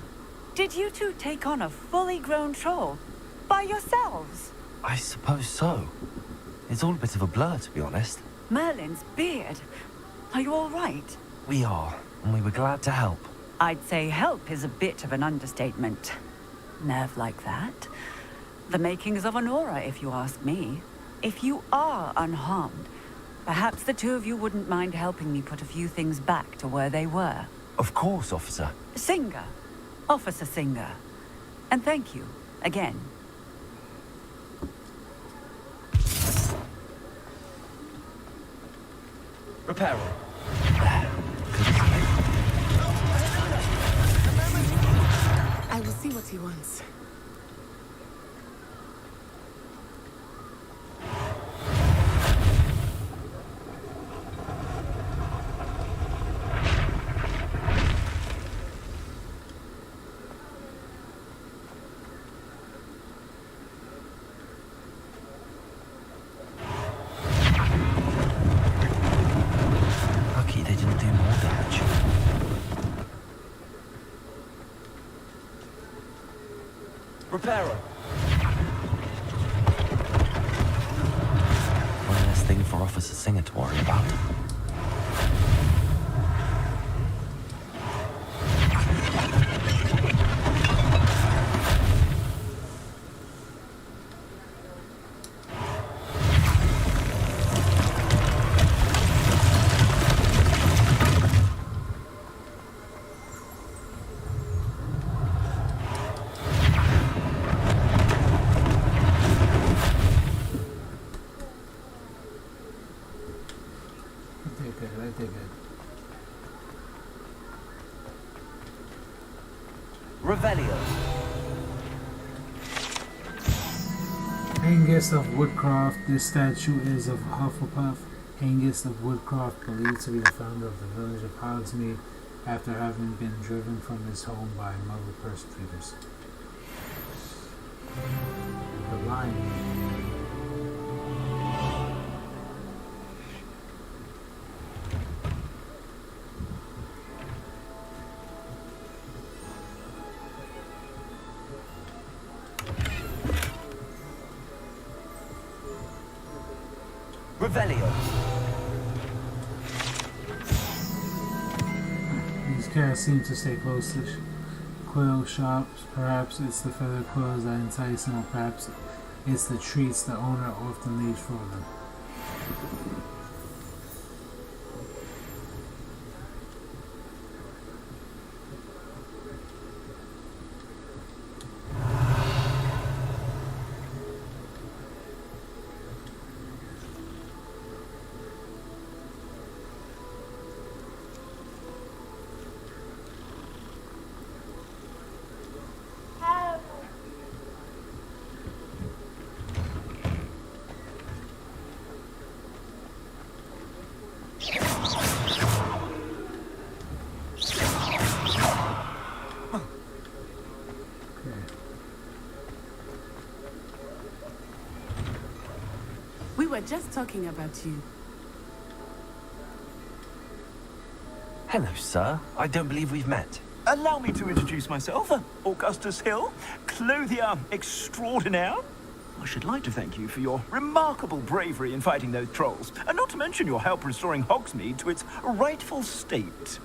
Did you two take on a fully grown troll? By yourselves? I suppose so. It's all a bit of a blur, to be honest. Merlin's beard! Are you all right? We are, and we were glad to help. I'd say help is a bit of an understatement. Nerve like that. The makings of an aura, if you ask me. If you are unharmed, perhaps the two of you wouldn't mind helping me put a few things back to where they were. Of course, officer. Singer. Officer Singer. And thank you, again. Reparo. I will see what he wants. Lucky they didn't do more damage. Reparo. One less thing for Officer Singer to worry about. I did good. Revelio. Angus of Woodcroft. This statue is of Hufflepuff. Angus of Woodcroft, believed to be the founder of the village of Hogsmeade, after having been driven from his home by Muggle persecutors. The Lion. Revelio. These cats seem to stay close to quill shops. Perhaps it's the feather quills that entice them, or perhaps it's the treats the owner often leaves for them. We were just talking about you. Hello, sir. I don't believe we've met. Allow me to introduce myself, Augustus Hill, clothier extraordinaire. I should like to thank you for your remarkable bravery in fighting those trolls, and not to mention your help restoring Hogsmeade to its rightful state.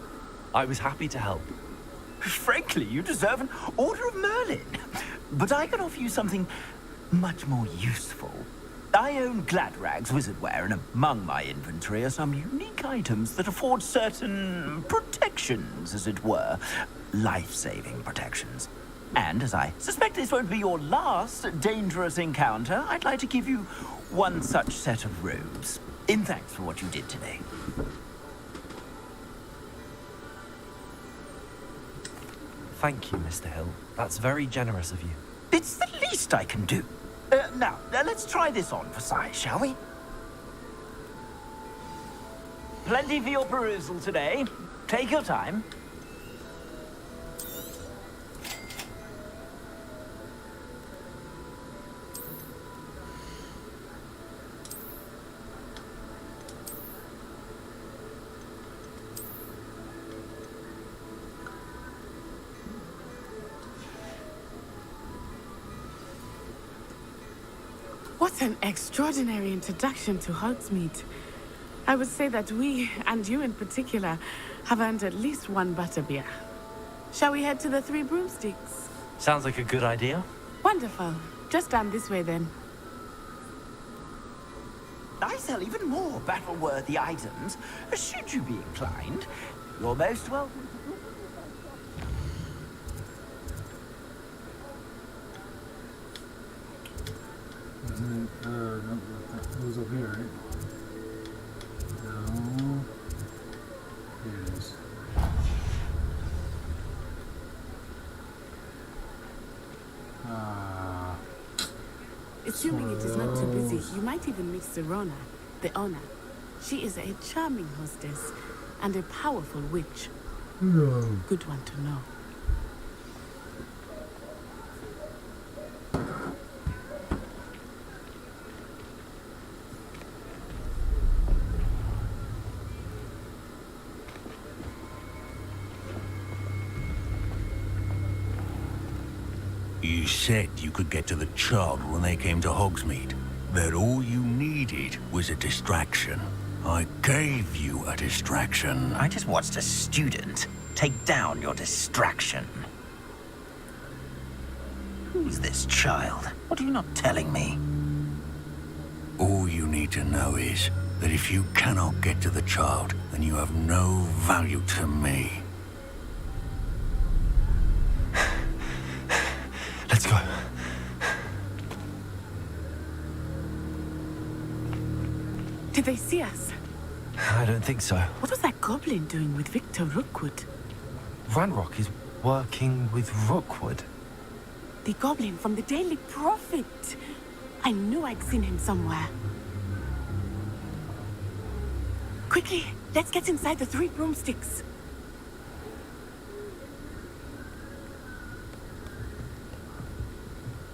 I was happy to help. Frankly, you deserve an Order of Merlin. But I can offer you something much more useful. I own Gladrag's wizardware, and among my inventory are some unique items that afford certain protections, as it were. Life-saving protections. And as I suspect this won't be your last dangerous encounter, I'd like to give you one such set of robes, in thanks for what you did today. Thank you, Mr. Hill. That's very generous of you. It's the least I can do. Now, let's try this on for size, shall we? Plenty for your perusal today. Take your time. What an extraordinary introduction to Hogsmeade. I would say that we, and you in particular, have earned at least one butterbeer. Shall we head to the Three Broomsticks? Sounds like a good idea. Wonderful. Just down this way then. I sell even more battle-worthy items, should you be inclined. You're most welcome. No, it was over here, right? No. Here it is. Assuming it is not too busy, you might even meet Serona, the owner. She is a charming hostess and a powerful witch. No. Good one to know. You said you could get to the child when they came to Hogsmeade. That all you needed was a distraction. I gave you a distraction. I just watched a student take down your distraction. Who's this child? What are you not telling me? All you need to know is that if you cannot get to the child, then you have no value to me. Let's go. Did they see us? I don't think so. What was that goblin doing with Victor Rookwood? Ranrock is working with Rookwood. The goblin from the Daily Prophet. I knew I'd seen him somewhere. Quickly, let's get inside the Three Broomsticks.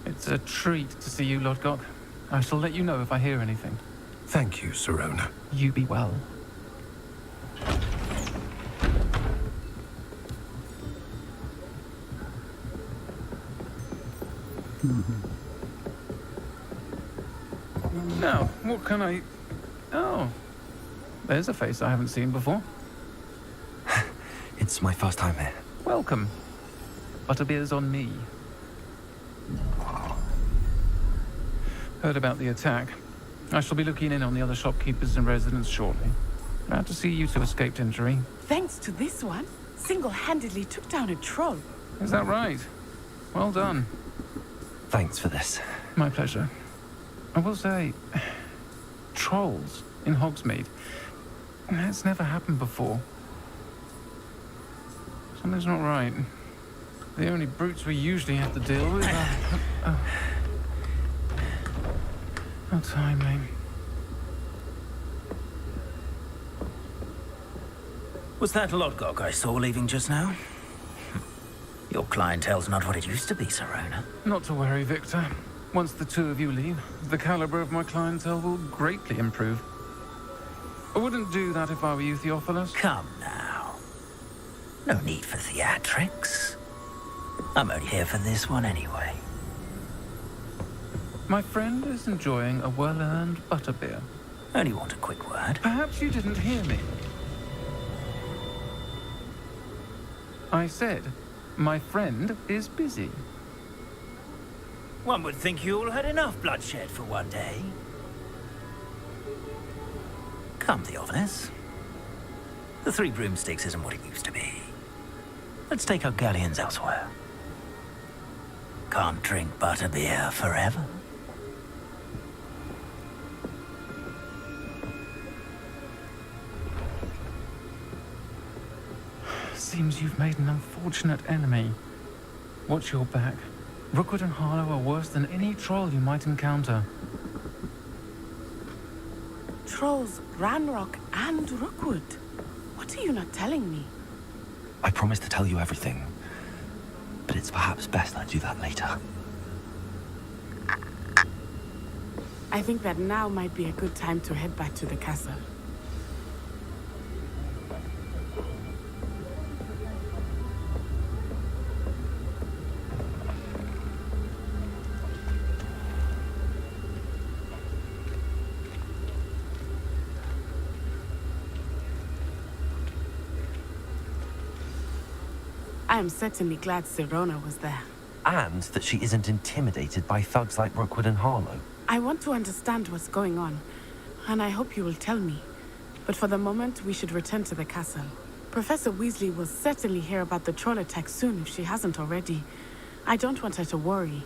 It's a treat to see you, Lodgok. I shall let you know if I hear anything. Thank you, Serona. You be well. Now, what can I... Oh, there's a face I haven't seen before. It's my first time here. Welcome. Butterbeer's on me. Heard about the attack. I shall be looking in on the other shopkeepers and residents shortly. Glad to see you two escaped injury. Thanks to this one, single-handedly took down a troll. Is that right? Well done. Thanks for this. My pleasure. I will say, trolls in Hogsmeade. It's never happened before. Something's not right. The only brutes we usually have to deal with are... How timely. Was that Lodgok I saw leaving just now? Your clientele's not what it used to be, Serona. Not to worry, Victor. Once the two of you leave, the caliber of my clientele will greatly improve. I wouldn't do that if I were you, Theophilus. Come now. No need for theatrics. I'm only here for this one anyway. My friend is enjoying a well-earned butterbeer. Only want a quick word. Perhaps you didn't hear me. I said, my friend is busy. One would think you all had enough bloodshed for one day. Come, Theophilus. The Three Broomsticks isn't what it used to be. Let's take our galleons elsewhere. Can't drink butterbeer forever. Seems you've made an unfortunate enemy. Watch your back. Rookwood and Harlow are worse than any troll you might encounter. Trolls, Ranrock, and Rookwood. What are you not telling me? I promised to tell you everything, but it's perhaps best I do that later. I think that now might be a good time to head back to the castle. I am certainly glad Sirona was there. And that she isn't intimidated by thugs like Rookwood and Harlow. I want to understand what's going on, and I hope you will tell me. But for the moment, we should return to the castle. Professor Weasley will certainly hear about the troll attack soon if she hasn't already. I don't want her to worry.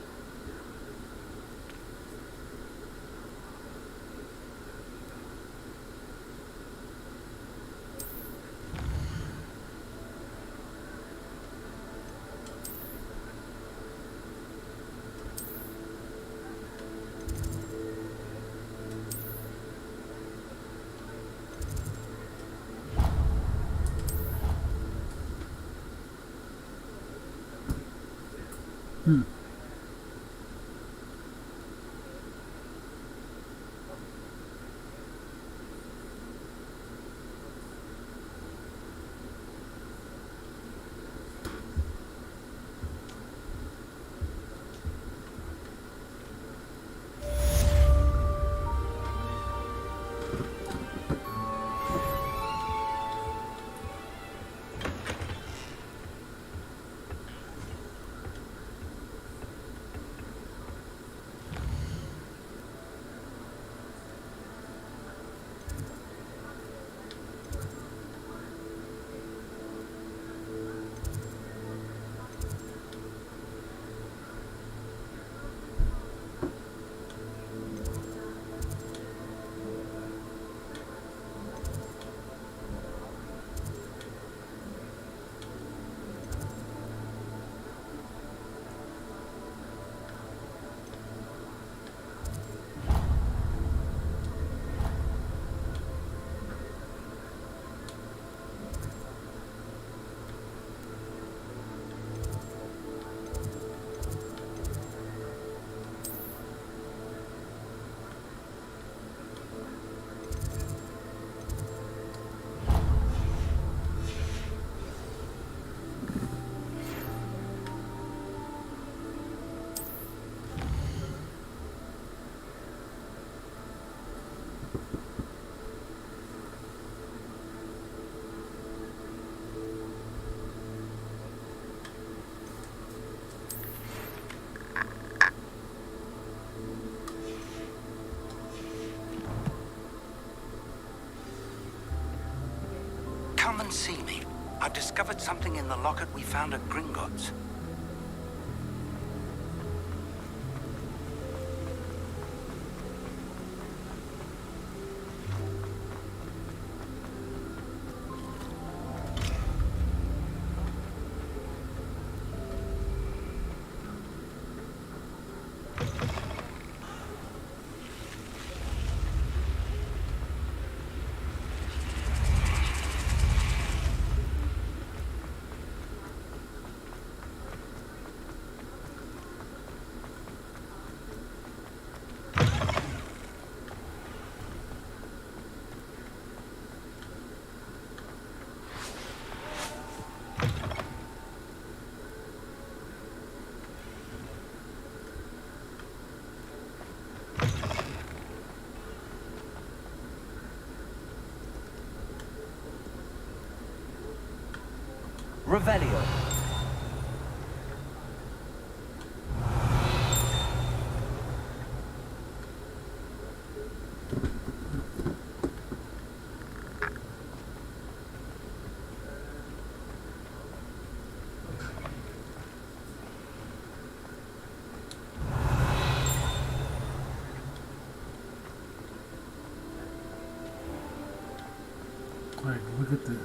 Come and see me. I've discovered something in the locket we found at Gringotts. Revelio.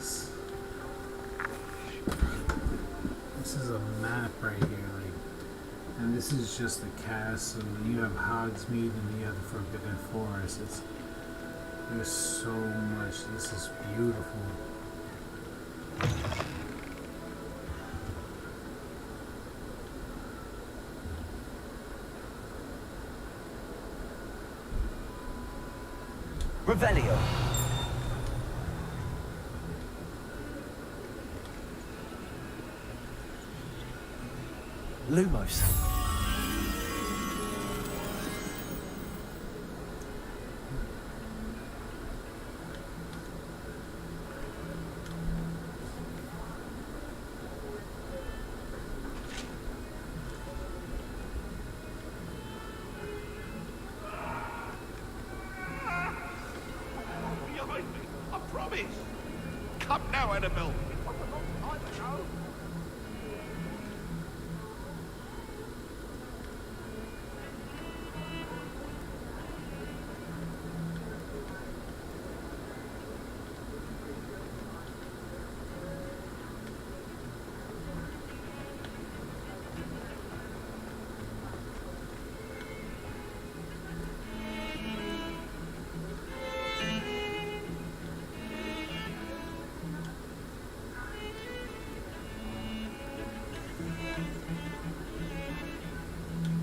This is a map right here, like, and this is just the castle. You have Hogsmeade and you have the Forbidden Forest. There's so much. This is beautiful. Revelio. Lumos. Behind me, I promise. Come now, Annabelle.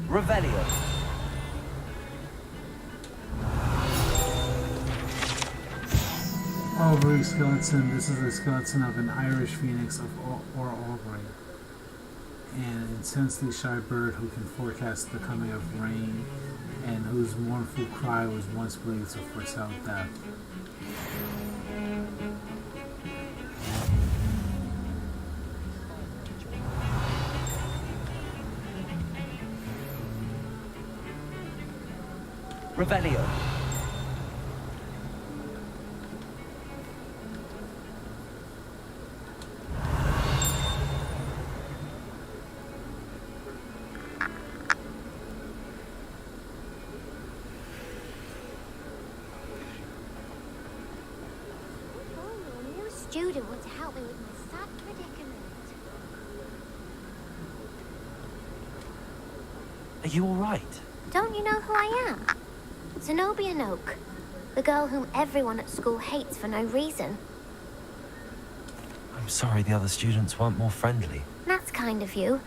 Revelio. Aubrey skeleton. This is the skeleton of an Irish phoenix or Aubrey, an intensely shy bird who can forecast the coming of rain and whose mournful cry was once believed to foretell death. Revelio. A new student want to help me with my sad predicament. Are you all right? Don't you know who I am? Zenobia Noak, the girl whom everyone at school hates for no reason. I'm sorry the other students weren't more friendly. That's kind of you.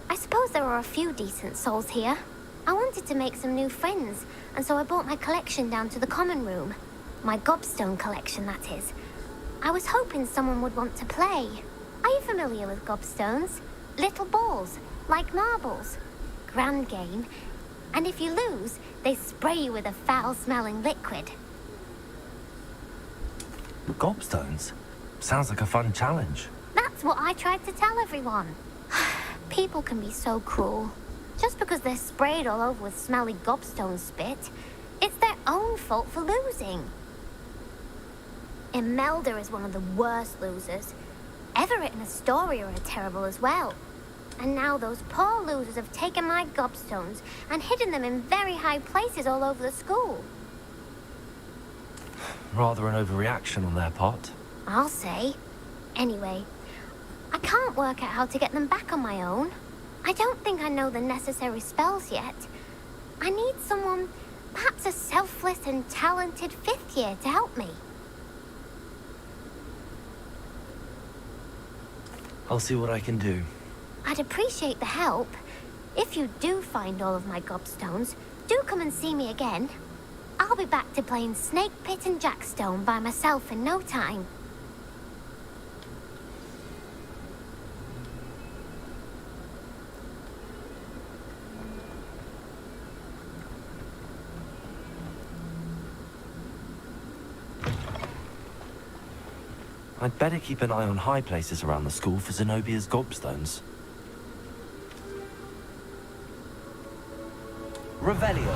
I suppose there are a few decent souls here. I wanted to make some new friends, and so I brought my collection down to the common room. My gobstone collection, that is. I was hoping someone would want to play. Are you familiar with gobstones? Little balls, like marbles. Grand game. And if you lose, they spray you with a foul-smelling liquid. Gobstones? Sounds like a fun challenge. That's what I tried to tell everyone. People can be so cruel. Just because they're sprayed all over with smelly gobstone spit, it's their own fault for losing. Imelda is one of the worst losers. Everett and Astoria are terrible as well. And now those poor losers have taken my gobstones and hidden them in very high places all over the school. Rather an overreaction on their part. I'll say. Anyway, I can't work out how to get them back on my own. I don't think I know the necessary spells yet. I need someone, perhaps a selfless and talented fifth year to help me. I'll see what I can do. I'd appreciate the help. If you do find all of my gobstones, do come and see me again. I'll be back to playing Snake Pit and Jackstone by myself in no time. I'd better keep an eye on high places around the school for Zenobia's gobstones. Revelio.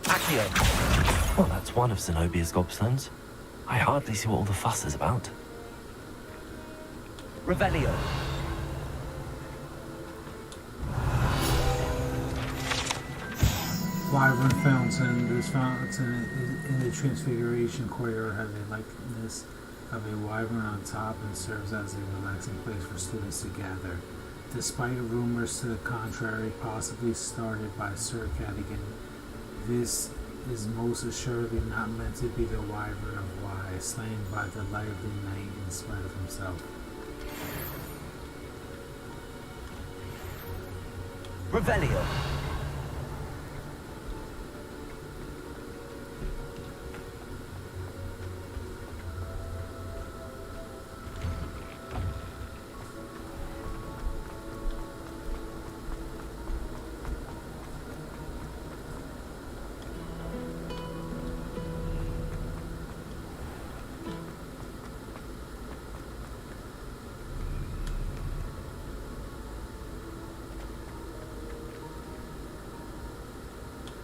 Accio. Well, that's one of Zenobia's gobstones. I hardly see what all the fuss is about. Revelio. Wyvern fountain. This fountain in the Transfiguration courtyard has a likeness of a wyvern on top and serves as a relaxing place for students to gather. Despite rumors to the contrary, possibly started by Sir Cadogan, this is most assuredly not meant to be the wyvern of Wye, slain by the lively knight in spite of himself. Revelio.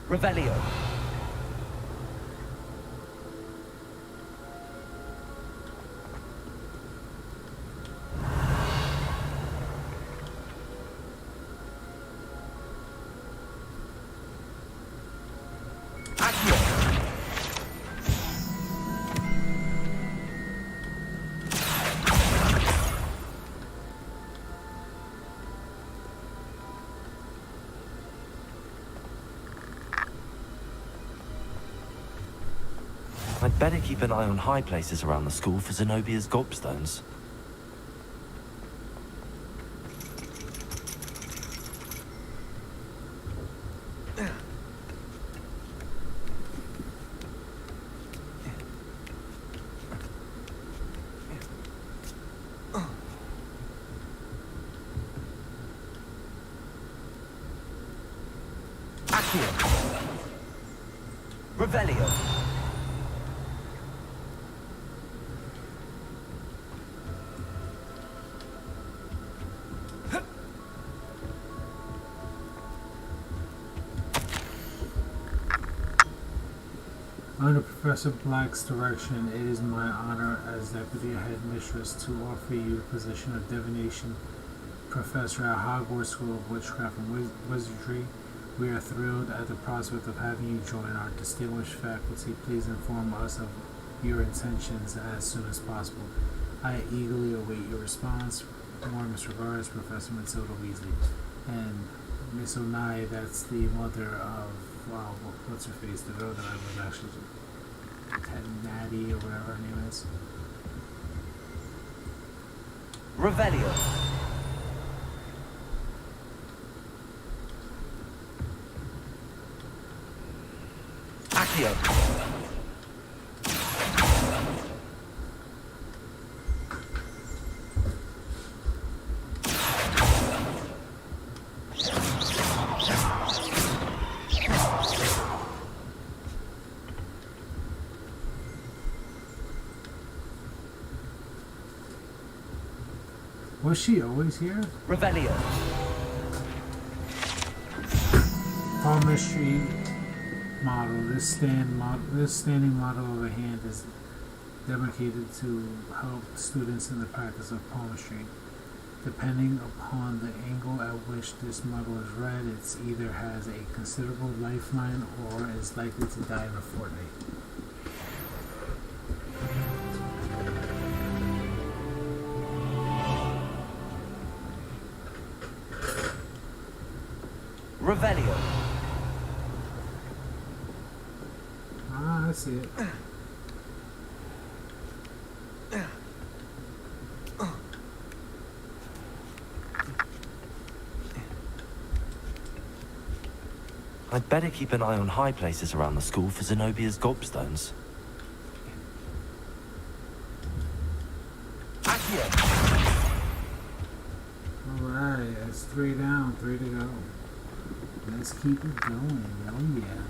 Revelio. I'd better keep an eye on high places around the school for Zenobia's gobstones. Revelio. Under Professor Black's direction, it is my honor as Deputy Headmistress to offer you the position of Divination Professor at Hogwarts School of Witchcraft and Wizardry. We are thrilled at the prospect of having you join our distinguished faculty. Please inform us of your intentions as soon as possible. I eagerly await your response. Warmest regards, Professor Matilda Weasley. And Miss Onai, that's the mother of, what's her face, the girl that I was actually, Natty or whatever her name is. Revelio. Accio. Was she always here? Revelio. Palmistry model. This standing model of a hand is dedicated to help students in the practice of palmistry. Depending upon the angle at which this model is read, it either has a considerable lifeline or is likely to die in a fortnight. Revelio. Ah, I see it. I'd better keep an eye on high places around the school for Zenobia's gobstones. Alright, that's 3 down, 3 to go. Let's keep it going. Oh yeah.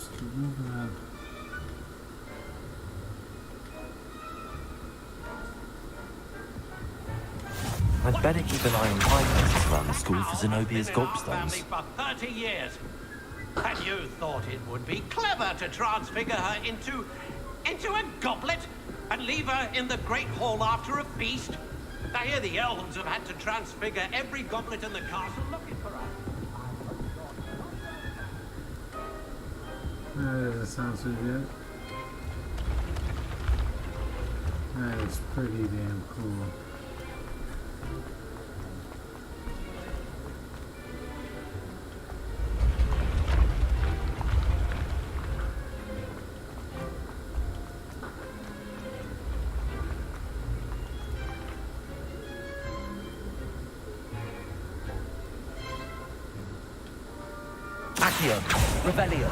Let's keep moving on. I'd better keep an eye on high places around the school for Zenobia's gobstones. For 30 years. And you thought it would be clever to transfigure her into a goblet and leave her in the Great Hall after a feast? I hear the elves have had to transfigure every goblet in the castle looking for her. That doesn't sound so good. That is pretty damn cool. Accio, Revelio.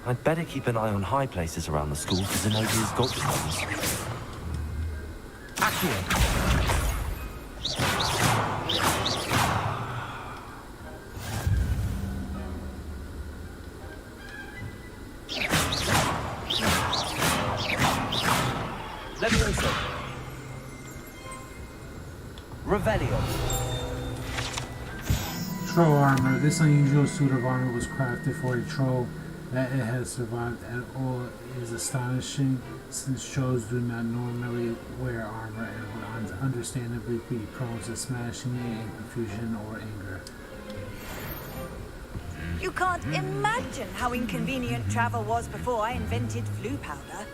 I'd better keep an eye on high places around the school for Zenobia's gobstones. Accio. Levioso. Revelio. Troll armor. This unusual suit of armor was crafted for a troll. That it has survived at all is astonishing, since trolls do not normally wear armor and would understandably be prone to smashing it in confusion or anger. You can't imagine how inconvenient travel was before I invented flu powder.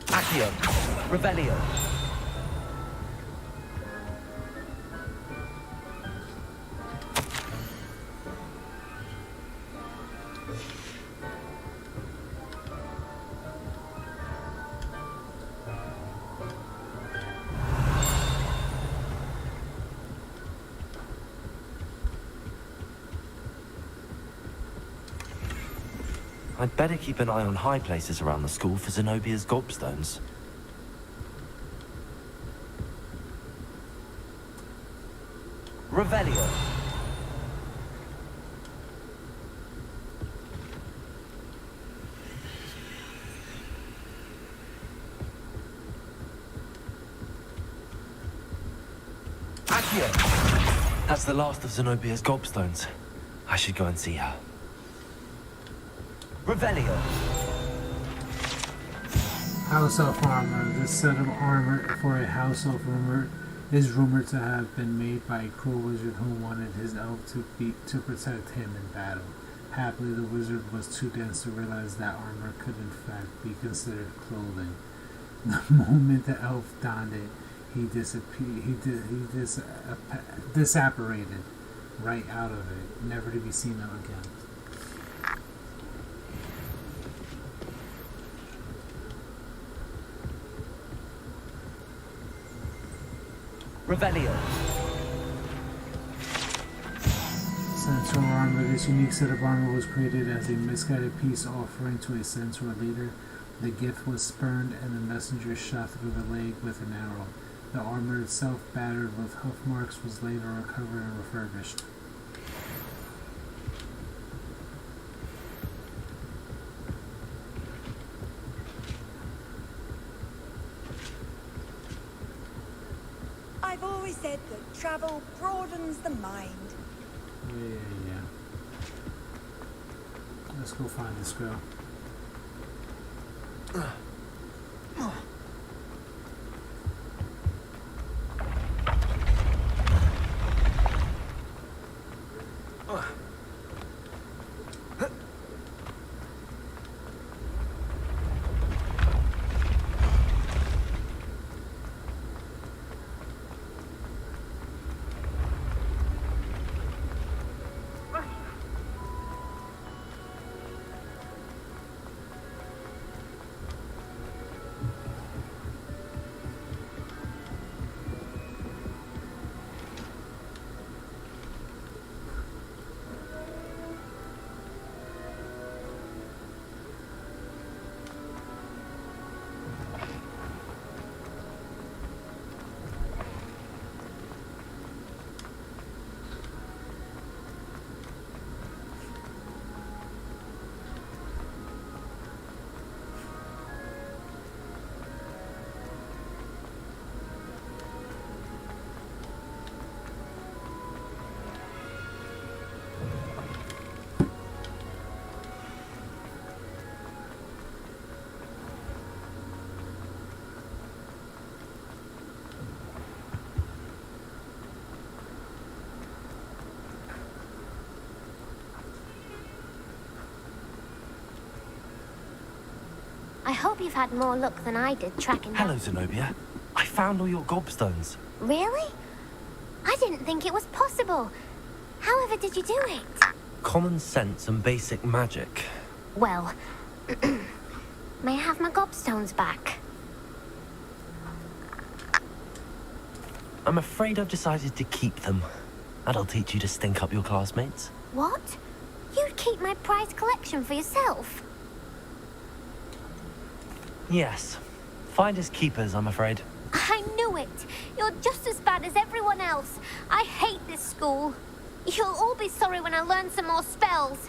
Accio. Revelio. I'd better keep an eye on high places around the school for Zenobia's gobstones. Revelio. Accio. That's the last of Zenobia's gobstones. I should go and see her. Revelio. House elf armor. This set of armor for a house elf is rumored to have been made by a cruel wizard who wanted his elf to protect him in battle. Happily, the wizard was too dense to realize that armor could in fact be considered clothing. The moment the elf donned it, he disapparated right out of it, never to be seen again. Revelio. Centaur armor. This unique set of armor was created as a misguided peace offering to a centaur leader. The gift was spurned and the messenger shot through the leg with an arrow. The armor itself, battered with hoof marks, was later recovered and refurbished. I've always said that travel broadens the mind. Yeah. Let's go find this girl. I hope you've had more luck than I did tracking Hello, down... Zenobia. I found all your gobstones. Really? I didn't think it was possible. However did you do it? Common sense and basic magic. Well, may I have my gobstones back? I'm afraid I've decided to keep them. That'll teach you to stink up your classmates. What? You'd keep my prized collection for yourself? Yes. Finders keepers, I'm afraid. I knew it! You're just as bad as everyone else. I hate this school. You'll all be sorry when I learn some more spells.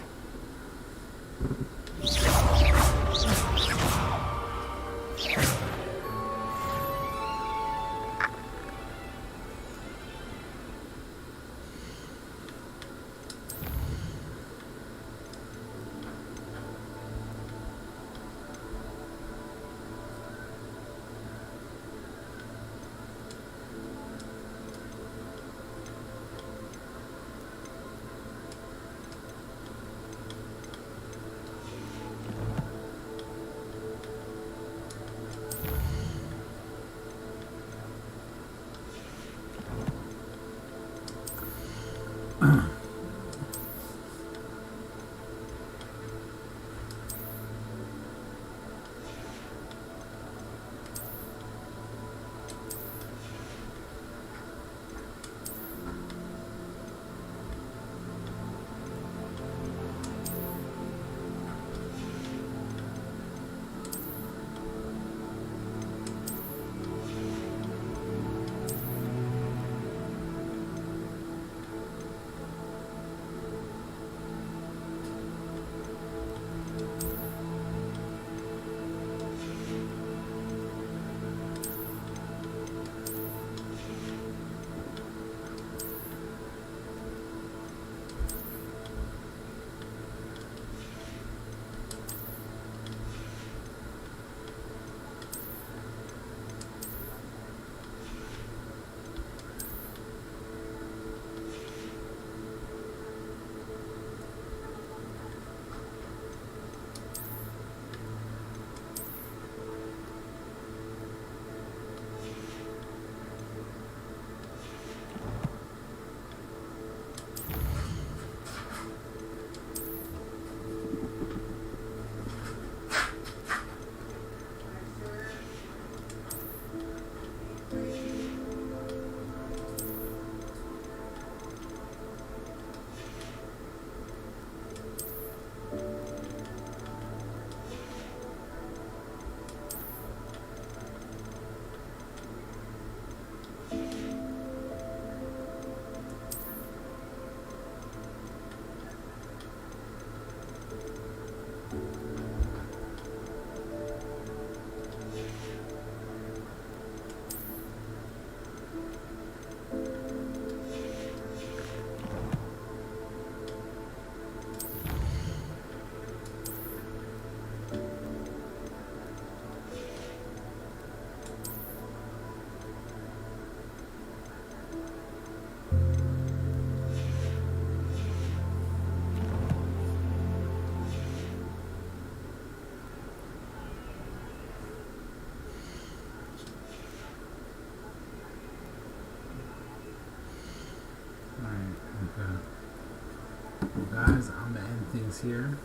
Well, guys, I'm gonna end things here.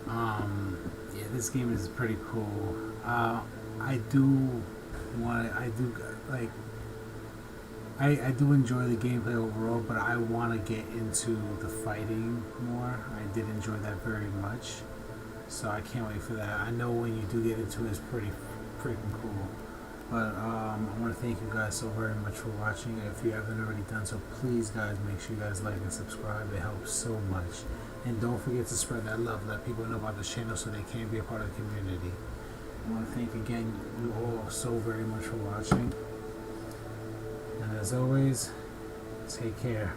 Yeah, this game is pretty cool. I do enjoy the gameplay overall, but I want to get into the fighting more. I did enjoy that very much, so I can't wait for that. I know when you do get into it, it's pretty freaking cool. But I want to thank you guys so very much for watching. If you haven't already done so, please guys, make sure you guys like and subscribe. It helps so much. And don't forget to spread that love. Let people know about this channel so they can be a part of the community. I want to thank again you all so very much for watching. And as always, take care.